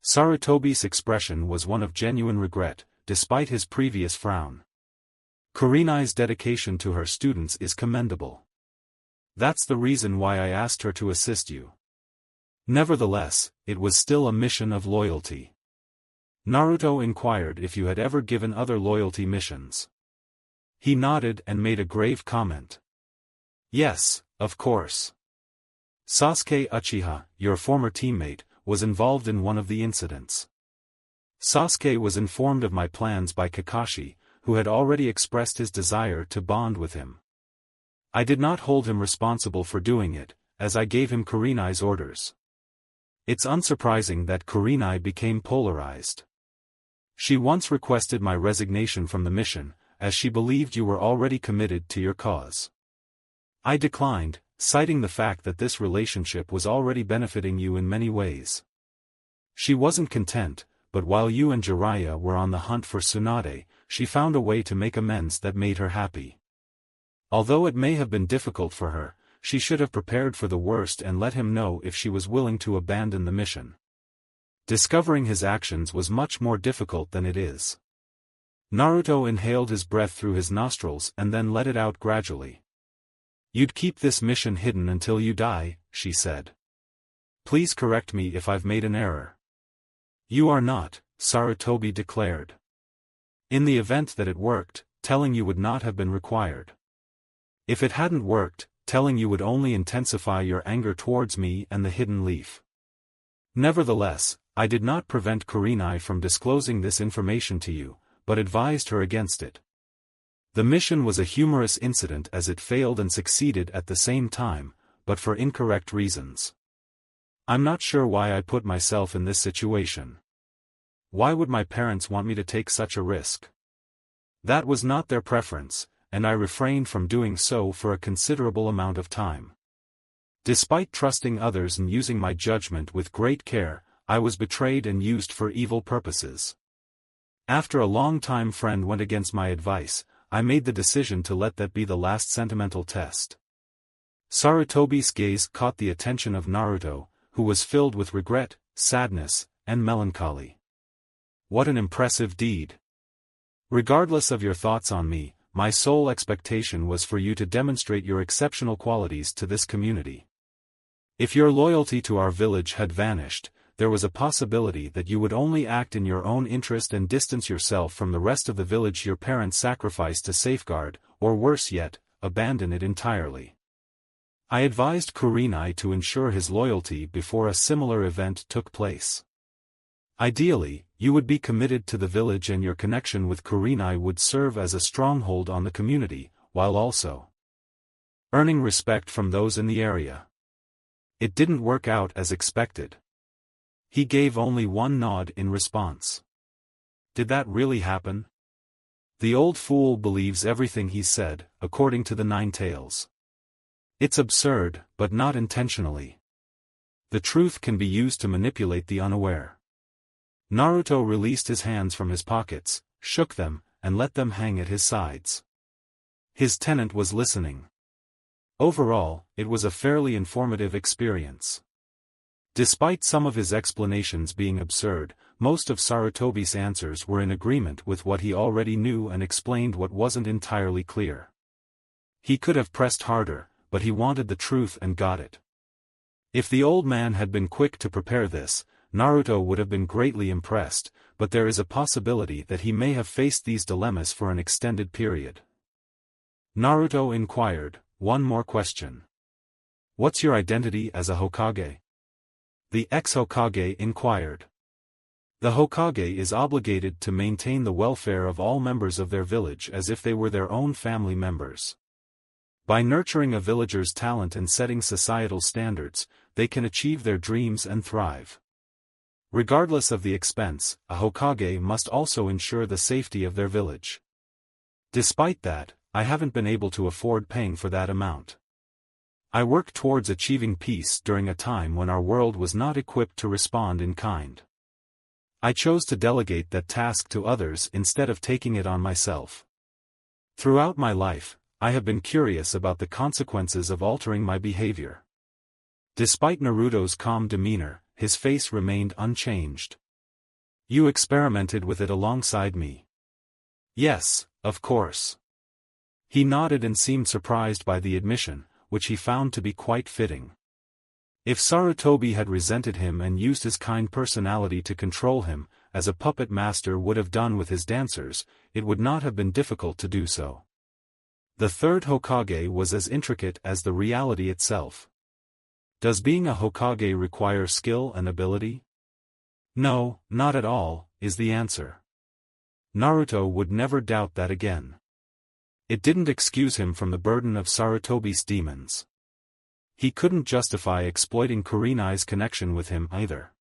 Sarutobi's expression was one of genuine regret, despite his previous frown. Kurenai's dedication to her students is commendable. That's the reason why I asked her to assist you. Nevertheless, it was still a mission of loyalty. Naruto inquired if you had ever given other loyalty missions. He nodded and made a grave comment. Yes, of course. Sasuke Uchiha, your former teammate, was involved in one of the incidents. Sasuke was informed of my plans by Kakashi, who had already expressed his desire to bond with him. I did not hold him responsible for doing it, as I gave him Kurenai's orders. It's unsurprising that Kurenai became polarized. She once requested my resignation from the mission, as she believed you were already committed to your cause. I declined, citing the fact that this relationship was already benefiting you in many ways. She wasn't content, but while you and Jiraiya were on the hunt for Tsunade, she found a way to make amends that made her happy. Although it may have been difficult for her, she should have prepared for the worst and let him know if she was willing to abandon the mission. Discovering his actions was much more difficult than it is. Naruto inhaled his breath through his nostrils and then let it out gradually. You'd keep this mission hidden until you die, she said. Please correct me if I've made an error. You are not, Sarutobi declared. In the event that it worked, telling you would not have been required. If it hadn't worked, telling you would only intensify your anger towards me and the hidden leaf. Nevertheless, I did not prevent Kurenai from disclosing this information to you, but advised her against it. The mission was a humorous incident as it failed and succeeded at the same time, but for incorrect reasons. I'm not sure why I put myself in this situation. Why would my parents want me to take such a risk? That was not their preference, and I refrained from doing so for a considerable amount of time. Despite trusting others and using my judgment with great care, I was betrayed and used for evil purposes. After a long-time friend went against my advice, I made the decision to let that be the last sentimental test. Sarutobi's gaze caught the attention of Naruto, who was filled with regret, sadness, and melancholy. What an impressive deed! Regardless of your thoughts on me, my sole expectation was for you to demonstrate your exceptional qualities to this community. If your loyalty to our village had vanished, there was a possibility that you would only act in your own interest and distance yourself from the rest of the village your parents sacrificed to safeguard, or worse yet, abandon it entirely. I advised Kurenai to ensure his loyalty before a similar event took place. Ideally, you would be committed to the village and your connection with Kurenai would serve as a stronghold on the community, while also earning respect from those in the area. It didn't work out as expected. He gave only one nod in response. Did that really happen? The old fool believes everything he said, according to the Nine Tails. It's absurd, but not intentionally. The truth can be used to manipulate the unaware. Naruto released his hands from his pockets, shook them, and let them hang at his sides. His tenant was listening. Overall, it was a fairly informative experience. Despite some of his explanations being absurd, most of Sarutobi's answers were in agreement with what he already knew and explained what wasn't entirely clear. He could have pressed harder, but he wanted the truth and got it. If the old man had been quick to prepare this, Naruto would have been greatly impressed, but there is a possibility that he may have faced these dilemmas for an extended period. Naruto inquired, one more question. What's your identity as a Hokage? The ex-Hokage inquired. The Hokage is obligated to maintain the welfare of all members of their village as if they were their own family members. By nurturing a villager's talent and setting societal standards, they can achieve their dreams and thrive. Regardless of the expense, a Hokage must also ensure the safety of their village. Despite that, I haven't been able to afford paying for that amount. I worked towards achieving peace during a time when our world was not equipped to respond in kind. I chose to delegate that task to others instead of taking it on myself. Throughout my life, I have been curious about the consequences of altering my behavior. Despite Naruto's calm demeanor, his face remained unchanged. You experimented with it alongside me. Yes, of course. He nodded and seemed surprised by the admission, which he found to be quite fitting. If Sarutobi had resented him and used his kind personality to control him, as a puppet master would have done with his dancers, it would not have been difficult to do so. The third Hokage was as intricate as the reality itself. Does being a Hokage require skill and ability? No, not at all, is the answer. Naruto would never doubt that again. It didn't excuse him from the burden of Sarutobi's demons. He couldn't justify exploiting Kurenai's connection with him either.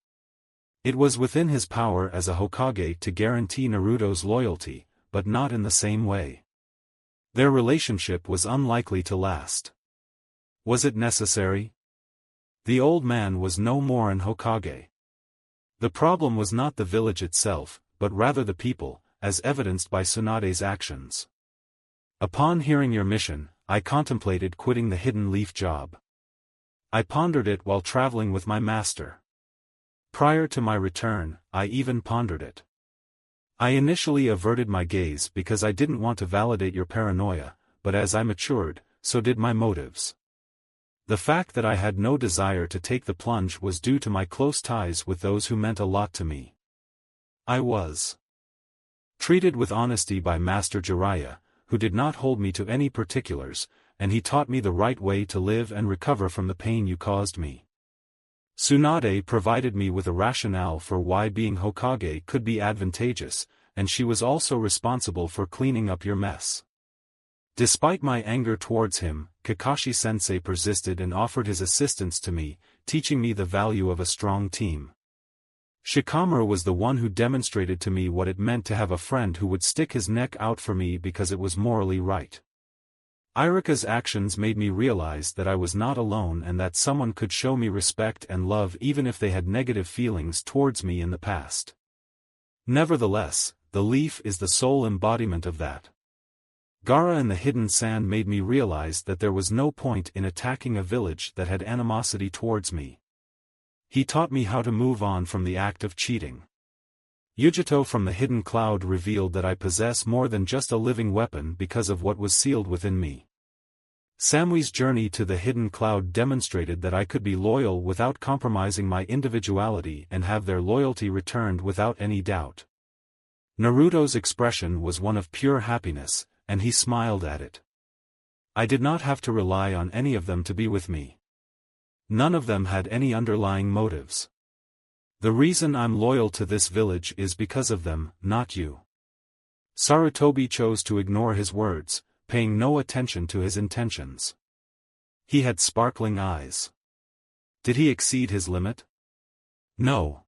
It was within his power as a Hokage to guarantee Naruto's loyalty, but not in the same way. Their relationship was unlikely to last. Was it necessary? The old man was no more an Hokage. The problem was not the village itself, but rather the people, as evidenced by Tsunade's actions. Upon hearing your mission, I contemplated quitting the Hidden Leaf job. I pondered it while traveling with my master. Prior to my return, I even pondered it. I initially averted my gaze because I didn't want to validate your paranoia, but as I matured, so did my motives. The fact that I had no desire to take the plunge was due to my close ties with those who meant a lot to me. I was treated with honesty by Master Jiraiya, who did not hold me to any particulars, and he taught me the right way to live and recover from the pain you caused me. Tsunade provided me with a rationale for why being Hokage could be advantageous, and she was also responsible for cleaning up your mess. Despite my anger towards him, Kakashi-sensei persisted and offered his assistance to me, teaching me the value of a strong team. Shikamaru was the one who demonstrated to me what it meant to have a friend who would stick his neck out for me because it was morally right. Iruka's actions made me realize that I was not alone and that someone could show me respect and love even if they had negative feelings towards me in the past. Nevertheless, the leaf is the sole embodiment of that. Gaara and the hidden sand made me realize that there was no point in attacking a village that had animosity towards me. He taught me how to move on from the act of cheating. Yujito from the hidden cloud revealed that I possess more than just a living weapon because of what was sealed within me. Samui's journey to the hidden cloud demonstrated that I could be loyal without compromising my individuality and have their loyalty returned without any doubt. Naruto's expression was one of pure happiness, and he smiled at it. I did not have to rely on any of them to be with me. None of them had any underlying motives. The reason I'm loyal to this village is because of them, not you. Sarutobi chose to ignore his words, paying no attention to his intentions. He had sparkling eyes. Did he exceed his limit? No.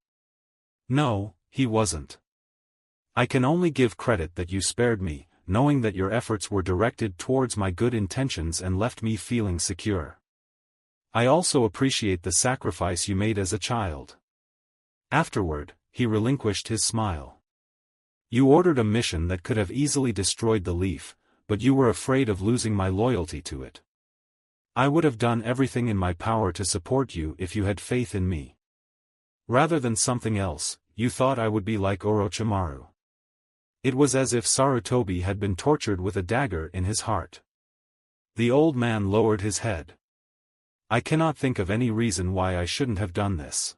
No, he wasn't. I can only give credit that you spared me, knowing that your efforts were directed towards my good intentions and left me feeling secure. I also appreciate the sacrifice you made as a child. Afterward, he relinquished his smile. You ordered a mission that could have easily destroyed the leaf, but you were afraid of losing my loyalty to it. I would have done everything in my power to support you if you had faith in me. Rather than something else, you thought I would be like Orochimaru. It was as if Sarutobi had been tortured with a dagger in his heart. The old man lowered his head. I cannot think of any reason why I shouldn't have done this.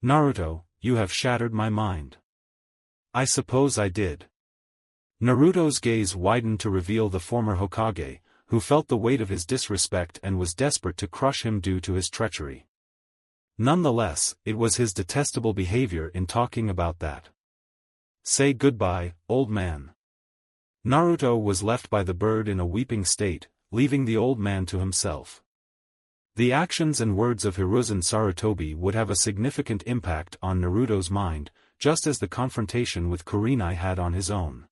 Naruto, you have shattered my mind. I suppose I did. Naruto's gaze widened to reveal the former Hokage, who felt the weight of his disrespect and was desperate to crush him due to his treachery. Nonetheless, it was his detestable behavior in talking about that. Say goodbye, old man. Naruto was left by the bird in a weeping state, leaving the old man to himself. The actions and words of Hiruzen Sarutobi would have a significant impact on Naruto's mind, just as the confrontation with Kurenai had on his own.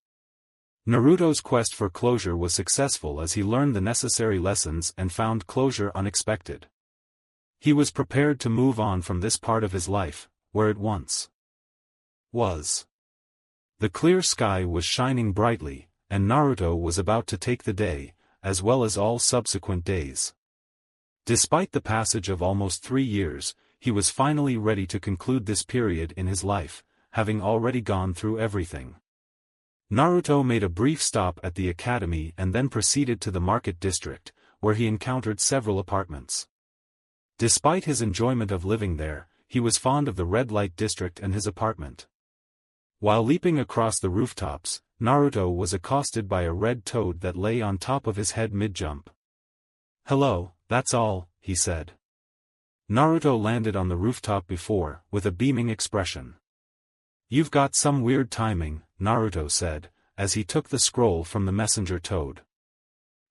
Naruto's quest for closure was successful as he learned the necessary lessons and found closure unexpected. He was prepared to move on from this part of his life, where it once was. The clear sky was shining brightly, and Naruto was about to take the day, as well as all subsequent days. Despite the passage of almost 3 years, he was finally ready to conclude this period in his life, having already gone through everything. Naruto made a brief stop at the academy and then proceeded to the market district, where he encountered several apartments. Despite his enjoyment of living there, he was fond of the red light district and his apartment. While leaping across the rooftops, Naruto was accosted by a red toad that lay on top of his head mid-jump. "Hello, that's all," he said. Naruto landed on the rooftop with a beaming expression. "You've got some weird timing," Naruto said, as he took the scroll from the messenger toad.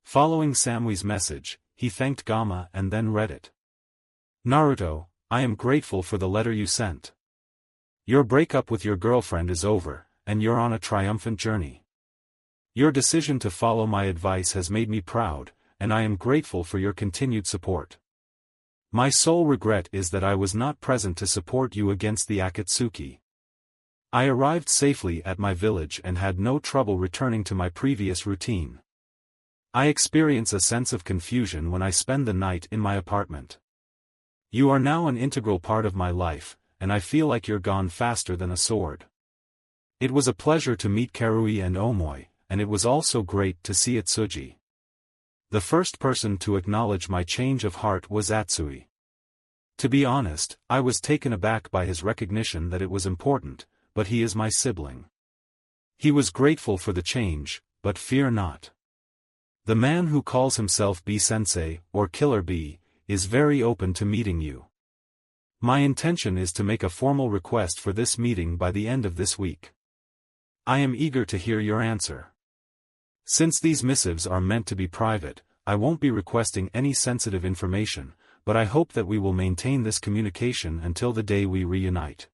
Following Samui's message, he thanked Gamma and then read it. "Naruto, I am grateful for the letter you sent. Your breakup with your girlfriend is over, and you're on a triumphant journey. Your decision to follow my advice has made me proud, and I am grateful for your continued support. My sole regret is that I was not present to support you against the Akatsuki. I arrived safely at my village and had no trouble returning to my previous routine. I experience a sense of confusion when I spend the night in my apartment. You are now an integral part of my life, and I feel like you're gone faster than a sword. It was a pleasure to meet Karui and Omoi, and it was also great to see Itsuji. The first person to acknowledge my change of heart was Atsui. To be honest, I was taken aback by his recognition that it was important, but he is my sibling. He was grateful for the change, but fear not. The man who calls himself B-sensei, or Killer B, is very open to meeting you. My intention is to make a formal request for this meeting by the end of this week. I am eager to hear your answer. Since these missives are meant to be private, I won't be requesting any sensitive information, but I hope that we will maintain this communication until the day we reunite."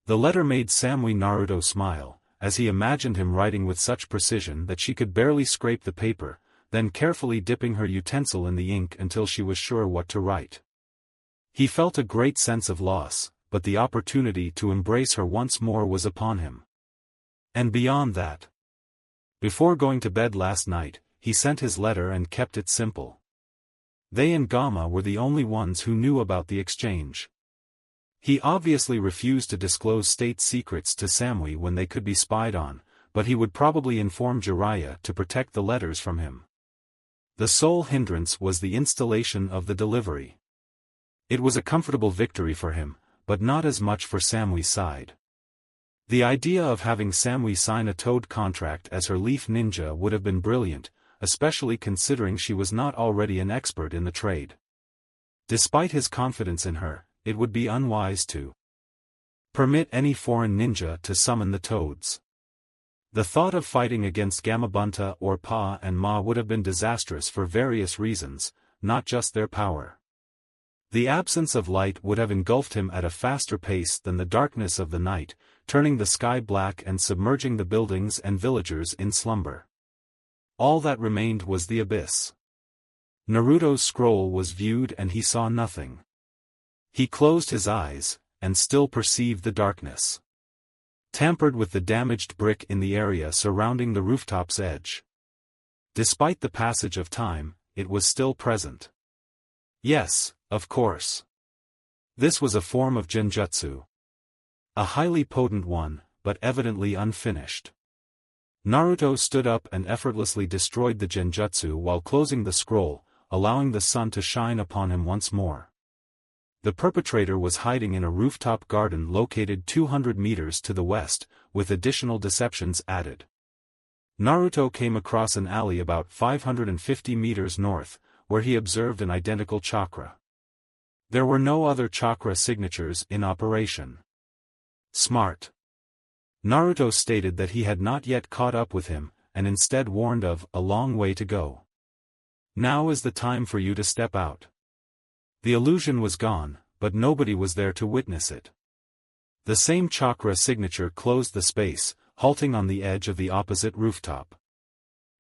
The letter made Samui Naruto smile, as he imagined him writing with such precision that she could barely scrape the paper, then carefully dipping her utensil in the ink until she was sure what to write. He felt a great sense of loss, but the opportunity to embrace her once more was upon him. And beyond that, before going to bed last night, he sent his letter and kept it simple. They and Gamma were the only ones who knew about the exchange. He obviously refused to disclose state secrets to Samui when they could be spied on, but he would probably inform Jiraiya to protect the letters from him. The sole hindrance was the installation of the delivery. It was a comfortable victory for him, but not as much for Samui's side. The idea of having Samui sign a toad contract as her leaf ninja would have been brilliant, especially considering she was not already an expert in the trade. Despite his confidence in her, it would be unwise to permit any foreign ninja to summon the toads. The thought of fighting against Gamabunta or Pa and Ma would have been disastrous for various reasons, not just their power. The absence of light would have engulfed him at a faster pace than the darkness of the night, turning the sky black and submerging the buildings and villagers in slumber. All that remained was the abyss. Naruto's scroll was viewed and he saw nothing. He closed his eyes, and still perceived the darkness. Tampered with the damaged brick in the area surrounding the rooftop's edge. Despite the passage of time, it was still present. Yes, of course. This was a form of Genjutsu. A highly potent one, but evidently unfinished. Naruto stood up and effortlessly destroyed the Genjutsu while closing the scroll, allowing the sun to shine upon him once more. The perpetrator was hiding in a rooftop garden located 200 meters to the west, with additional deceptions added. Naruto came across an alley about 550 meters north, where he observed an identical chakra. There were no other chakra signatures in operation. Smart. Naruto stated that he had not yet caught up with him, and instead warned of a long way to go. Now is the time for you to step out. The illusion was gone, but nobody was there to witness it. The same chakra signature closed the space, halting on the edge of the opposite rooftop.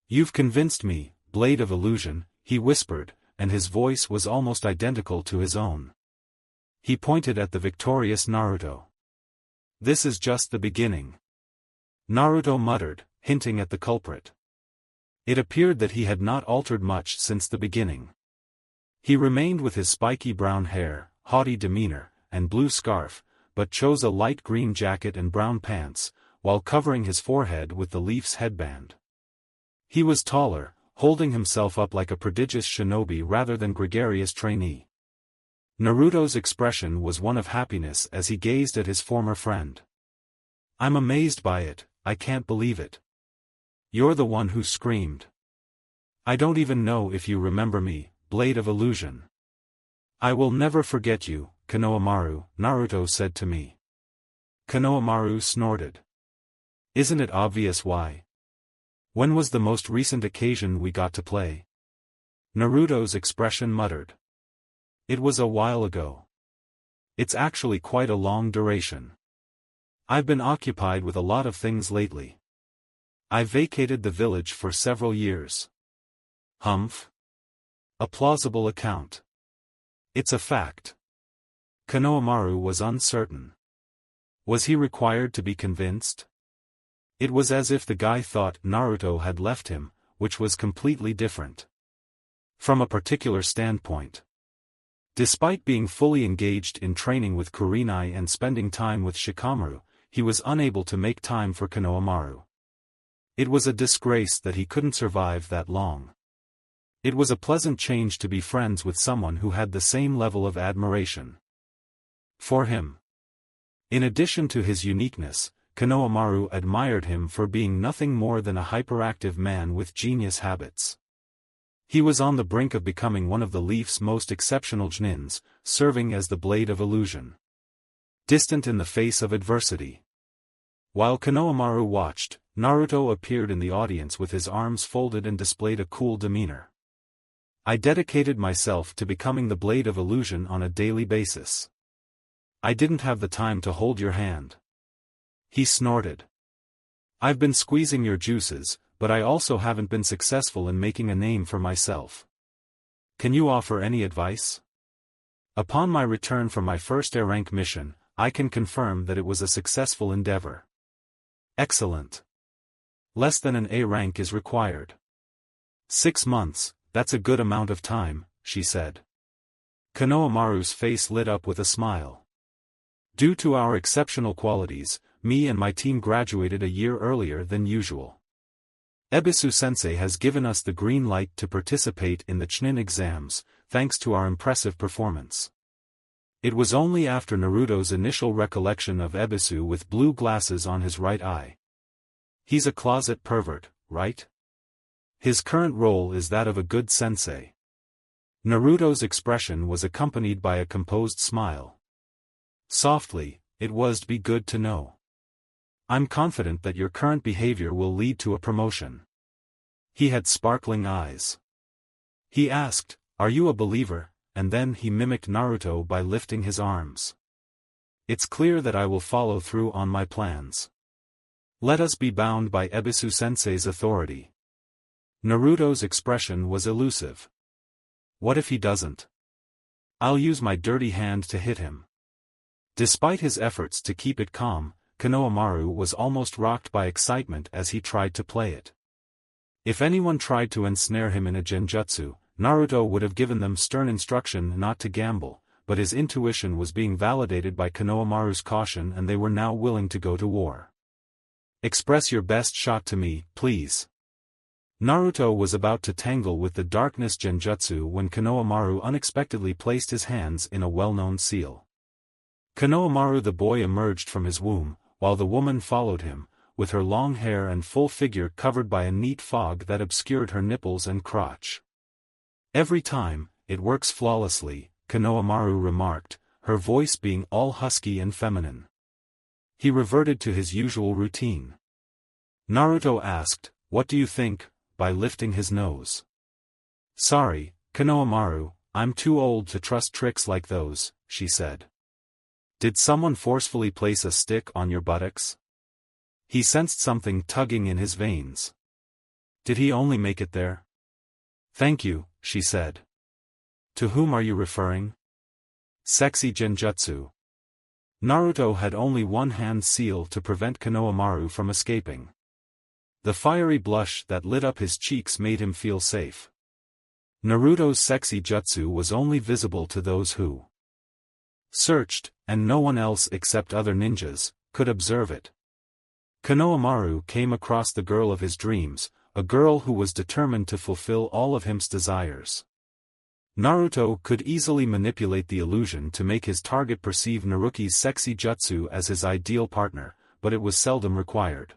You've convinced me, Blade of Illusion, he whispered, and his voice was almost identical to his own. He pointed at the victorious Naruto. This is just the beginning. Naruto muttered, hinting at the culprit. It appeared that he had not altered much since the beginning. He remained with his spiky brown hair, haughty demeanor, and blue scarf, but chose a light green jacket and brown pants, while covering his forehead with the leaf's headband. He was taller, holding himself up like a prodigious shinobi rather than gregarious trainee. Naruto's expression was one of happiness as he gazed at his former friend. I'm amazed by it, I can't believe it. You're the one who screamed. I don't even know if you remember me, Blade of Illusion. I will never forget you, Konohamaru, Naruto said to me. Konohamaru snorted. Isn't it obvious why? When was the most recent occasion we got to play? Naruto's expression muttered. It was a while ago. It's actually quite a long duration. I've been occupied with a lot of things lately. I vacated the village for several years. Humph. A plausible account. It's a fact. Konohamaru was uncertain. Was he required to be convinced? It was as if the guy thought Naruto had left him, which was completely different. From a particular standpoint. Despite being fully engaged in training with Kurenai and spending time with Shikamaru, he was unable to make time for Konohamaru. It was a disgrace that he couldn't survive that long. It was a pleasant change to be friends with someone who had the same level of admiration for him. In addition to his uniqueness, Konohamaru admired him for being nothing more than a hyperactive man with genius habits. He was on the brink of becoming one of the Leaf's most exceptional Jonin's, serving as the Blade of Illusion. Distant in the face of adversity. While Konohamaru watched, Naruto appeared in the audience with his arms folded and displayed a cool demeanor. I dedicated myself to becoming the Blade of Illusion on a daily basis. I didn't have the time to hold your hand. He snorted. I've been squeezing your juices, but I also haven't been successful in making a name for myself. Can you offer any advice? Upon my return from my first A-rank mission, I can confirm that it was a successful endeavor. Excellent. Less than an A rank is required. 6 months, that's a good amount of time, she said. Konohamaru's face lit up with a smile. Due to our exceptional qualities, me and my team graduated a year earlier than usual. Ebisu-sensei has given us the green light to participate in the Chunin exams, thanks to our impressive performance. It was only after Naruto's initial recollection of Ebisu with blue glasses on his right eye. He's a closet pervert, right? His current role is that of a good sensei. Naruto's expression was accompanied by a composed smile. Softly, it was be good to know. I'm confident that your current behavior will lead to a promotion. He had sparkling eyes. He asked, are you a believer, and then he mimicked Naruto by lifting his arms. It's clear that I will follow through on my plans. Let us be bound by Ebisu-sensei's authority. Naruto's expression was elusive. What if he doesn't? I'll use my dirty hand to hit him. Despite his efforts to keep it calm, Konohamaru was almost rocked by excitement as he tried to play it. If anyone tried to ensnare him in a genjutsu, Naruto would have given them stern instruction not to gamble, but his intuition was being validated by Konohamaru's caution and they were now willing to go to war. Express your best shot to me, please. Naruto was about to tangle with the darkness genjutsu when Konohamaru unexpectedly placed his hands in a well-known seal. Konohamaru the boy emerged from his womb, while the woman followed him, with her long hair and full figure covered by a neat fog that obscured her nipples and crotch. Every time, it works flawlessly, Konohamaru remarked, her voice being all husky and feminine. He reverted to his usual routine. Naruto asked, "What do you think?" by lifting his nose. "Sorry, Konohamaru, I'm too old to trust tricks like those," she said. "Did someone forcefully place a stick on your buttocks?" He sensed something tugging in his veins. "Did he only make it there?" "Thank you," she said. "To whom are you referring?" "Sexy genjutsu." Naruto had only one hand seal to prevent Konohamaru from escaping. The fiery blush that lit up his cheeks made him feel safe. Naruto's sexy jutsu was only visible to those who searched, and no one else except other ninjas could observe it. Konohamaru came across the girl of his dreams, a girl who was determined to fulfill all of him's desires. Naruto could easily manipulate the illusion to make his target perceive Naruki's sexy jutsu as his ideal partner, but it was seldom required.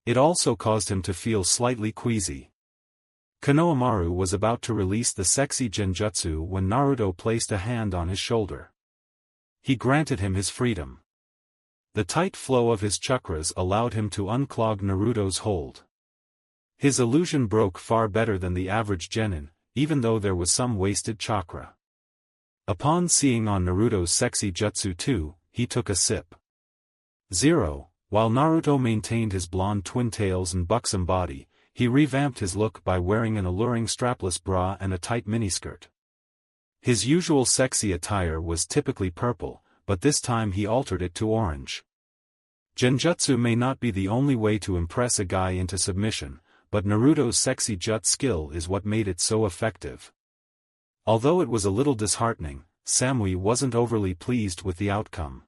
It also caused him to feel slightly queasy. Konohamaru was about to release the sexy genjutsu when Naruto placed a hand on his shoulder. He granted him his freedom. The tight flow of his chakras allowed him to unclog Naruto's hold. His illusion broke far better than the average genin, even though there was some wasted chakra. Upon seeing on Naruto's sexy jutsu too, he took a sip. 0. While Naruto maintained his blonde twin tails and buxom body, he revamped his look by wearing an alluring strapless bra and a tight miniskirt. His usual sexy attire was typically purple, but this time he altered it to orange. Genjutsu may not be the only way to impress a guy into submission, but Naruto's sexy jut skill is what made it so effective. Although it was a little disheartening, Samui wasn't overly pleased with the outcome.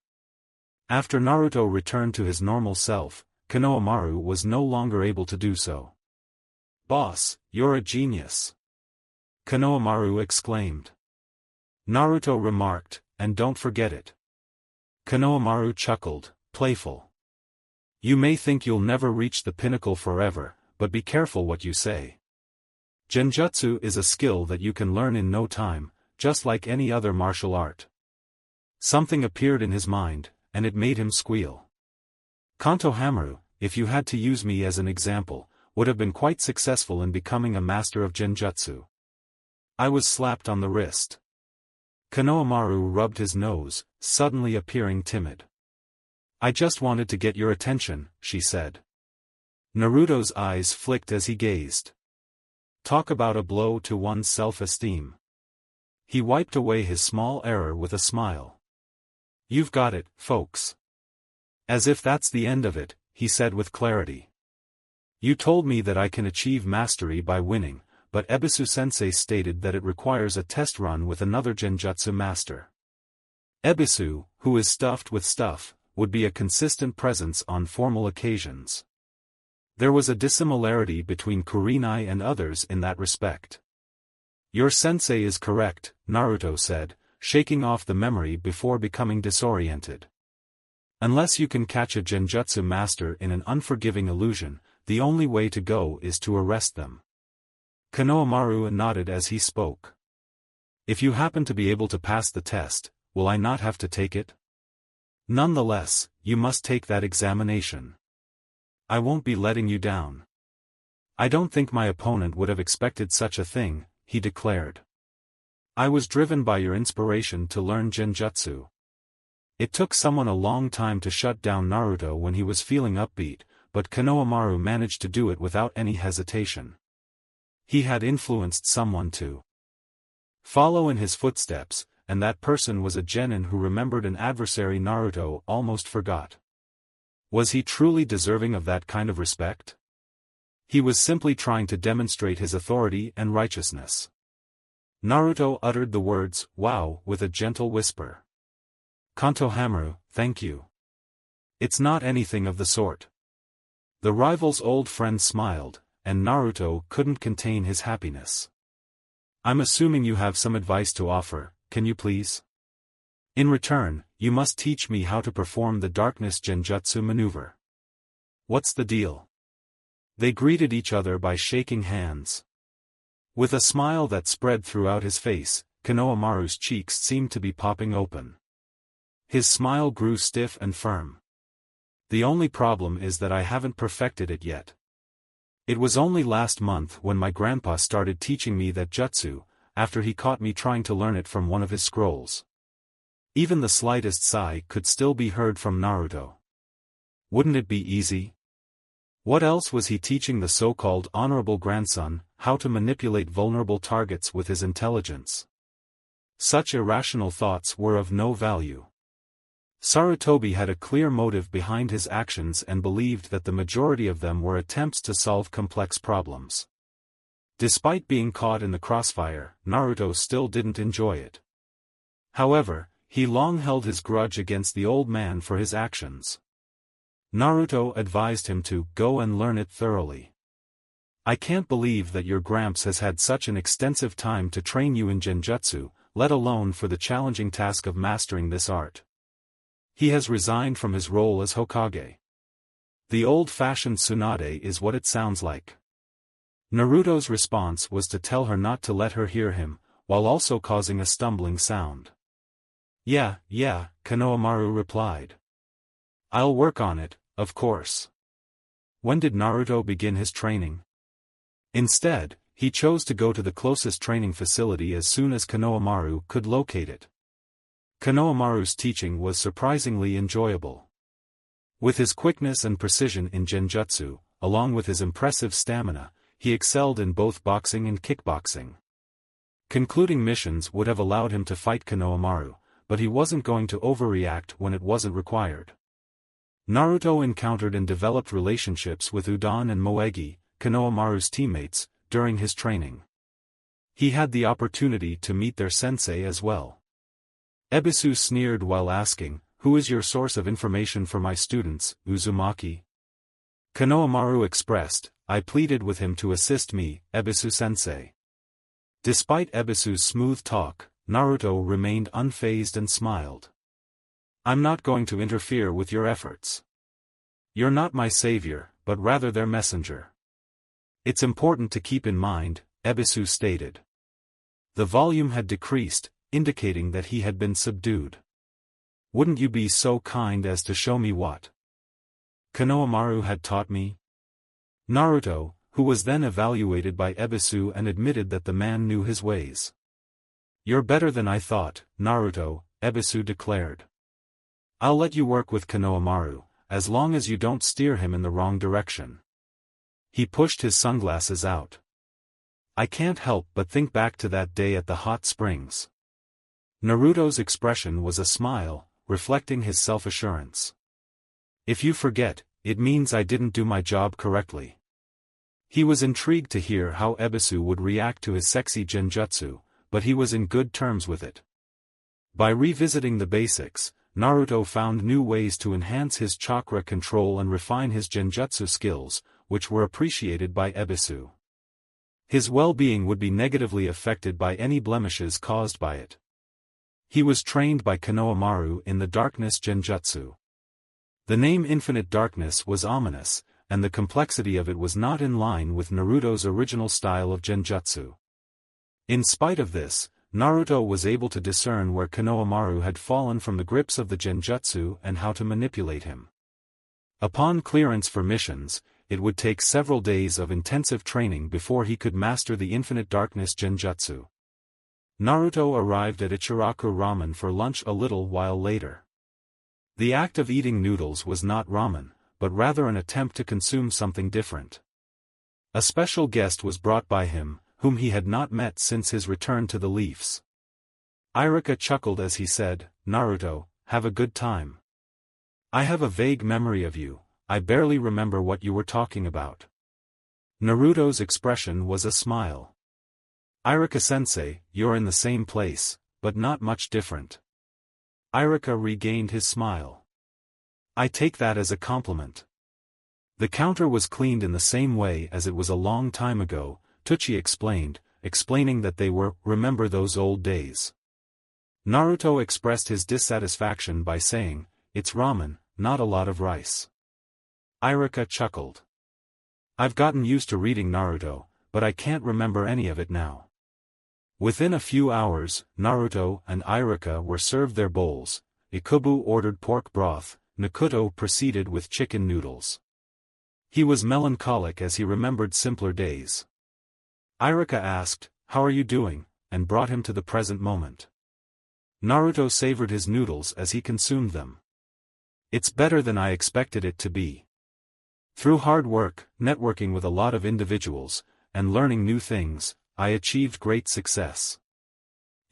After Naruto returned to his normal self, Konohamaru was no longer able to do so. "Boss, you're a genius!" Konohamaru exclaimed. Naruto remarked, "And don't forget it." Konohamaru chuckled, playful. "You may think you'll never reach the pinnacle forever, but be careful what you say. Genjutsu is a skill that you can learn in no time, just like any other martial art." Something appeared in his mind, and it made him squeal. Konohamaru, if you had to use me as an example, would have been quite successful in becoming a master of genjutsu. I was slapped on the wrist. Konohamaru rubbed his nose, suddenly appearing timid. "I just wanted to get your attention," she said. Naruto's eyes flicked as he gazed. Talk about a blow to one's self-esteem. He wiped away his small error with a smile. "You've got it, folks." "As if that's the end of it," he said with clarity. "You told me that I can achieve mastery by winning, but Ebisu-sensei stated that it requires a test run with another genjutsu master. Ebisu, who is stuffed with stuff, would be a consistent presence on formal occasions." There was a dissimilarity between Kurenai and others in that respect. "Your sensei is correct," Naruto said, shaking off the memory before becoming disoriented. "Unless you can catch a genjutsu master in an unforgiving illusion, the only way to go is to arrest them." Konohamaru nodded as he spoke. "If you happen to be able to pass the test, will I not have to take it?" "Nonetheless, you must take that examination. I won't be letting you down." "I don't think my opponent would have expected such a thing," he declared. I was driven by your inspiration to learn Genjutsu. It took someone a long time to shut down Naruto when he was feeling upbeat, but Konohamaru managed to do it without any hesitation. He had influenced someone to follow in his footsteps, and that person was a genin who remembered an adversary Naruto almost forgot. Was he truly deserving of that kind of respect? He was simply trying to demonstrate his authority and righteousness. Naruto uttered the words, "Wow," with a gentle whisper. "Konohamaru, thank you." "It's not anything of the sort." The rival's old friend smiled, and Naruto couldn't contain his happiness. "I'm assuming you have some advice to offer, can you please? In return, you must teach me how to perform the darkness Genjutsu maneuver." "What's the deal?" They greeted each other by shaking hands. With a smile that spread throughout his face, Konohamaru's cheeks seemed to be popping open. His smile grew stiff and firm. "The only problem is that I haven't perfected it yet. It was only last month when my grandpa started teaching me that jutsu, after he caught me trying to learn it from one of his scrolls." Even the slightest sigh could still be heard from Naruto. Wouldn't it be easy? What else was he teaching the so-called honorable grandson? How to manipulate vulnerable targets with his intelligence. Such irrational thoughts were of no value. Sarutobi had a clear motive behind his actions and believed that the majority of them were attempts to solve complex problems. Despite being caught in the crossfire, Naruto still didn't enjoy it. However, he long held his grudge against the old man for his actions. Naruto advised him to go and learn it thoroughly. "I can't believe that your Gramps has had such an extensive time to train you in Genjutsu, let alone for the challenging task of mastering this art. He has resigned from his role as Hokage." The old-fashioned Tsunade is what it sounds like. Naruto's response was to tell her not to let her hear him, while also causing a stumbling sound. Yeah, Konohamaru replied. "I'll work on it, of course." When did Naruto begin his training? Instead, he chose to go to the closest training facility as soon as Konohamaru could locate it. Konohamaru's teaching was surprisingly enjoyable. With his quickness and precision in Genjutsu, along with his impressive stamina, he excelled in both boxing and kickboxing. Concluding missions would have allowed him to fight Konohamaru, but he wasn't going to overreact when it wasn't required. Naruto encountered and developed relationships with Udon and Moegi, Konohamaru's teammates, during his training. He had the opportunity to meet their sensei as well. Ebisu sneered while asking, "Who is your source of information for my students, Uzumaki?" Konohamaru expressed, "I pleaded with him to assist me, Ebisu-sensei." Despite Ebisu's smooth talk, Naruto remained unfazed and smiled. "I'm not going to interfere with your efforts. You're not my savior, but rather their messenger. It's important to keep in mind," Ebisu stated. The volume had decreased, indicating that he had been subdued. "Wouldn't you be so kind as to show me what Konohamaru had taught me?" Naruto, who was then evaluated by Ebisu and admitted that the man knew his ways. "You're better than I thought, Naruto," Ebisu declared. "I'll let you work with Konohamaru, as long as you don't steer him in the wrong direction." He pushed his sunglasses out. "I can't help but think back to that day at the hot springs." Naruto's expression was a smile, reflecting his self-assurance. "If you forget, it means I didn't do my job correctly." He was intrigued to hear how Ebisu would react to his sexy Genjutsu, but he was in good terms with it. By revisiting the basics, Naruto found new ways to enhance his chakra control and refine his Genjutsu skills, which were appreciated by Ebisu. His well-being would be negatively affected by any blemishes caused by it. He was trained by Konohamaru in the Darkness Genjutsu. The name Infinite Darkness was ominous, and the complexity of it was not in line with Naruto's original style of Genjutsu. In spite of this, Naruto was able to discern where Konohamaru had fallen from the grips of the Genjutsu and how to manipulate him. Upon clearance for missions, it would take several days of intensive training before he could master the Infinite Darkness Genjutsu. Naruto arrived at Ichiraku Ramen for lunch a little while later. The act of eating noodles was not ramen, but rather an attempt to consume something different. A special guest was brought by him, whom he had not met since his return to the Leafs. Iruka chuckled as he said, "Naruto, have a good time. I have a vague memory of you, I barely remember what you were talking about." Naruto's expression was a smile. "Iruka-sensei, you're in the same place, but not much different." Iruka regained his smile. "I take that as a compliment." The counter was cleaned in the same way as it was a long time ago, Tucci explaining that they remember those old days. Naruto expressed his dissatisfaction by saying, "It's ramen, not a lot of rice." Iruka chuckled. "I've gotten used to reading Naruto, but I can't remember any of it now." Within a few hours, Naruto and Iruka were served their bowls. Ikubu ordered pork broth, Nakuto proceeded with chicken noodles. He was melancholic as he remembered simpler days. Iruka asked, "How are you doing?" and brought him to the present moment. Naruto savored his noodles as he consumed them. "It's better than I expected it to be. Through hard work, networking with a lot of individuals, and learning new things, I achieved great success.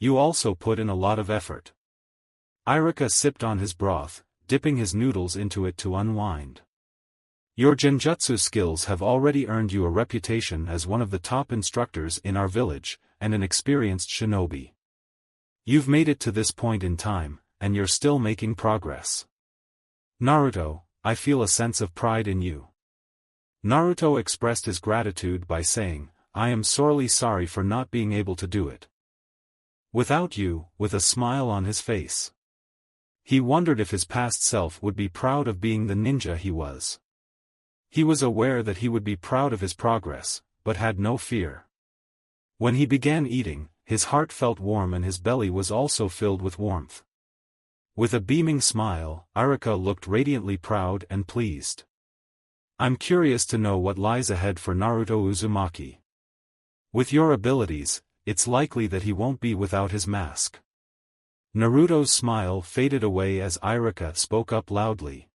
You also put in a lot of effort." Iruka sipped on his broth, dipping his noodles into it to unwind. "Your Genjutsu skills have already earned you a reputation as one of the top instructors in our village, and an experienced shinobi. You've made it to this point in time, and you're still making progress. Naruto, I feel a sense of pride in you." Naruto expressed his gratitude by saying, "I am sorely sorry for not being able to do it without you," with a smile on his face. He wondered if his past self would be proud of being the ninja he was. He was aware that he would be proud of his progress, but had no fear. When he began eating, his heart felt warm and his belly was also filled with warmth. With a beaming smile, Iruka looked radiantly proud and pleased. "I'm curious to know what lies ahead for Naruto Uzumaki. With your abilities, it's likely that he won't be without his mask." Naruto's smile faded away as Iruka spoke up loudly.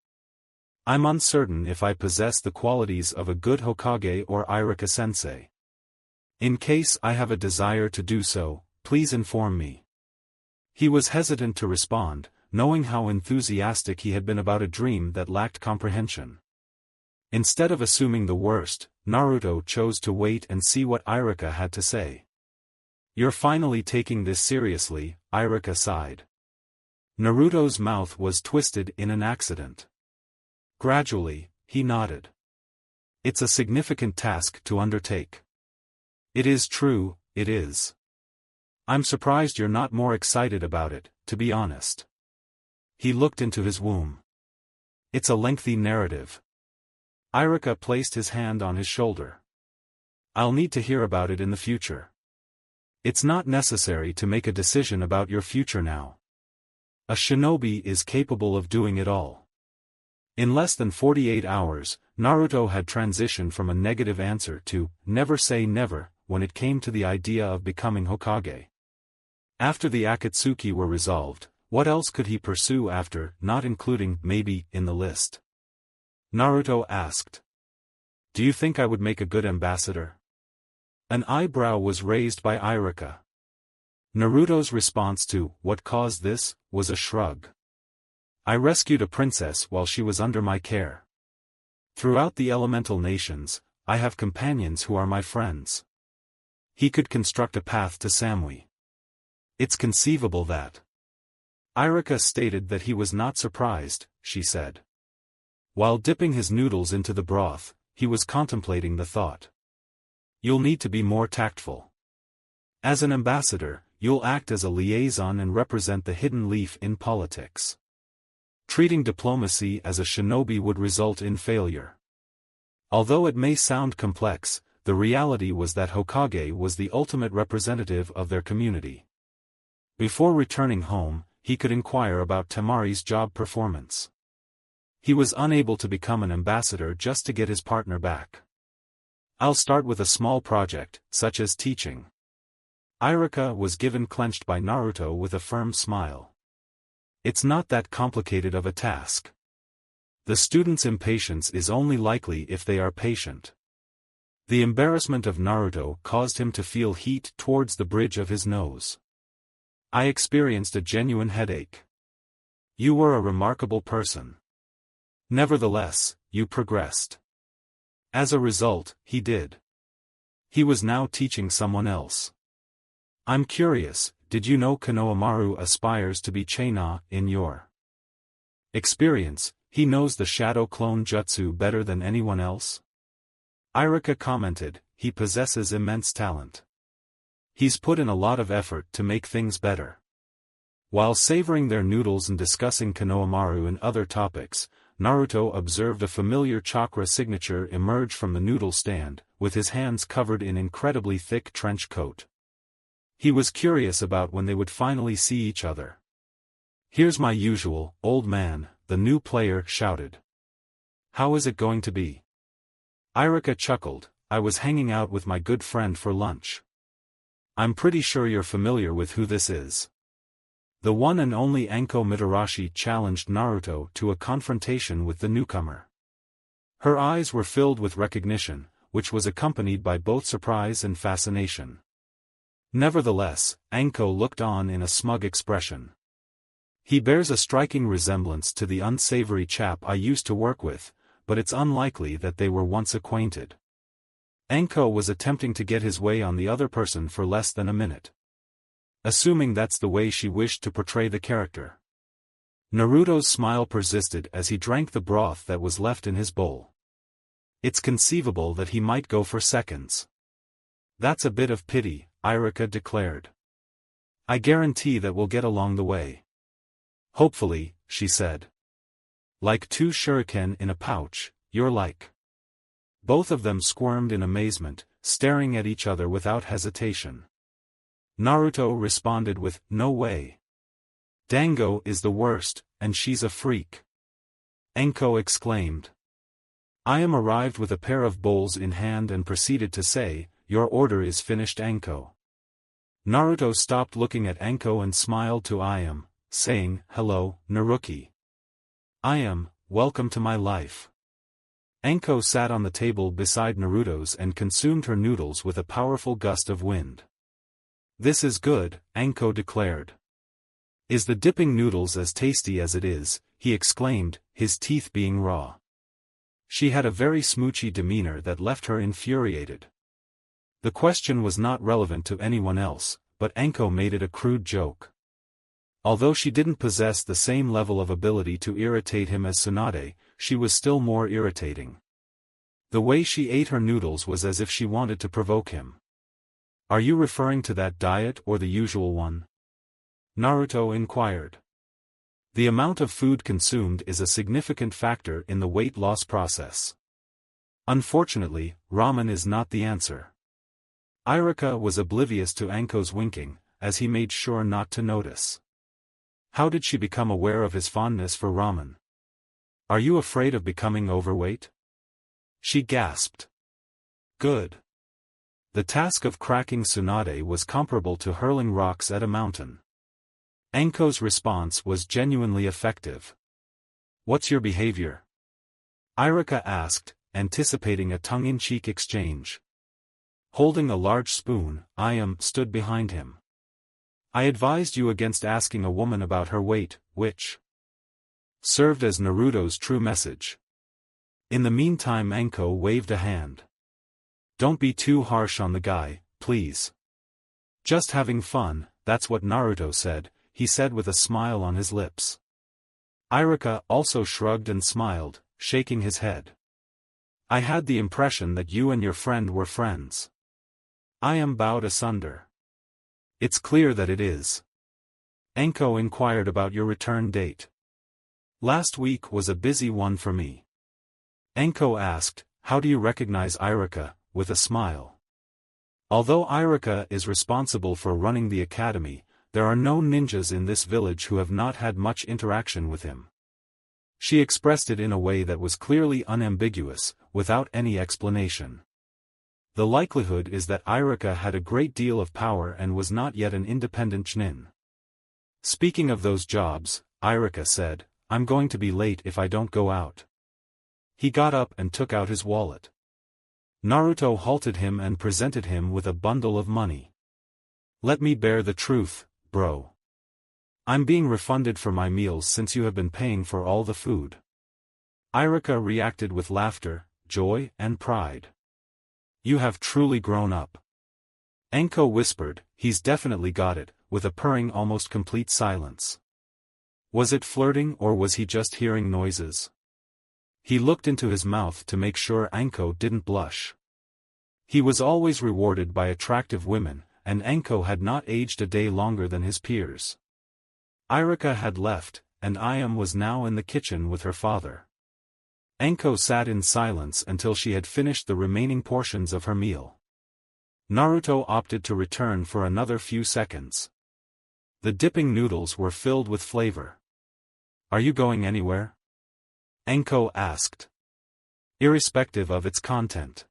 "I'm uncertain if I possess the qualities of a good Hokage or Iruka-sensei. In case I have a desire to do so, please inform me." He was hesitant to respond, knowing how enthusiastic he had been about a dream that lacked comprehension. Instead of assuming the worst, Naruto chose to wait and see what Iruka had to say. "You're finally taking this seriously," Iruka sighed. Naruto's mouth was twisted in an accident. Gradually, he nodded. "It's a significant task to undertake." "It is true, it is. I'm surprised you're not more excited about it, to be honest." He looked into his womb. "It's a lengthy narrative." Iruka placed his hand on his shoulder. "I'll need to hear about it in the future. It's not necessary to make a decision about your future now. A shinobi is capable of doing it all." In less than 48 hours, Naruto had transitioned from a negative answer to never say never when it came to the idea of becoming Hokage. After the Akatsuki were resolved, what else could he pursue after not including maybe in the list? Naruto asked. "Do you think I would make a good ambassador?" An eyebrow was raised by Iruka. Naruto's response to what caused this was a shrug. "I rescued a princess while she was under my care. Throughout the elemental nations, I have companions who are my friends." He could construct a path to Samui. "It's conceivable that." Iruka stated that he was not surprised, she said. While dipping his noodles into the broth, he was contemplating the thought. "You'll need to be more tactful. As an ambassador, you'll act as a liaison and represent the hidden leaf in politics. Treating diplomacy as a shinobi would result in failure." Although it may sound complex, the reality was that Hokage was the ultimate representative of their community. Before returning home, he could inquire about Temari's job performance. He was unable to become an ambassador just to get his partner back. "I'll start with a small project, such as teaching. Iruka was given clenched by Naruto with a firm smile. It's not that complicated of a task. The student's impatience is only likely if they are patient. The embarrassment of Naruto caused him to feel heat towards the bridge of his nose. I experienced a genuine headache. You were a remarkable person. Nevertheless, you progressed. As a result, he did. He was now teaching someone else. I'm curious, did you know Konohamaru aspires to be Chena in your experience? He knows the shadow clone jutsu better than anyone else? Iruka commented, he possesses immense talent. He's put in a lot of effort to make things better. While savoring their noodles and discussing Konohamaru and other topics, Naruto observed a familiar chakra signature emerge from the noodle stand, with his hands covered in incredibly thick trench coat. He was curious about when they would finally see each other. Here's my usual, old man, the new player shouted. How is it going to be? Iruka chuckled, I was hanging out with my good friend for lunch. I'm pretty sure you're familiar with who this is. The one and only Anko Mitarashi challenged Naruto to a confrontation with the newcomer. Her eyes were filled with recognition, which was accompanied by both surprise and fascination. Nevertheless, Anko looked on in a smug expression. He bears a striking resemblance to the unsavory chap I used to work with, but it's unlikely that they were once acquainted. Anko was attempting to get his way on the other person for less than a minute. Assuming that's the way she wished to portray the character. Naruto's smile persisted as he drank the broth that was left in his bowl. It's conceivable that he might go for seconds. That's a bit of pity, Iruka declared. I guarantee that we'll get along the way. Hopefully, she said. Like two shuriken in a pouch, you're like. Both of them squirmed in amazement, staring at each other without hesitation. Naruto responded with, no way. Dango is the worst, and she's a freak. Anko exclaimed. I am arrived with a pair of bowls in hand and proceeded to say, your order is finished Anko. Naruto stopped looking at Anko and smiled to Iam, saying, hello, Naruki. Iam, welcome to my life. Anko sat on the table beside Naruto's and consumed her noodles with a powerful gust of wind. This is good, Anko declared. Is the dipping noodles as tasty as it is? He exclaimed, his teeth being raw. She had a very smoochy demeanor that left her infuriated. The question was not relevant to anyone else, but Anko made it a crude joke. Although she didn't possess the same level of ability to irritate him as Tsunade, she was still more irritating. The way she ate her noodles was as if she wanted to provoke him. Are you referring to that diet or the usual one? Naruto inquired. The amount of food consumed is a significant factor in the weight loss process. Unfortunately, ramen is not the answer. Iruka was oblivious to Anko's winking, as he made sure not to notice. How did she become aware of his fondness for ramen? Are you afraid of becoming overweight? She gasped. Good. The task of cracking Tsunade was comparable to hurling rocks at a mountain. Anko's response was genuinely effective. What's your behavior? Iruka asked, anticipating a tongue-in-cheek exchange. Holding a large spoon, Iam stood behind him. I advised you against asking a woman about her weight, which served as Naruto's true message. In the meantime Anko waved a hand. Don't be too harsh on the guy, please. Just having fun, that's what Naruto said, he said with a smile on his lips. Iruka also shrugged and smiled, shaking his head. I had the impression that you and your friend were friends. Iam bowed asunder. It's clear that it is. Anko inquired about your return date. Last week was a busy one for me. Anko asked, how do you recognize Iruka, with a smile. Although Iruka is responsible for running the academy, there are no ninjas in this village who have not had much interaction with him. She expressed it in a way that was clearly unambiguous, without any explanation. The likelihood is that Irika had a great deal of power and was not yet an independent Chunin. Speaking of those jobs, Irika said, I'm going to be late if I don't go out. He got up and took out his wallet. Naruto halted him and presented him with a bundle of money. Let me bear the truth, bro. I'm being refunded for my meals since you have been paying for all the food. Irika reacted with laughter, joy, and pride. You have truly grown up. Enko whispered, he's definitely got it, with a purring almost complete silence. Was it flirting or was he just hearing noises? He looked into his mouth to make sure Enko didn't blush. He was always rewarded by attractive women, and Enko had not aged a day longer than his peers. Irika had left, and Ayam was now in the kitchen with her father. Enko sat in silence until she had finished the remaining portions of her meal. Naruto opted to return for another few seconds. The dipping noodles were filled with flavor. Are you going anywhere? Enko asked. Irrespective of its content.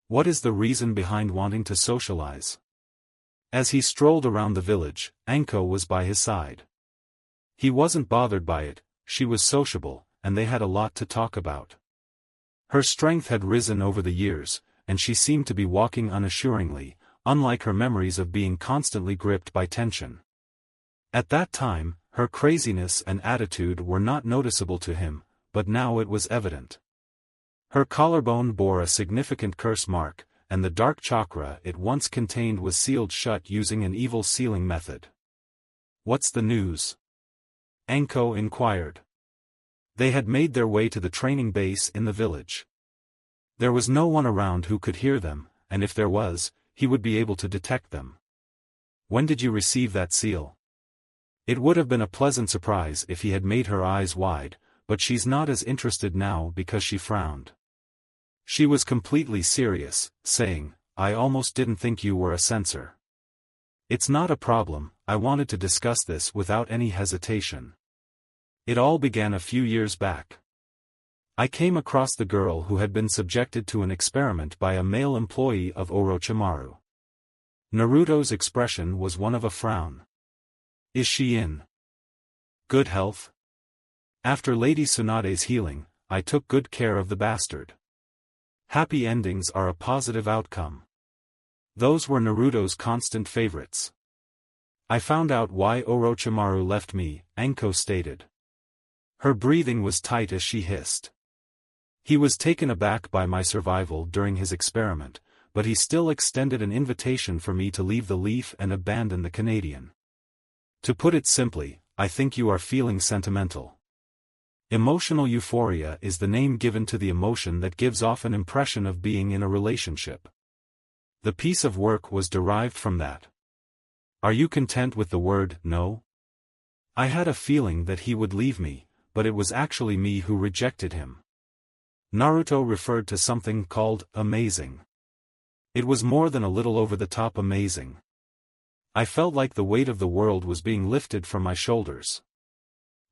What is the reason behind wanting to socialize? As he strolled around the village, Enko was by his side. He wasn't bothered by it, she was sociable, and they had a lot to talk about. Her strength had risen over the years, and she seemed to be walking unassuringly, unlike her memories of being constantly gripped by tension. At that time, her craziness and attitude were not noticeable to him, but now it was evident. Her collarbone bore a significant curse mark, and the dark chakra it once contained was sealed shut using an evil sealing method. What's the news? Enko inquired. They had made their way to the training base in the village. There was no one around who could hear them, and if there was, he would be able to detect them. When did you receive that seal? It would have been a pleasant surprise if he had made her eyes wide, but she's not as interested now because she frowned. She was completely serious, saying, I almost didn't think you were a censor. It's not a problem, I wanted to discuss this without any hesitation. It all began a few years back. I came across the girl who had been subjected to an experiment by a male employee of Orochimaru. Naruto's expression was one of a frown. Is she in good health? After Lady Tsunade's healing, I took good care of the bastard. Happy endings are a positive outcome. Those were Naruto's constant favorites. I found out why Orochimaru left me, Enko stated. Her breathing was tight as she hissed. He was taken aback by my survival during his experiment, but he still extended an invitation for me to leave the leaf and abandon the Canadian. To put it simply, I think you are feeling sentimental. Emotional euphoria is the name given to the emotion that gives off an impression of being in a relationship. The piece of work was derived from that. Are you content with the word no? I had a feeling that he would leave me, but it was actually me who rejected him. Naruto referred to something called amazing. It was more than a little over-the-top amazing. I felt like the weight of the world was being lifted from my shoulders.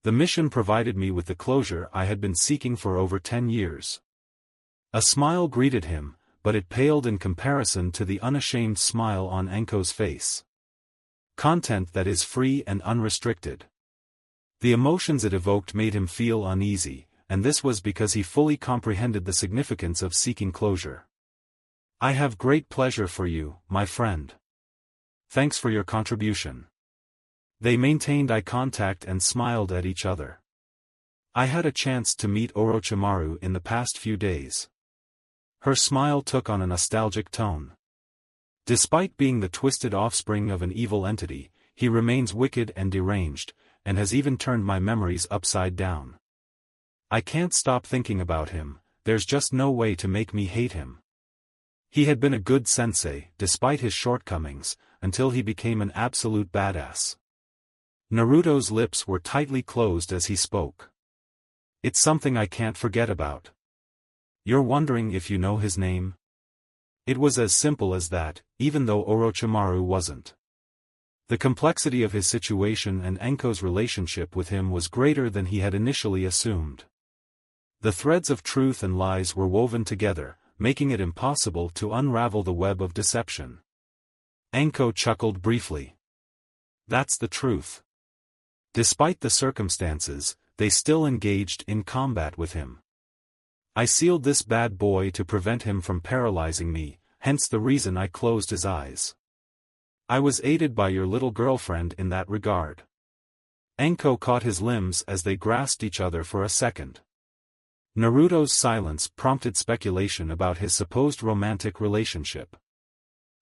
The mission provided me with the closure I had been seeking for over 10 years. A smile greeted him, but it paled in comparison to the unashamed smile on Enko's face. Content that is free and unrestricted. The emotions it evoked made him feel uneasy, and this was because he fully comprehended the significance of seeking closure. I have great pleasure for you, my friend. Thanks for your contribution. They maintained eye contact and smiled at each other. I had a chance to meet Orochimaru in the past few days. Her smile took on a nostalgic tone. Despite being the twisted offspring of an evil entity, he remains wicked and deranged, and has even turned my memories upside down. I can't stop thinking about him, there's just no way to make me hate him. He had been a good sensei, despite his shortcomings, until he became an absolute badass. Naruto's lips were tightly closed as he spoke. It's something I can't forget about. You're wondering if you know his name? It was as simple as that, even though Orochimaru wasn't. The complexity of his situation and Enko's relationship with him was greater than he had initially assumed. The threads of truth and lies were woven together, making it impossible to unravel the web of deception. Anko chuckled briefly. That's the truth. Despite the circumstances, they still engaged in combat with him. I sealed this bad boy to prevent him from paralyzing me, hence the reason I closed his eyes. I was aided by your little girlfriend in that regard. Anko caught his limbs as they grasped each other for a second. Naruto's silence prompted speculation about his supposed romantic relationship.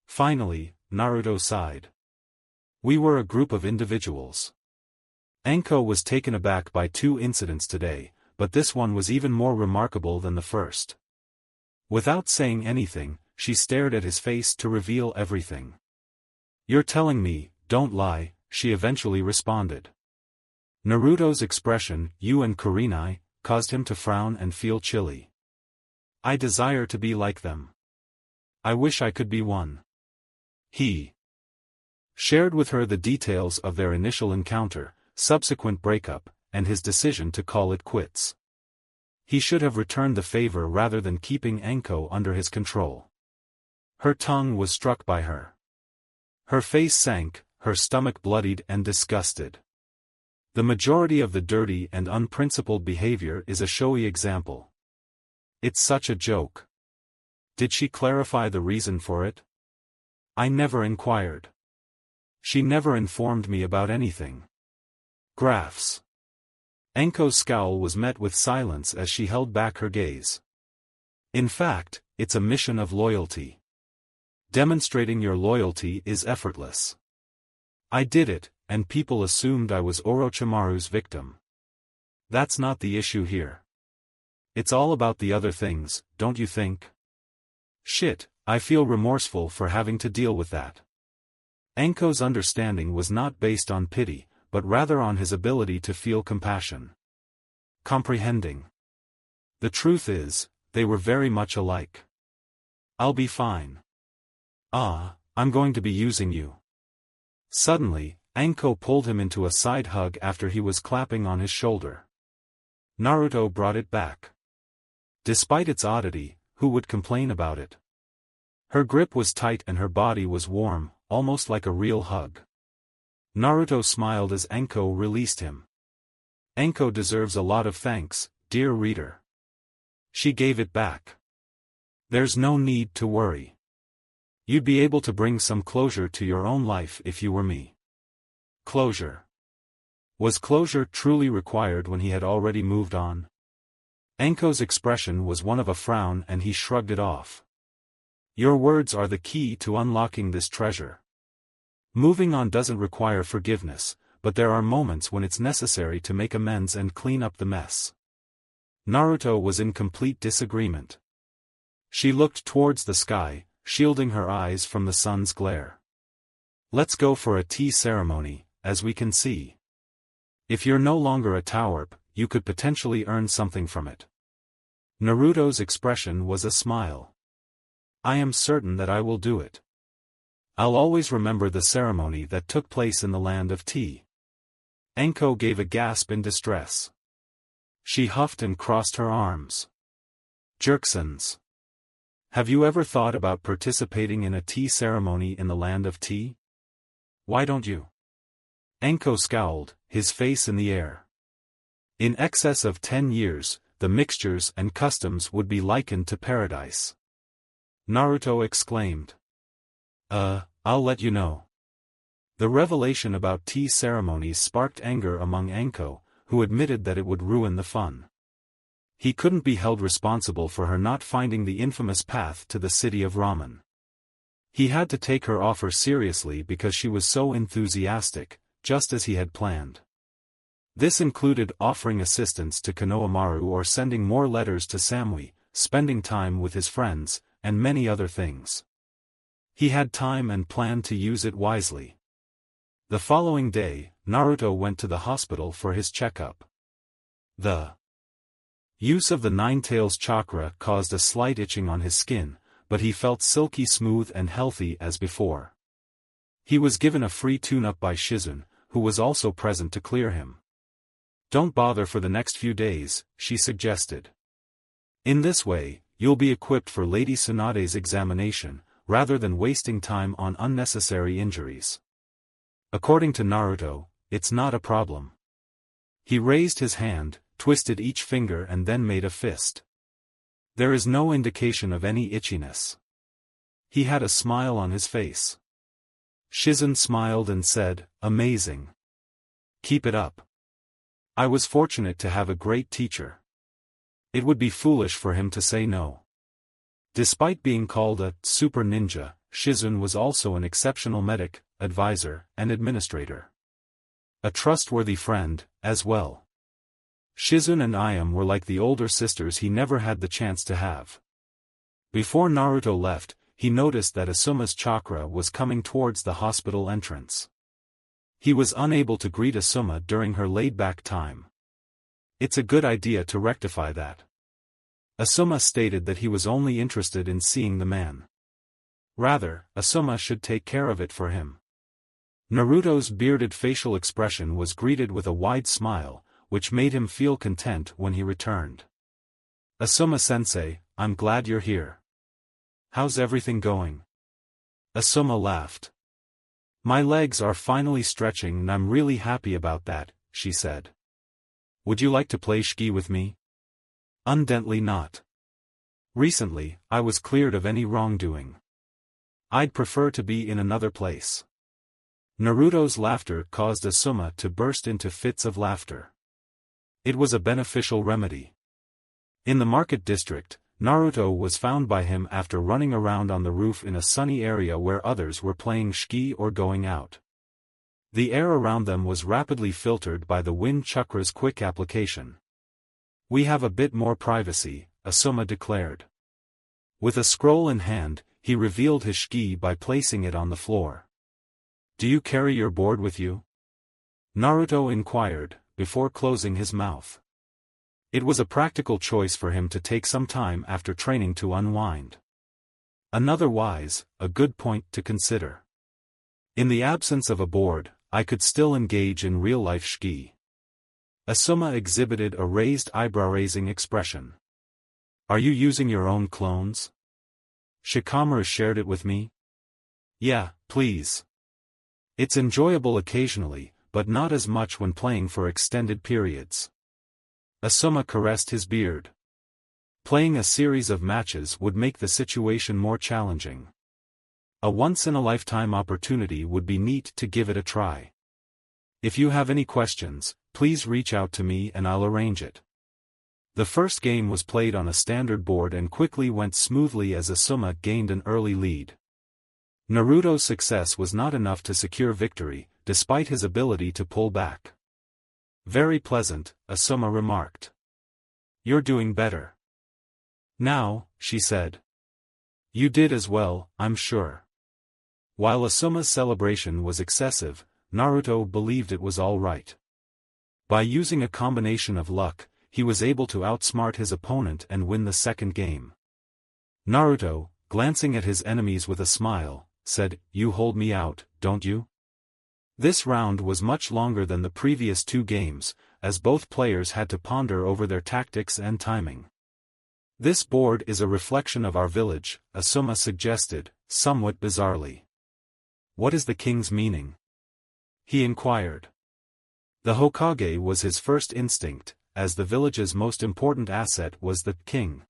Finally, Naruto sighed. We were a group of individuals. Anko was taken aback by 2 incidents today, but this one was even more remarkable than the first. Without saying anything, she stared at his face to reveal everything. You're telling me, don't lie, she eventually responded. Naruto's expression, you and Kurenai, caused him to frown and feel chilly. I desire to be like them. I wish I could be one. He shared with her the details of their initial encounter, subsequent breakup, and his decision to call it quits. He should have returned the favor rather than keeping Anko under his control. Her tongue was struck by her. Her face sank, her stomach bloodied and disgusted. The majority of the dirty and unprincipled behavior is a showy example. It's such a joke. Did she clarify the reason for it? I never inquired. She never informed me about anything. Graphs. Anko's scowl was met with silence as she held back her gaze. In fact, it's a mission of loyalty. Demonstrating your loyalty is effortless. I did it, and people assumed I was Orochimaru's victim. That's not the issue here. It's all about the other things, don't you think? Shit, I feel remorseful for having to deal with that. Anko's understanding was not based on pity, but rather on his ability to feel compassion. Comprehending. The truth is, they were very much alike. I'll be fine. I'm going to be using you. Suddenly, Anko pulled him into a side hug after he was clapping on his shoulder. Naruto brought it back. Despite its oddity, who would complain about it? Her grip was tight and her body was warm, almost like a real hug. Naruto smiled as Anko released him. Anko deserves a lot of thanks, dear reader. She gave it back. There's no need to worry. You'd be able to bring some closure to your own life if you were me. Closure. Was closure truly required when he had already moved on? Anko's expression was one of a frown and he shrugged it off. Your words are the key to unlocking this treasure. Moving on doesn't require forgiveness, but there are moments when it's necessary to make amends and clean up the mess. Naruto was in complete disagreement. She looked towards the sky, shielding her eyes from the sun's glare. Let's go for a tea ceremony, as we can see. If you're no longer a Tauerp, you could potentially earn something from it. Naruto's expression was a smile. I am certain that I will do it. I'll always remember the ceremony that took place in the land of tea. Anko gave a gasp in distress. She huffed and crossed her arms. Jerksons. Have you ever thought about participating in a tea ceremony in the land of tea? Why don't you? Anko scowled, his face in the air. In excess of 10 years, the mixtures and customs would be likened to paradise. Naruto exclaimed. I'll let you know. The revelation about tea ceremonies sparked anger among Anko, who admitted that it would ruin the fun. He couldn't be held responsible for her not finding the infamous path to the city of ramen. He had to take her offer seriously because she was so enthusiastic, just as he had planned. This included offering assistance to Konohamaru or sending more letters to Samui, spending time with his friends, and many other things. He had time and planned to use it wisely. The following day, Naruto went to the hospital for his checkup. The use of the Nine-Tails chakra caused a slight itching on his skin, but he felt silky smooth and healthy as before. He was given a free tune-up by Shizune, who was also present to clear him. Don't bother for the next few days, she suggested. In this way, you'll be equipped for Lady Tsunade's examination, rather than wasting time on unnecessary injuries. According to Naruto, it's not a problem. He raised his hand, twisted each finger and then made a fist. There is no indication of any itchiness. He had a smile on his face. Shizun smiled and said, "Amazing. Keep it up. I was fortunate to have a great teacher. It would be foolish for him to say no." Despite being called a super ninja, Shizun was also an exceptional medic, advisor, and administrator. A trustworthy friend, as well. Shizun and Ayam were like the older sisters he never had the chance to have. Before Naruto left, he noticed that Asuma's chakra was coming towards the hospital entrance. He was unable to greet Asuma during her laid-back time. It's a good idea to rectify that. Asuma stated that he was only interested in seeing the man. Rather, Asuma should take care of it for him. Naruto's bearded facial expression was greeted with a wide smile, which made him feel content when he returned. "Asuma-sensei, I'm glad you're here. How's everything going?" Asuma laughed. "My legs are finally stretching and I'm really happy about that," she said. "Would you like to play shiki with me?" "Undently not. Recently, I was cleared of any wrongdoing. I'd prefer to be in another place." Naruto's laughter caused Asuma to burst into fits of laughter. It was a beneficial remedy. In the market district, Naruto was found by him after running around on the roof in a sunny area where others were playing shiki or going out. The air around them was rapidly filtered by the wind chakra's quick application. "We have a bit more privacy," Asuma declared. With a scroll in hand, he revealed his shiki by placing it on the floor. "Do you carry your board with you?" Naruto inquired, before closing his mouth. It was a practical choice for him to take some time after training to unwind. A good point to consider. In the absence of a board, I could still engage in real-life shiki. Asuma exhibited a raised eyebrow-raising expression. "Are you using your own clones? Shikamaru shared it with me." "Yeah, please. It's enjoyable occasionally, but not as much when playing for extended periods." Asuma caressed his beard. Playing a series of matches would make the situation more challenging. A once-in-a-lifetime opportunity would be neat to give it a try. "If you have any questions, please reach out to me and I'll arrange it." The first game was played on a standard board and quickly went smoothly as Asuma gained an early lead. Naruto's success was not enough to secure victory, despite his ability to pull back. "Very pleasant," Asuma remarked. "You're doing better now," she said. "You did as well, I'm sure." While Asuma's celebration was excessive, Naruto believed it was all right. By using a combination of luck, he was able to outsmart his opponent and win the second game. Naruto, glancing at his enemies with a smile, said, "You hold me out, don't you?" This round was much longer than the previous two games, as both players had to ponder over their tactics and timing. "This board is a reflection of our village," Asuma suggested, somewhat bizarrely. "What is the king's meaning?" he inquired. The Hokage was his first instinct, as the village's most important asset was the king.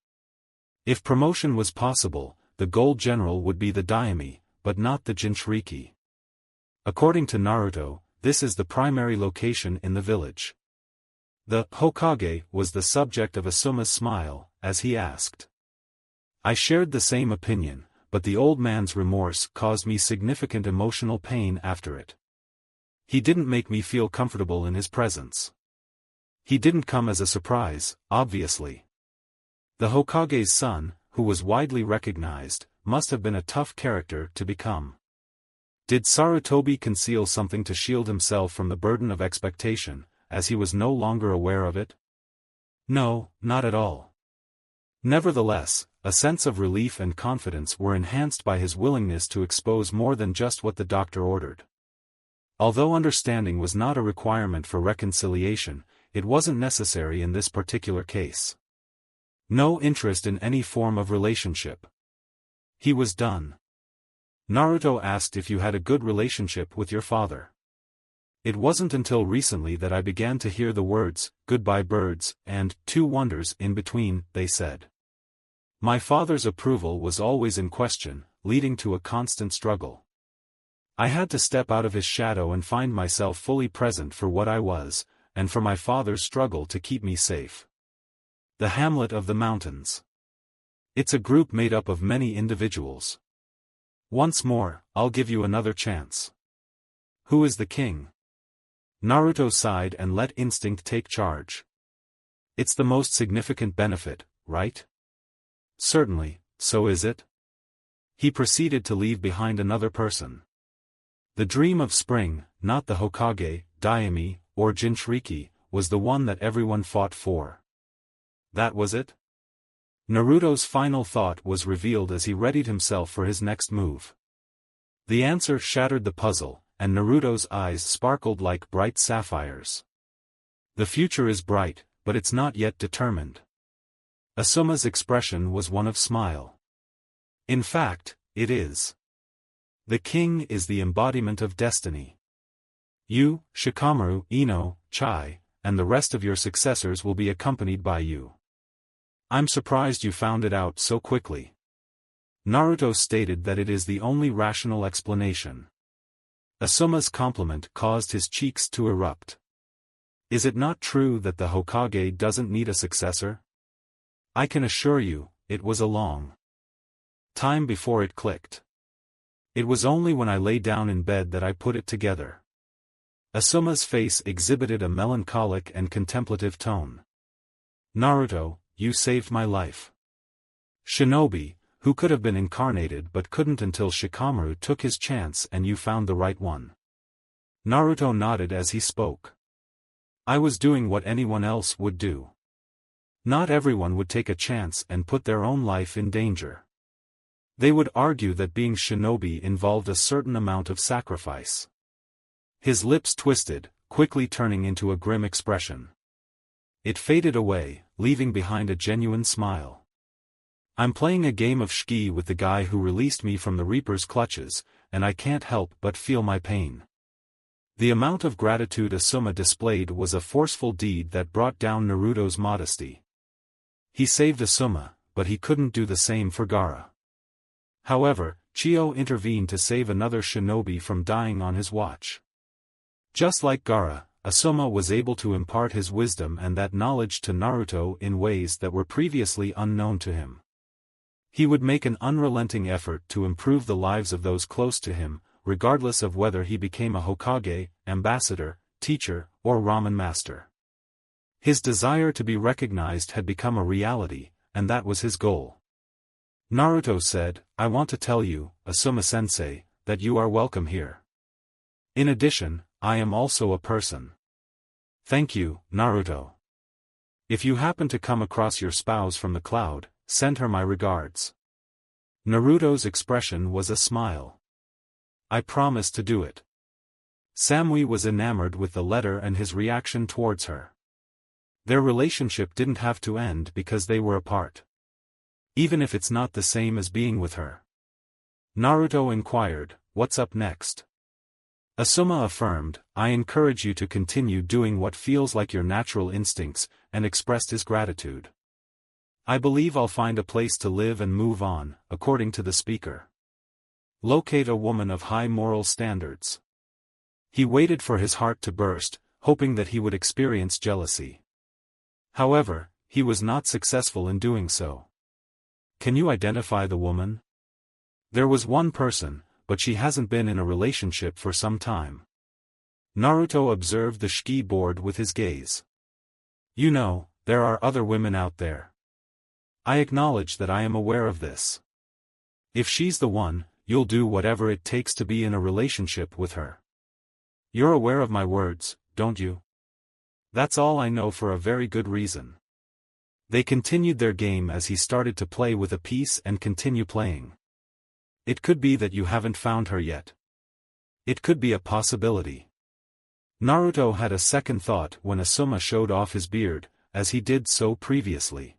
If promotion was possible, the gold general would be the daimyo, but not the Jinchuriki. According to Naruto, this is the primary location in the village. The Hokage was the subject of Asuma's smile, as he asked. "I shared the same opinion, but the old man's remorse caused me significant emotional pain after it. He didn't make me feel comfortable in his presence. He didn't come as a surprise, obviously." The Hokage's son, who was widely recognized, must have been a tough character to become. Did Sarutobi conceal something to shield himself from the burden of expectation, as he was no longer aware of it? No, not at all. Nevertheless, a sense of relief and confidence were enhanced by his willingness to expose more than just what the doctor ordered. Although understanding was not a requirement for reconciliation, it wasn't necessary in this particular case. No interest in any form of relationship. He was done. Naruto asked if you had a good relationship with your father. It wasn't until recently that I began to hear the words, "goodbye birds," and "two wonders" in between, they said. My father's approval was always in question, leading to a constant struggle. I had to step out of his shadow and find myself fully present for what I was, and for my father's struggle to keep me safe. The Hamlet of the Mountains. It's a group made up of many individuals. Once more, I'll give you another chance. Who is the king? Naruto sighed and let instinct take charge. It's the most significant benefit, right? Certainly, so is it. He proceeded to leave behind another person. The dream of spring, not the Hokage, Daime, or Jinchuriki, was the one that everyone fought for. That was it? Naruto's final thought was revealed as he readied himself for his next move. The answer shattered the puzzle, and Naruto's eyes sparkled like bright sapphires. The future is bright, but it's not yet determined. Asuma's expression was one of smile. In fact, it is. The king is the embodiment of destiny. You, Shikamaru, Ino, Chai, and the rest of your successors will be accompanied by you. I'm surprised you found it out so quickly. Naruto stated that it is the only rational explanation. Asuma's compliment caused his cheeks to erupt. Is it not true that the Hokage doesn't need a successor? I can assure you, it was a long time before it clicked. It was only when I lay down in bed that I put it together. Asuma's face exhibited a melancholic and contemplative tone. Naruto, you saved my life. Shinobi, who could have been incarnated but couldn't until Shikamaru took his chance and you found the right one. Naruto nodded as he spoke. I was doing what anyone else would do. Not everyone would take a chance and put their own life in danger. They would argue that being Shinobi involved a certain amount of sacrifice. His lips twisted, quickly turning into a grim expression. It faded away, leaving behind a genuine smile. I'm playing a game of shiki with the guy who released me from the Reaper's clutches, and I can't help but feel my pain. The amount of gratitude Asuma displayed was a forceful deed that brought down Naruto's modesty. He saved Asuma, but he couldn't do the same for Gaara. However, Chio intervened to save another shinobi from dying on his watch. Just like Gaara, Asuma was able to impart his wisdom and that knowledge to Naruto in ways that were previously unknown to him. He would make an unrelenting effort to improve the lives of those close to him, regardless of whether he became a Hokage, ambassador, teacher, or ramen master. His desire to be recognized had become a reality, and that was his goal. Naruto said, I want to tell you, Asuma-sensei, that you are welcome here. In addition, I am also a person. Thank you, Naruto. If you happen to come across your spouse from the cloud, send her my regards. Naruto's expression was a smile. I promise to do it. Samui was enamored with the letter and his reaction towards her. Their relationship didn't have to end because they were apart. Even if it's not the same as being with her. Naruto inquired, what's up next? Asuma affirmed, I encourage you to continue doing what feels like your natural instincts, and expressed his gratitude. I believe I'll find a place to live and move on, according to the speaker. Locate a woman of high moral standards. He waited for his heart to burst, hoping that he would experience jealousy. However, he was not successful in doing so. Can you identify the woman? There was one person, but she hasn't been in a relationship for some time. Naruto observed the shiki board with his gaze. You know, there are other women out there. I acknowledge that I am aware of this. If she's the one, you'll do whatever it takes to be in a relationship with her. You're aware of my words, don't you? That's all I know for a very good reason. They continued their game as he started to play with a piece and continue playing. It could be that you haven't found her yet. It could be a possibility. Naruto had a second thought when Asuma showed off his beard, as he did so previously.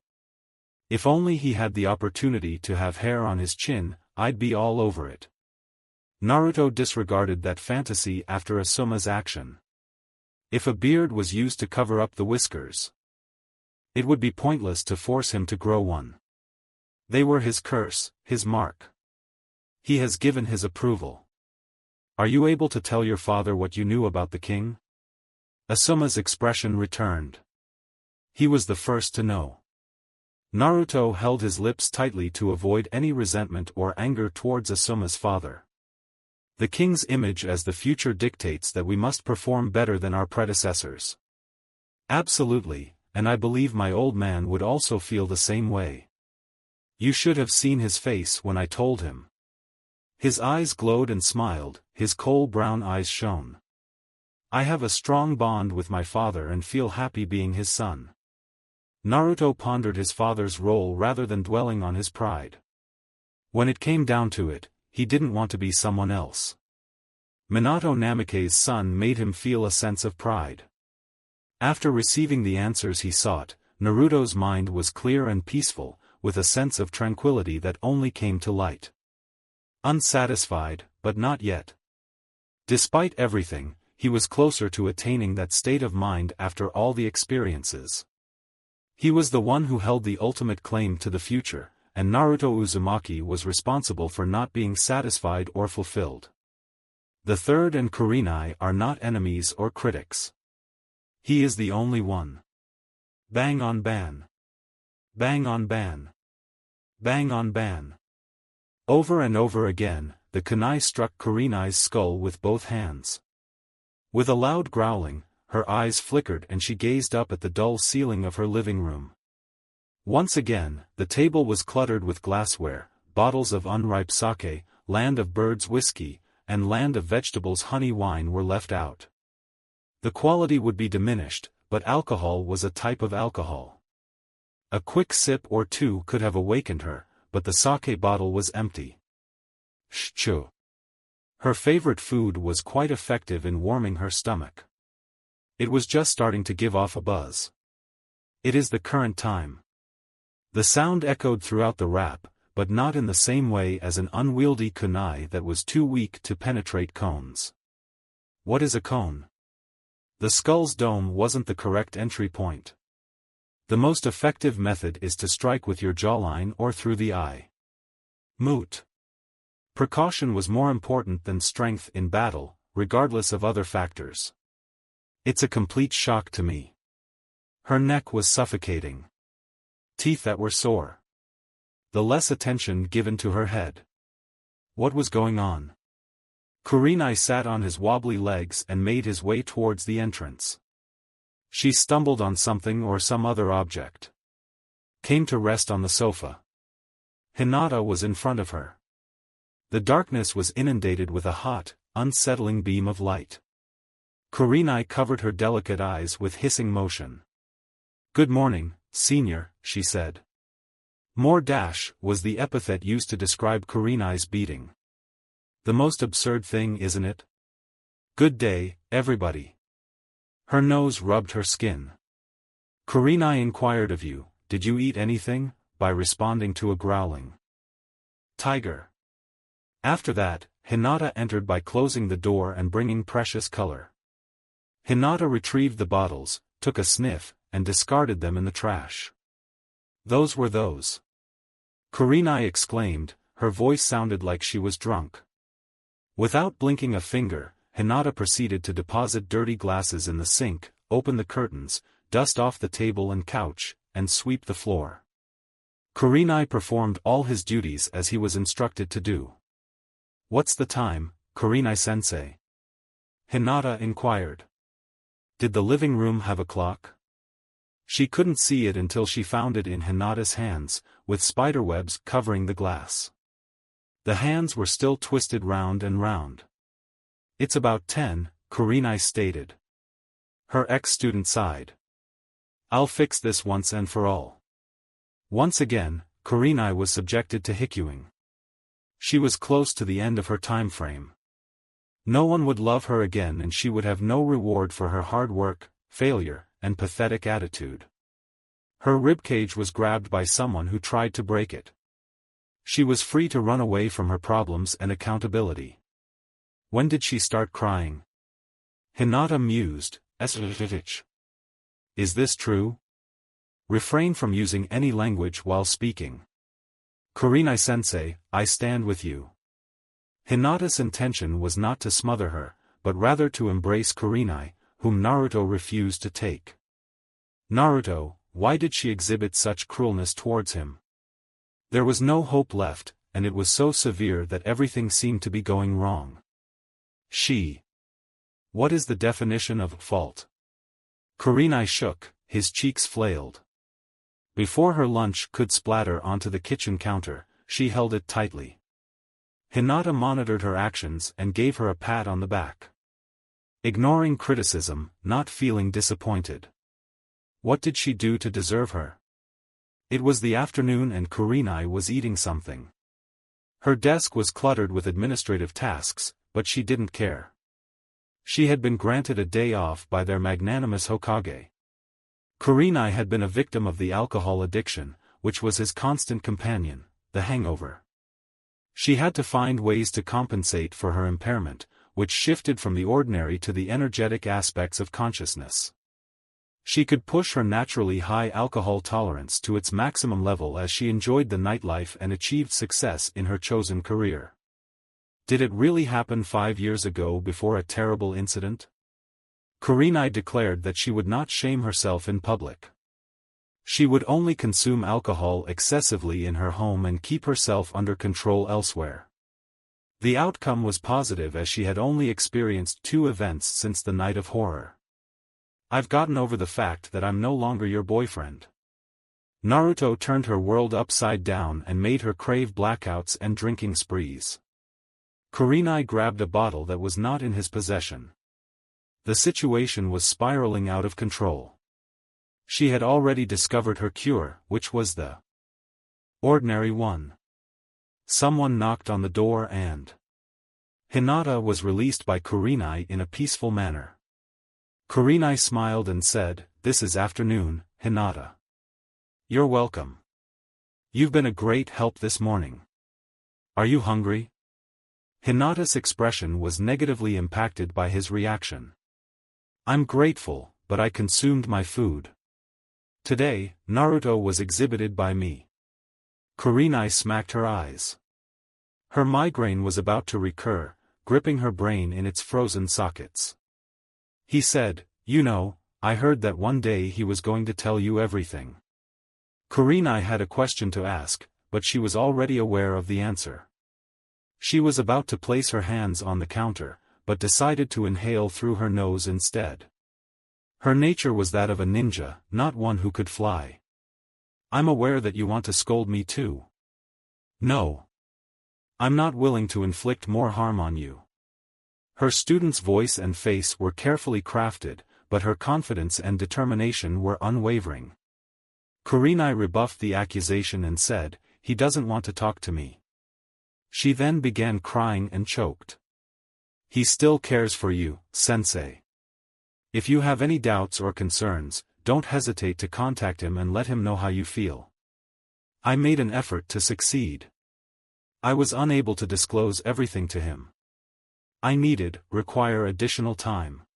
If only he had the opportunity to have hair on his chin, I'd be all over it. Naruto disregarded that fantasy after Asuma's action. If a beard was used to cover up the whiskers, it would be pointless to force him to grow one. They were his curse, his mark. He has given his approval. Are you able to tell your father what you knew about the king? Asuma's expression returned. He was the first to know. Naruto held his lips tightly to avoid any resentment or anger towards Asuma's father. The king's image as the future dictates that we must perform better than our predecessors. Absolutely, and I believe my old man would also feel the same way. You should have seen his face when I told him. His eyes glowed and smiled, his coal brown eyes shone. I have a strong bond with my father and feel happy being his son. Naruto pondered his father's role rather than dwelling on his pride. When it came down to it, he didn't want to be someone else. Minato Namake's son made him feel a sense of pride. After receiving the answers he sought, Naruto's mind was clear and peaceful, with a sense of tranquility that only came to light. Unsatisfied, but not yet. Despite everything, he was closer to attaining that state of mind after all the experiences. He was the one who held the ultimate claim to the future, and Naruto Uzumaki was responsible for not being satisfied or fulfilled. The third and Kurenai are not enemies or critics. He is the only one. Bang on ban. Bang on ban. Bang on ban. Over and over again, the kunai struck Kurenai's skull with both hands. With a loud growling, her eyes flickered and she gazed up at the dull ceiling of her living room. Once again, the table was cluttered with glassware, bottles of unripe sake, Land of Birds whiskey, and Land of Vegetables honey wine were left out. The quality would be diminished, but alcohol was a type of alcohol. A quick sip or two could have awakened her, but the sake bottle was empty. Shchu. Her favorite food was quite effective in warming her stomach. It was just starting to give off a buzz. It is the current time. The sound echoed throughout the rap, but not in the same way as an unwieldy kunai that was too weak to penetrate cones. What is a cone? The skull's dome wasn't the correct entry point. The most effective method is to strike with your jawline or through the eye. Moot. Precaution was more important than strength in battle, regardless of other factors. It's a complete shock to me. Her neck was suffocating. Teeth that were sore. The less attention given to her head. What was going on? Kurenai sat on his wobbly legs and made his way towards the entrance. She stumbled on something or some other object. Came to rest on the sofa. Hinata was in front of her. The darkness was inundated with a hot, unsettling beam of light. Kurenai covered her delicate eyes with hissing motion. "Good morning, senior," she said. More dash was the epithet used to describe Kurenai's beating. The most absurd thing, isn't it? "Good day, everybody." Her nose rubbed her skin. Kurenai inquired of you, "Did you eat anything?" by responding to a growling tiger. After that, Hinata entered by closing the door and bringing precious color. Hinata retrieved the bottles, took a sniff, and discarded them in the trash. "Those were those." Kurenai exclaimed, her voice sounded like she was drunk. Without blinking a finger, Hinata proceeded to deposit dirty glasses in the sink, open the curtains, dust off the table and couch, and sweep the floor. Kurenai performed all his duties as he was instructed to do. "What's the time, Kurenai-sensei?" Hinata inquired. Did the living room have a clock? She couldn't see it until she found it in Hinata's hands, with spiderwebs covering the glass. The hands were still twisted round and round. "It's about 10, Kurenai stated. Her ex-student sighed. "I'll fix this once and for all." Once again, Kurenai was subjected to hikcuing. She was close to the end of her time frame. No one would love her again and she would have no reward for her hard work, failure, and pathetic attitude. Her ribcage was grabbed by someone who tried to break it. She was free to run away from her problems and accountability. When did she start crying? Hinata mused. Is this true? Refrain from using any language while speaking. Kurenai-sensei, I stand with you. Hinata's intention was not to smother her, but rather to embrace Kurenai, whom Naruto refused to take. Naruto, why did she exhibit such cruelness towards him? There was no hope left, and it was so severe that everything seemed to be going wrong. What is the definition of fault? Kurenai shook, his cheeks flailed. Before her lunch could splatter onto the kitchen counter, she held it tightly. Hinata monitored her actions and gave her a pat on the back. Ignoring criticism, not feeling disappointed. What did she do to deserve her? It was the afternoon and Kurenai was eating something. Her desk was cluttered with administrative tasks, but she didn't care. She had been granted a day off by their magnanimous Hokage. Kurenai had been a victim of the alcohol addiction, which was his constant companion, the hangover. She had to find ways to compensate for her impairment, which shifted from the ordinary to the energetic aspects of consciousness. She could push her naturally high alcohol tolerance to its maximum level as she enjoyed the nightlife and achieved success in her chosen career. Did it really happen 5 years ago before a terrible incident? Kurenai declared that she would not shame herself in public. She would only consume alcohol excessively in her home and keep herself under control elsewhere. The outcome was positive as she had only experienced 2 events since the night of horror. I've gotten over the fact that I'm no longer your boyfriend. Naruto turned her world upside down and made her crave blackouts and drinking sprees. Kurenai grabbed a bottle that was not in his possession. The situation was spiraling out of control. She had already discovered her cure, which was the ordinary one. Someone knocked on the door and Hinata was released by Kurenai in a peaceful manner. Kurenai smiled and said, "This is afternoon, Hinata. You're welcome. You've been a great help this morning. Are you hungry?" Hinata's expression was negatively impacted by his reaction. "I'm grateful, but I consumed my food. Today, Naruto was exhibited by me." Kurenai smacked her eyes. Her migraine was about to recur, gripping her brain in its frozen sockets. He said, "You know, I heard that one day he was going to tell you everything." Kurenai had a question to ask, but she was already aware of the answer. She was about to place her hands on the counter, but decided to inhale through her nose instead. Her nature was that of a ninja, not one who could fly. "I'm aware that you want to scold me too." "No. I'm not willing to inflict more harm on you." Her student's voice and face were carefully crafted, but her confidence and determination were unwavering. Kurenai rebuffed the accusation and said, "He doesn't want to talk to me." She then began crying and choked. "He still cares for you, sensei. If you have any doubts or concerns, don't hesitate to contact him and let him know how you feel. I made an effort to succeed. I was unable to disclose everything to him. I require additional time."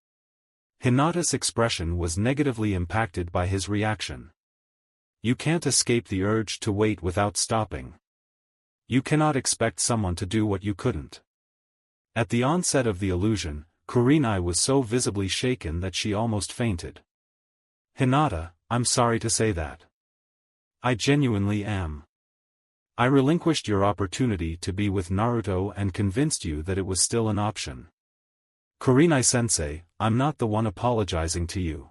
Hinata's expression was negatively impacted by his reaction. You can't escape the urge to wait without stopping. You cannot expect someone to do what you couldn't. At the onset of the illusion, Kurenai was so visibly shaken that she almost fainted. "Hinata, I'm sorry to say that. I genuinely am. I relinquished your opportunity to be with Naruto and convinced you that it was still an option. Kurenai-sensei, I'm not the one apologizing to you.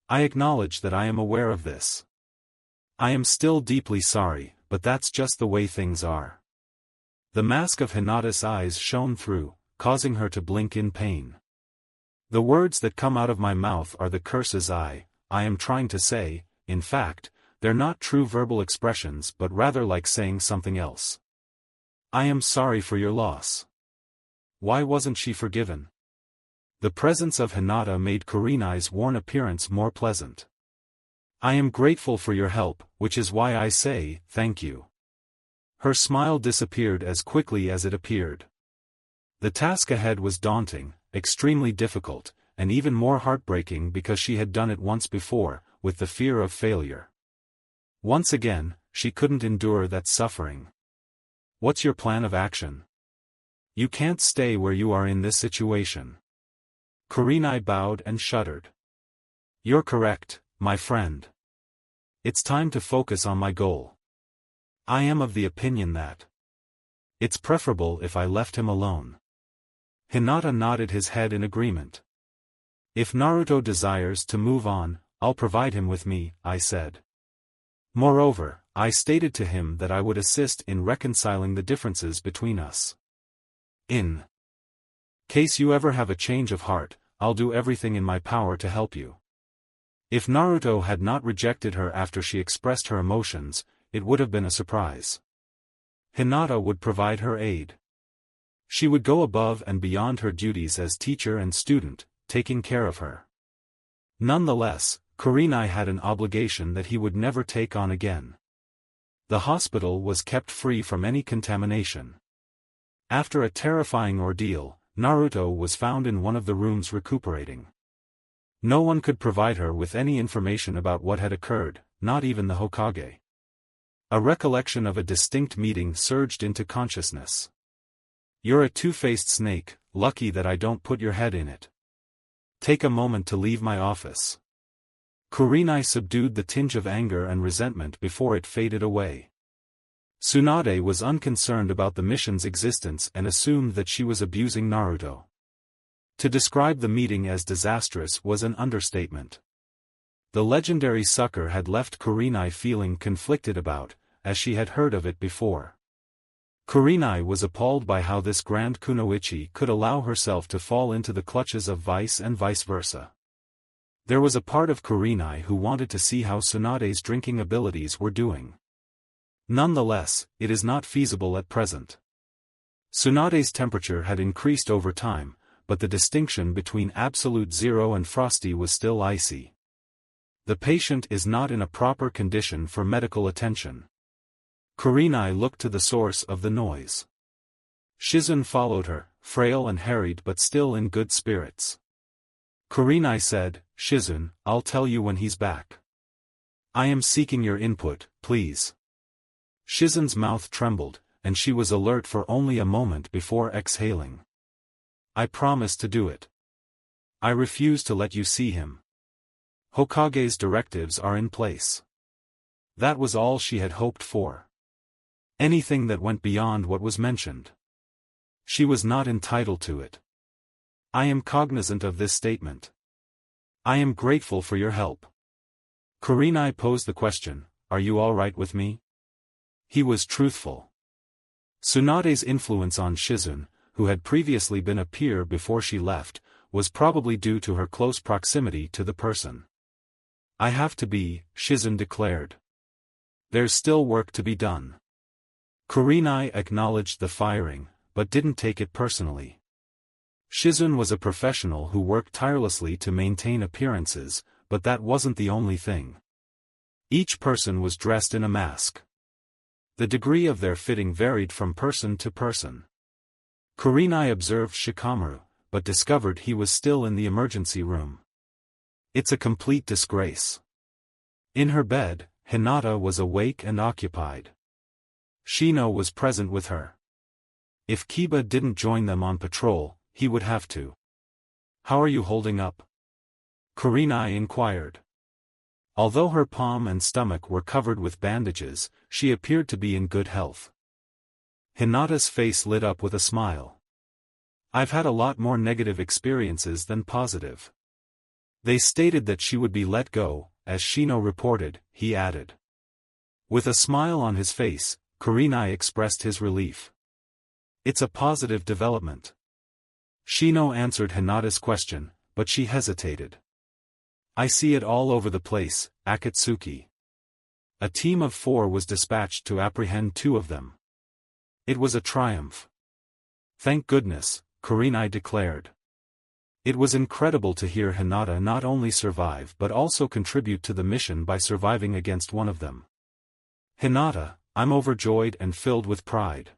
I acknowledge that I am aware of this. I am still deeply sorry, but that's just the way things are." The mask of Hinata's eyes shone through, causing her to blink in pain. "The words that come out of my mouth are the curses I am trying to say. In fact, they're not true verbal expressions but rather like saying something else. I am sorry for your loss." Why wasn't she forgiven? The presence of Hinata made Kurenai's worn appearance more pleasant. I am grateful for your help, which is why I say, thank you. Her smile disappeared as quickly as it appeared. The task ahead was daunting, extremely difficult, and even more heartbreaking because she had done it once before, with the fear of failure. Once again, she couldn't endure that suffering. What's your plan of action? You can't stay where you are in this situation. Kurenai bowed and shuddered. You're correct, my friend. It's time to focus on my goal. I am of the opinion that it's preferable if I left him alone. Hinata nodded his head in agreement. If Naruto desires to move on, I'll provide him with me, I said. Moreover, I stated to him that I would assist in reconciling the differences between us. In case you ever have a change of heart, I'll do everything in my power to help you. If Naruto had not rejected her after she expressed her emotions, it would have been a surprise. Hinata would provide her aid. She would go above and beyond her duties as teacher and student, taking care of her. Nonetheless, Kurenai had an obligation that he would never take on again. The hospital was kept free from any contamination. After a terrifying ordeal, Naruto was found in one of the rooms recuperating. No one could provide her with any information about what had occurred, not even the Hokage. A recollection of a distinct meeting surged into consciousness. You're a two-faced snake, lucky that I don't put your head in it. Take a moment to leave my office. Kurenai subdued the tinge of anger and resentment before it faded away. Tsunade was unconcerned about the mission's existence and assumed that she was abusing Naruto. To describe the meeting as disastrous was an understatement. The legendary sucker had left Kurenai feeling conflicted about, as she had heard of it before. Kurenai was appalled by how this grand kunoichi could allow herself to fall into the clutches of vice and vice versa. There was a part of Kurenai who wanted to see how Tsunade's drinking abilities were doing. Nonetheless, it is not feasible at present. Tsunade's temperature had increased over time, but the distinction between absolute zero and frosty was still icy. The patient is not in a proper condition for medical attention. Kurenai looked to the source of the noise. Shizun followed her, frail and harried but still in good spirits. Kurenai said, Shizun, I'll tell you when he's back. I am seeking your input, please. Shizun's mouth trembled, and she was alert for only a moment before exhaling. I promise to do it. I refuse to let you see him. Hokage's directives are in place. That was all she had hoped for. Anything that went beyond what was mentioned. She was not entitled to it. I am cognizant of this statement. I am grateful for your help. Kurenai posed the question, are you all right with me? He was truthful. Tsunade's influence on Shizun, who had previously been a peer before she left, was probably due to her close proximity to the person. I have to be, Shizun declared. There's still work to be done. Kurenai acknowledged the firing, but didn't take it personally. Shizun was a professional who worked tirelessly to maintain appearances, but that wasn't the only thing. Each person was dressed in a mask. The degree of their fitting varied from person to person. Kurenai observed Shikamaru, but discovered he was still in the emergency room. It's a complete disgrace. In her bed, Hinata was awake and occupied. Shino was present with her. If Kiba didn't join them on patrol, he would have to. How are you holding up? Kurenai inquired. Although her palm and stomach were covered with bandages, she appeared to be in good health. Hinata's face lit up with a smile. I've had a lot more negative experiences than positive. They stated that she would be let go, as Shino reported, he added. With a smile on his face, Kurenai expressed his relief. It's a positive development. Shino answered Hinata's question, but she hesitated. I see it all over the place, Akatsuki. A team of 4 was dispatched to apprehend 2 of them. It was a triumph. Thank goodness, Kurenai declared. It was incredible to hear Hinata not only survive but also contribute to the mission by surviving against one of them. Hinata, I'm overjoyed and filled with pride.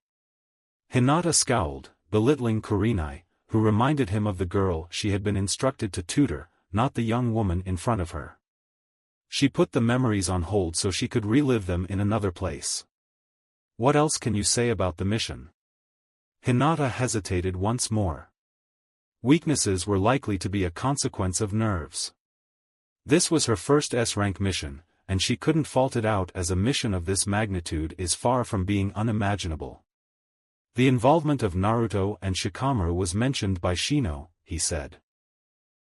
Hinata scowled, belittling Kurenai, who reminded him of the girl she had been instructed to tutor, not the young woman in front of her. She put the memories on hold so she could relive them in another place. What else can you say about the mission? Hinata hesitated once more. Weaknesses were likely to be a consequence of nerves. This was her first S-rank mission, and she couldn't fault it out as a mission of this magnitude is far from being unimaginable. The involvement of Naruto and Shikamaru was mentioned by Shino, he said.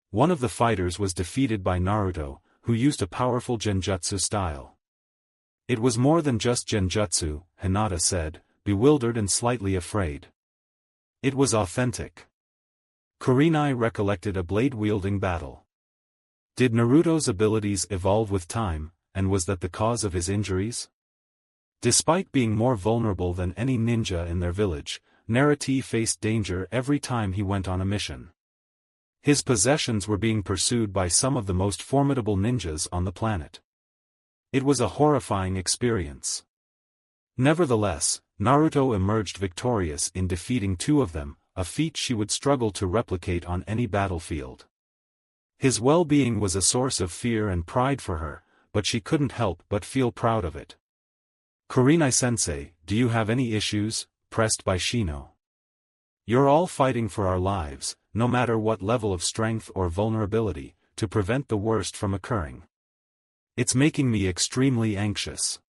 One of the fighters was defeated by Naruto, who used a powerful Genjutsu style. It was more than just Genjutsu, Hinata said, bewildered and slightly afraid. It was authentic. Kurenai recollected a blade-wielding battle. Did Naruto's abilities evolve with time, and was that the cause of his injuries? Despite being more vulnerable than any ninja in their village, Naruto faced danger every time he went on a mission. His possessions were being pursued by some of the most formidable ninjas on the planet. It was a horrifying experience. Nevertheless, Naruto emerged victorious in defeating two of them, a feat she would struggle to replicate on any battlefield. His well-being was a source of fear and pride for her, but she couldn't help but feel proud of it. Kurenai-sensei, do you have any issues? Pressed by Shino. You're all fighting for our lives, no matter what level of strength or vulnerability, to prevent the worst from occurring. It's making me extremely anxious.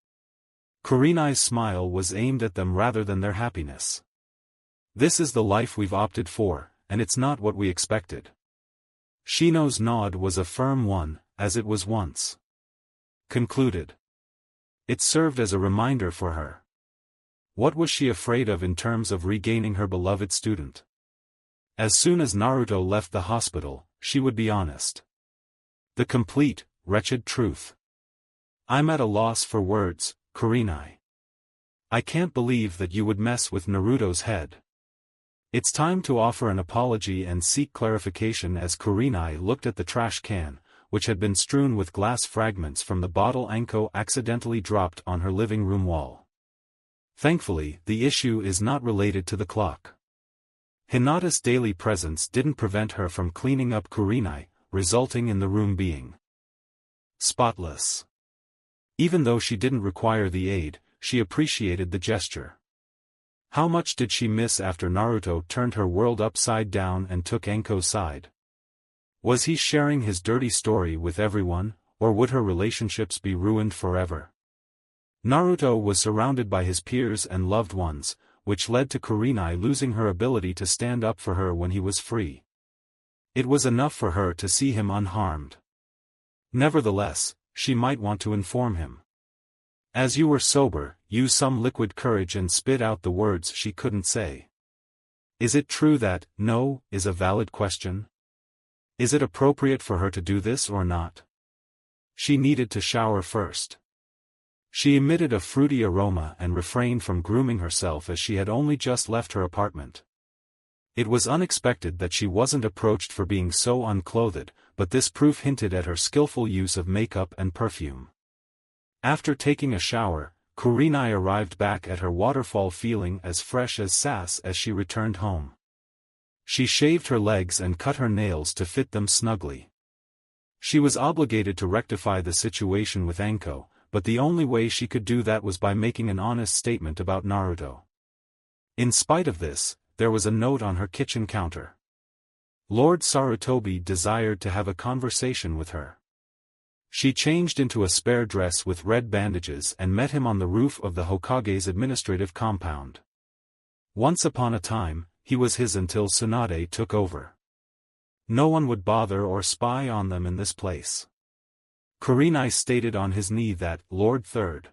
Kurenai's smile was aimed at them rather than their happiness. This is the life we've opted for, and it's not what we expected. Shino's nod was a firm one, as it was once. Concluded. It served as a reminder for her. What was she afraid of in terms of regaining her beloved student? As soon as Naruto left the hospital, she would be honest. The complete, wretched truth. I'm at a loss for words, Kurenai. I can't believe that you would mess with Naruto's head. It's time to offer an apology and seek clarification as Kurenai looked at the trash can, which had been strewn with glass fragments from the bottle Anko accidentally dropped on her living room wall. Thankfully, the issue is not related to the clock. Hinata's daily presence didn't prevent her from cleaning up Kurenai, resulting in the room being spotless. Even though she didn't require the aid, she appreciated the gesture. How much did she miss after Naruto turned her world upside down and took Anko's side? Was he sharing his dirty story with everyone, or would her relationships be ruined forever? Naruto was surrounded by his peers and loved ones, which led to Kurenai losing her ability to stand up for her when he was free. It was enough for her to see him unharmed. Nevertheless, she might want to inform him. As you were sober, use some liquid courage and spit out the words she couldn't say. Is it true that, no, is a valid question? Is it appropriate for her to do this or not? She needed to shower first. She emitted a fruity aroma and refrained from grooming herself as she had only just left her apartment. It was unexpected that she wasn't approached for being so unclothed, but this proof hinted at her skillful use of makeup and perfume. After taking a shower, Kurenai arrived back at her waterfall feeling as fresh as sass as she returned home. She shaved her legs and cut her nails to fit them snugly. She was obligated to rectify the situation with Anko, but the only way she could do that was by making an honest statement about Naruto. In spite of this, there was a note on her kitchen counter. Lord Sarutobi desired to have a conversation with her. She changed into a spare dress with red bandages and met him on the roof of the Hokage's administrative compound. Once upon a time, he was his until Tsunade took over. No one would bother or spy on them in this place. Kurenai stated on his knee that, Lord Third.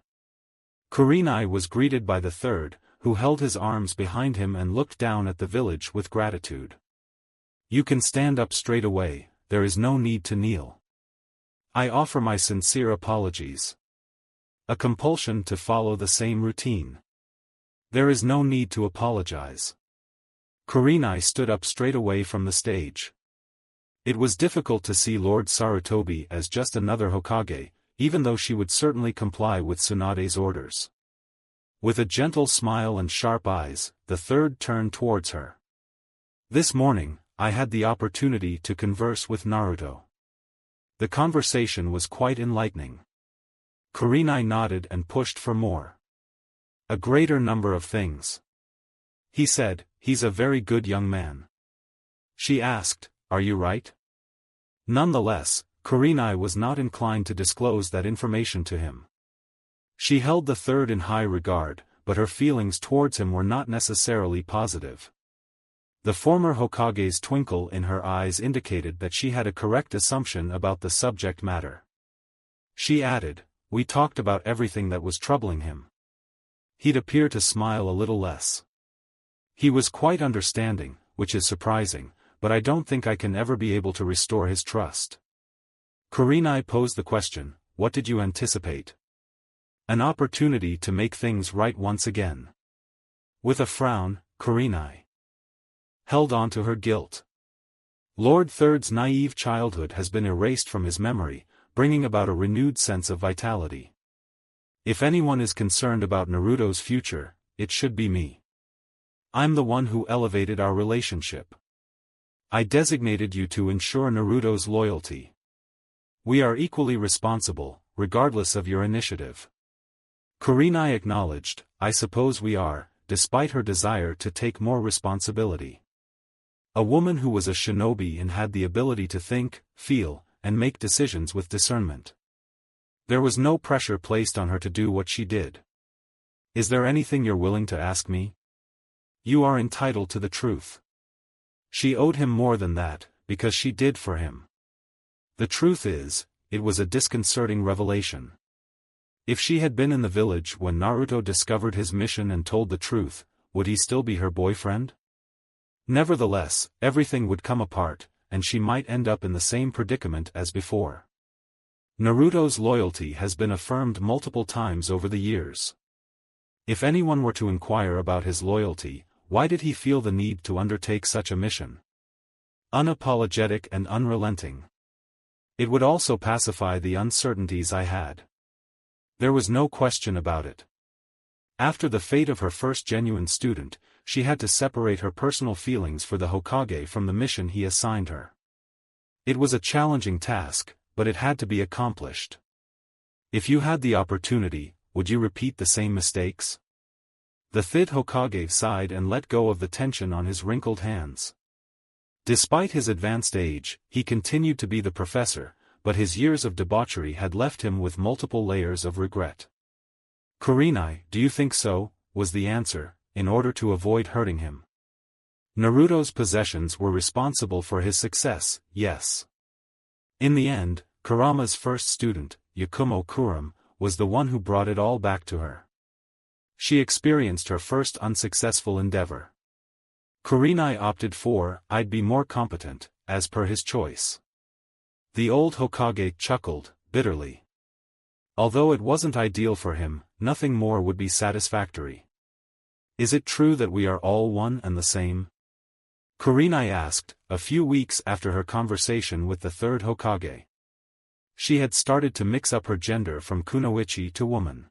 Kurenai was greeted by the Third, who held his arms behind him and looked down at the village with gratitude. You can stand up straight away, there is no need to kneel. I offer my sincere apologies. A compulsion to follow the same routine. There is no need to apologize. Kurenai stood up straight away from the stage. It was difficult to see Lord Sarutobi as just another Hokage, even though she would certainly comply with Tsunade's orders. With a gentle smile and sharp eyes, the third turned towards her. This morning, I had the opportunity to converse with Naruto. The conversation was quite enlightening. Kurenai nodded and pushed for more. A greater number of things. He said, he's a very good young man. She asked, are you right? Nonetheless, Kurenai was not inclined to disclose that information to him. She held the third in high regard, but her feelings towards him were not necessarily positive. The former Hokage's twinkle in her eyes indicated that she had a correct assumption about the subject matter. She added, we talked about everything that was troubling him. He'd appear to smile a little less. He was quite understanding, which is surprising, but I don't think I can ever be able to restore his trust. Kurenai posed the question, what did you anticipate? An opportunity to make things right once again. With a frown, Kurenai held on to her guilt. Lord Third's naive childhood has been erased from his memory, bringing about a renewed sense of vitality. If anyone is concerned about Naruto's future, it should be me. I'm the one who elevated our relationship. I designated you to ensure Naruto's loyalty. We are equally responsible, regardless of your initiative. Kurenai acknowledged, I suppose we are, despite her desire to take more responsibility. A woman who was a shinobi and had the ability to think, feel, and make decisions with discernment. There was no pressure placed on her to do what she did. Is there anything you're willing to ask me? You are entitled to the truth. She owed him more than that, because she did for him. The truth is, it was a disconcerting revelation. If she had been in the village when Naruto discovered his mission and told the truth, would he still be her boyfriend? Nevertheless, everything would come apart, and she might end up in the same predicament as before. Naruto's loyalty has been affirmed multiple times over the years. If anyone were to inquire about his loyalty, why did he feel the need to undertake such a mission? Unapologetic and unrelenting. It would also pacify the uncertainties I had. There was no question about it. After the fate of her first genuine student, she had to separate her personal feelings for the Hokage from the mission he assigned her. It was a challenging task, but it had to be accomplished. If you had the opportunity, would you repeat the same mistakes? The fifth Hokage sighed and let go of the tension on his wrinkled hands. Despite his advanced age, he continued to be the professor, but his years of debauchery had left him with multiple layers of regret. Kurenai, do you think so? Was the answer, in order to avoid hurting him. Naruto's possessions were responsible for his success, yes. In the end, Kurama's first student, Yakumo Kuram, was the one who brought it all back to her. She experienced her first unsuccessful endeavor. Kurenai opted for, I'd be more competent, as per his choice. The old Hokage chuckled, bitterly. Although it wasn't ideal for him, nothing more would be satisfactory. Is it true that we are all one and the same? Kurenai asked, a few weeks after her conversation with the third Hokage. She had started to mix up her gender from kunoichi to woman.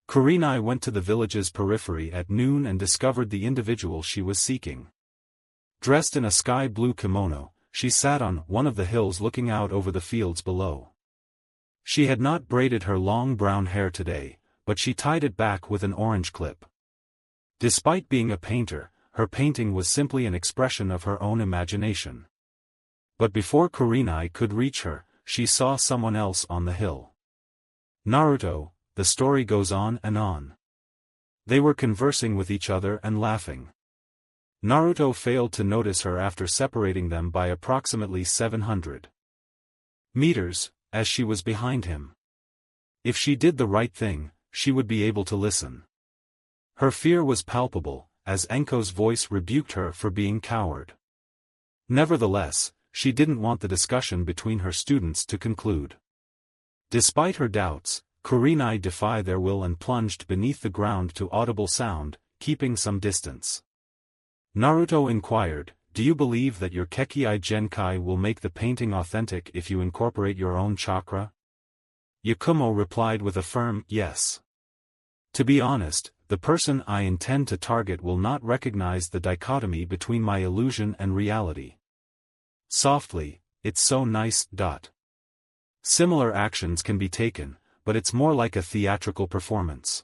Kurenai went to the village's periphery at noon and discovered the individual she was seeking. Dressed in a sky-blue kimono, she sat on one of the hills looking out over the fields below. She had not braided her long brown hair today, but she tied it back with an orange clip. Despite being a painter, her painting was simply an expression of her own imagination. But before Kurenai could reach her, she saw someone else on the hill. Naruto, the story goes on and on. They were conversing with each other and laughing. Naruto failed to notice her after separating them by approximately 700 meters, as she was behind him. If she did the right thing, she would be able to listen. Her fear was palpable, as Enko's voice rebuked her for being coward. Nevertheless, she didn't want the discussion between her students to conclude. Despite her doubts, Kurenai defied their will and plunged beneath the ground to audible sound, keeping some distance. Naruto inquired, do you believe that your Kekii Genkai will make the painting authentic if you incorporate your own chakra? Yakumo replied with a firm yes. To be honest, the person I intend to target will not recognize the dichotomy between my illusion and reality. Softly, it's so nice. Similar actions can be taken, but it's more like a theatrical performance.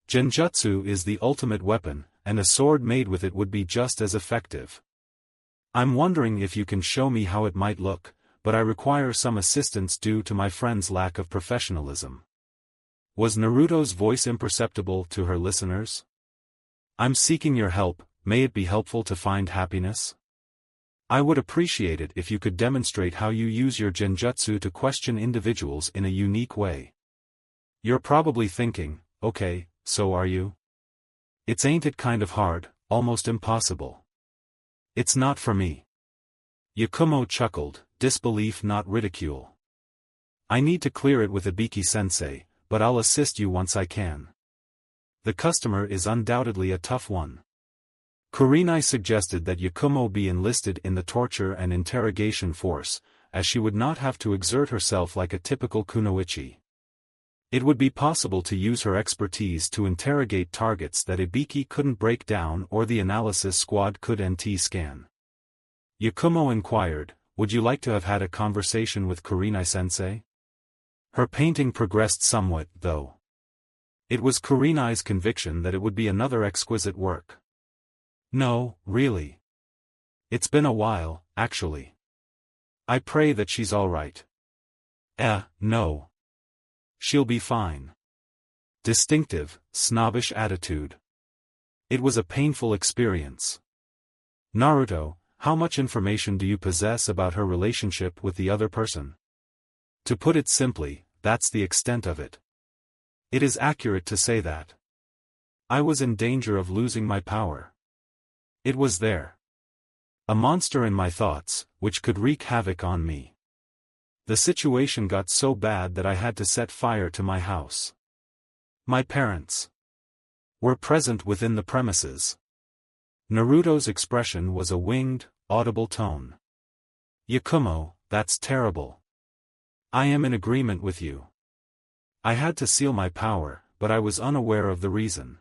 Genjutsu is the ultimate weapon, and a sword made with it would be just as effective. I'm wondering if you can show me how it might look, but I require some assistance due to my friend's lack of professionalism. Was Naruto's voice imperceptible to her listeners? I'm seeking your help, may it be helpful to find happiness? I would appreciate it if you could demonstrate how you use your Genjutsu to question individuals in a unique way. You're probably thinking, okay, so are you? Ain't it kind of hard, almost impossible? It's not for me. Yakumo chuckled, disbelief not ridicule. I need to clear it with Ibiki-sensei, but I'll assist you once I can. The customer is undoubtedly a tough one. Kurenai suggested that Yakumo be enlisted in the torture and interrogation force, as she would not have to exert herself like a typical kunoichi. It would be possible to use her expertise to interrogate targets that Ibiki couldn't break down or the analysis squad could NT scan. Yakumo inquired, would you like to have had a conversation with Kurenai-sensei? Her painting progressed somewhat, though. It was Kurenai's conviction that it would be another exquisite work. No, really. It's been a while, actually. I pray that she's all right. No. She'll be fine. Distinctive, snobbish attitude. It was a painful experience. Naruto, how much information do you possess about her relationship with the other person? To put it simply, that's the extent of it. It is accurate to say that. I was in danger of losing my power. It was there. A monster in my thoughts, which could wreak havoc on me. The situation got so bad that I had to set fire to my house. My parents were present within the premises. Naruto's expression was a winged, audible tone. Yakumo, that's terrible. I am in agreement with you. I had to seal my power, but I was unaware of the reason.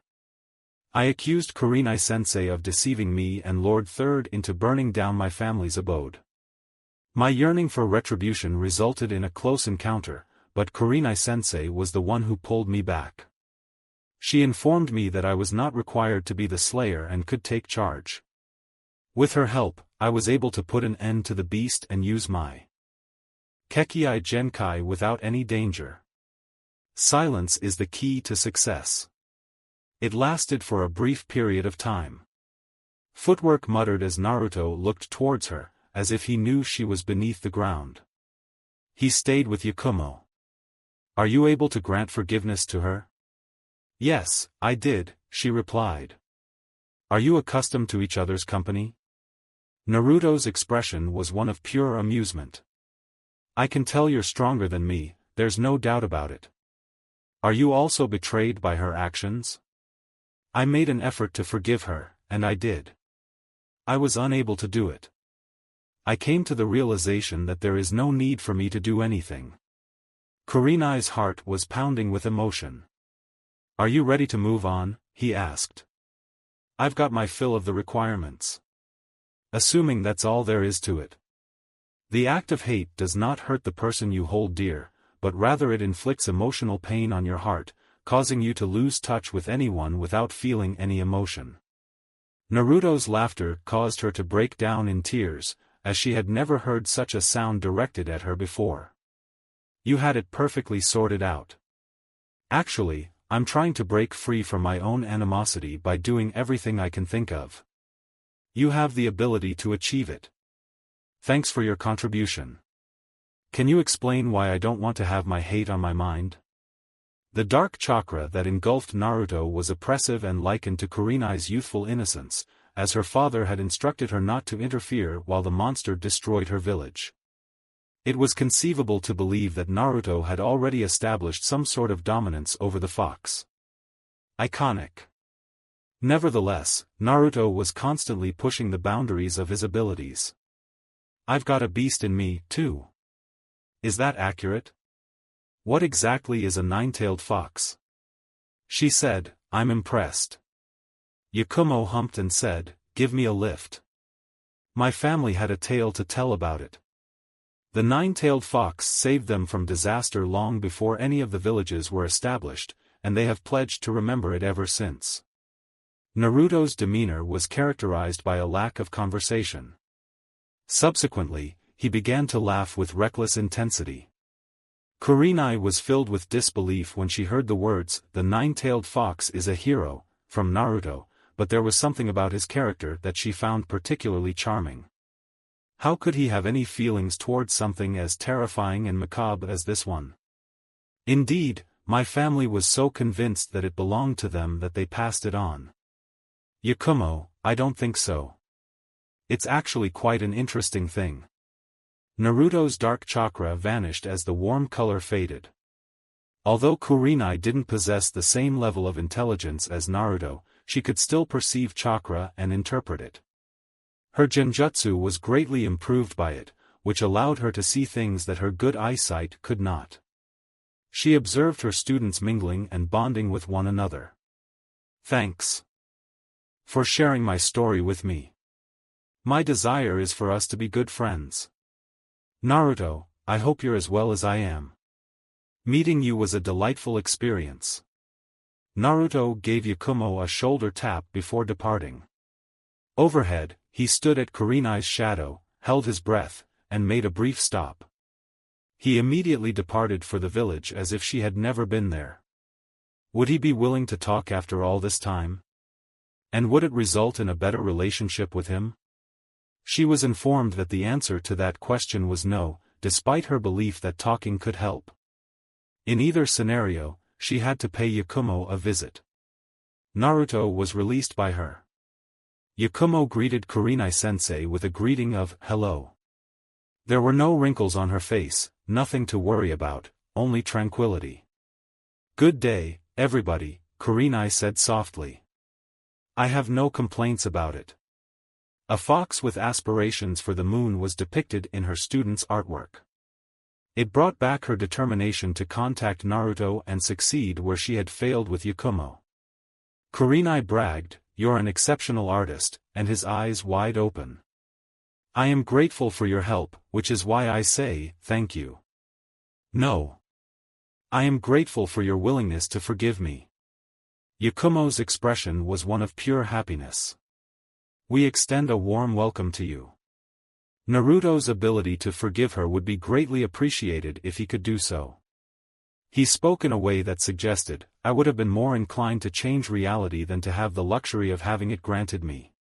I accused Kurenai-sensei of deceiving me and Lord Third into burning down my family's abode. My yearning for retribution resulted in a close encounter, but Kurenai-sensei was the one who pulled me back. She informed me that I was not required to be the slayer and could take charge. With her help, I was able to put an end to the beast and use my Kekii Genkai without any danger. Silence is the key to success. It lasted for a brief period of time. Footwork muttered as Naruto looked towards her, as if he knew she was beneath the ground. He stayed with Yakumo. Are you able to grant forgiveness to her? Yes, I did, she replied. Are you accustomed to each other's company? Naruto's expression was one of pure amusement. I can tell you're stronger than me, there's no doubt about it. Are you also betrayed by her actions? I made an effort to forgive her, and I did. I was unable to do it. I came to the realization that there is no need for me to do anything. Kurenai's heart was pounding with emotion. Are you ready to move on? He asked. I've got my fill of the requirements. Assuming that's all there is to it. The act of hate does not hurt the person you hold dear, but rather it inflicts emotional pain on your heart, causing you to lose touch with anyone without feeling any emotion. Naruto's laughter caused her to break down in tears, as she had never heard such a sound directed at her before. You had it perfectly sorted out. Actually, I'm trying to break free from my own animosity by doing everything I can think of. You have the ability to achieve it. Thanks for your contribution. Can you explain why I don't want to have my hate on my mind? The dark chakra that engulfed Naruto was oppressive and likened to Kurenai's youthful innocence, as her father had instructed her not to interfere while the monster destroyed her village. It was conceivable to believe that Naruto had already established some sort of dominance over the fox. Iconic. Nevertheless, Naruto was constantly pushing the boundaries of his abilities. "I've got a beast in me, too." "Is that accurate? What exactly is a nine-tailed fox?" she said. "I'm impressed." Yakumo humped and said, "Give me a lift. My family had a tale to tell about it. The nine-tailed fox saved them from disaster long before any of the villages were established, and they have pledged to remember it ever since." Naruto's demeanor was characterized by a lack of conversation. Subsequently, he began to laugh with reckless intensity. Kurenai was filled with disbelief when she heard the words, "The nine-tailed fox is a hero," from Naruto, but there was something about his character that she found particularly charming. How could he have any feelings towards something as terrifying and macabre as this one? "Indeed, my family was so convinced that it belonged to them that they passed it on." "Yakumo, I don't think so. It's actually quite an interesting thing." Naruto's dark chakra vanished as the warm color faded. Although Kurenai didn't possess the same level of intelligence as Naruto, she could still perceive chakra and interpret it. Her Genjutsu was greatly improved by it, which allowed her to see things that her good eyesight could not. She observed her students mingling and bonding with one another. "Thanks for sharing my story with me. My desire is for us to be good friends. Naruto, I hope you're as well as I am. Meeting you was a delightful experience." Naruto gave Yakumo a shoulder tap before departing. Overhead, he stood at Kurenai's shadow, held his breath, and made a brief stop. He immediately departed for the village as if she had never been there. Would he be willing to talk after all this time? And would it result in a better relationship with him? She was informed that the answer to that question was no, despite her belief that talking could help. In either scenario, she had to pay Yakumo a visit. Naruto was released by her. Yakumo greeted Kurenai-sensei with a greeting of, "Hello." There were no wrinkles on her face, nothing to worry about, only tranquility. "Good day, everybody," Kurenai said softly. "I have no complaints about it." A fox with aspirations for the moon was depicted in her students' artwork. It brought back her determination to contact Naruto and succeed where she had failed with Yakumo. Kurenai bragged, "You're an exceptional artist," and his eyes wide open. "I am grateful for your help, which is why I say, thank you." "No. I am grateful for your willingness to forgive me." Yakumo's expression was one of pure happiness. "We extend a warm welcome to you." Naruto's ability to forgive her would be greatly appreciated if he could do so. He spoke in a way that suggested, "I would have been more inclined to change reality than to have the luxury of having it granted me."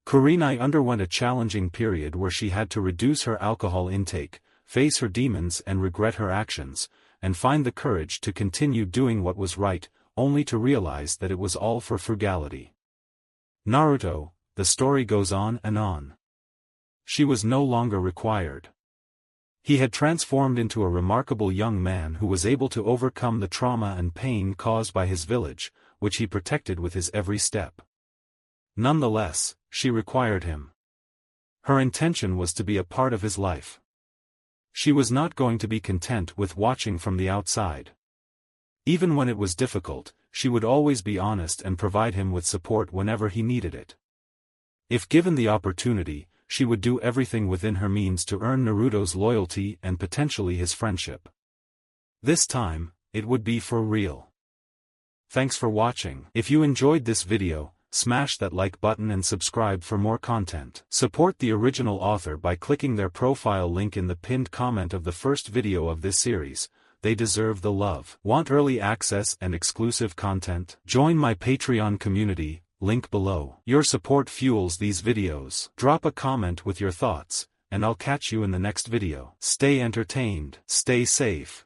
Kurenai underwent a challenging period where she had to reduce her alcohol intake, face her demons and regret her actions, and find the courage to continue doing what was right, only to realize that it was all for frugality. Naruto, the story goes on and on. She was no longer required. He had transformed into a remarkable young man who was able to overcome the trauma and pain caused by his village, which he protected with his every step. Nonetheless, she required him. Her intention was to be a part of his life. She was not going to be content with watching from the outside. Even when it was difficult, she would always be honest and provide him with support whenever he needed it. If given the opportunity, she would do everything within her means to earn Naruto's loyalty and potentially his friendship. This time, it would be for real. Thanks for watching. If you enjoyed this video, smash that like button and subscribe for more content. Support the original author by clicking their profile link in the pinned comment of the first video of this series. They deserve the love. Want early access and exclusive content? Join my Patreon community, link below. Your support fuels these videos. Drop a comment with your thoughts, and I'll catch you in the next video. Stay entertained, stay safe.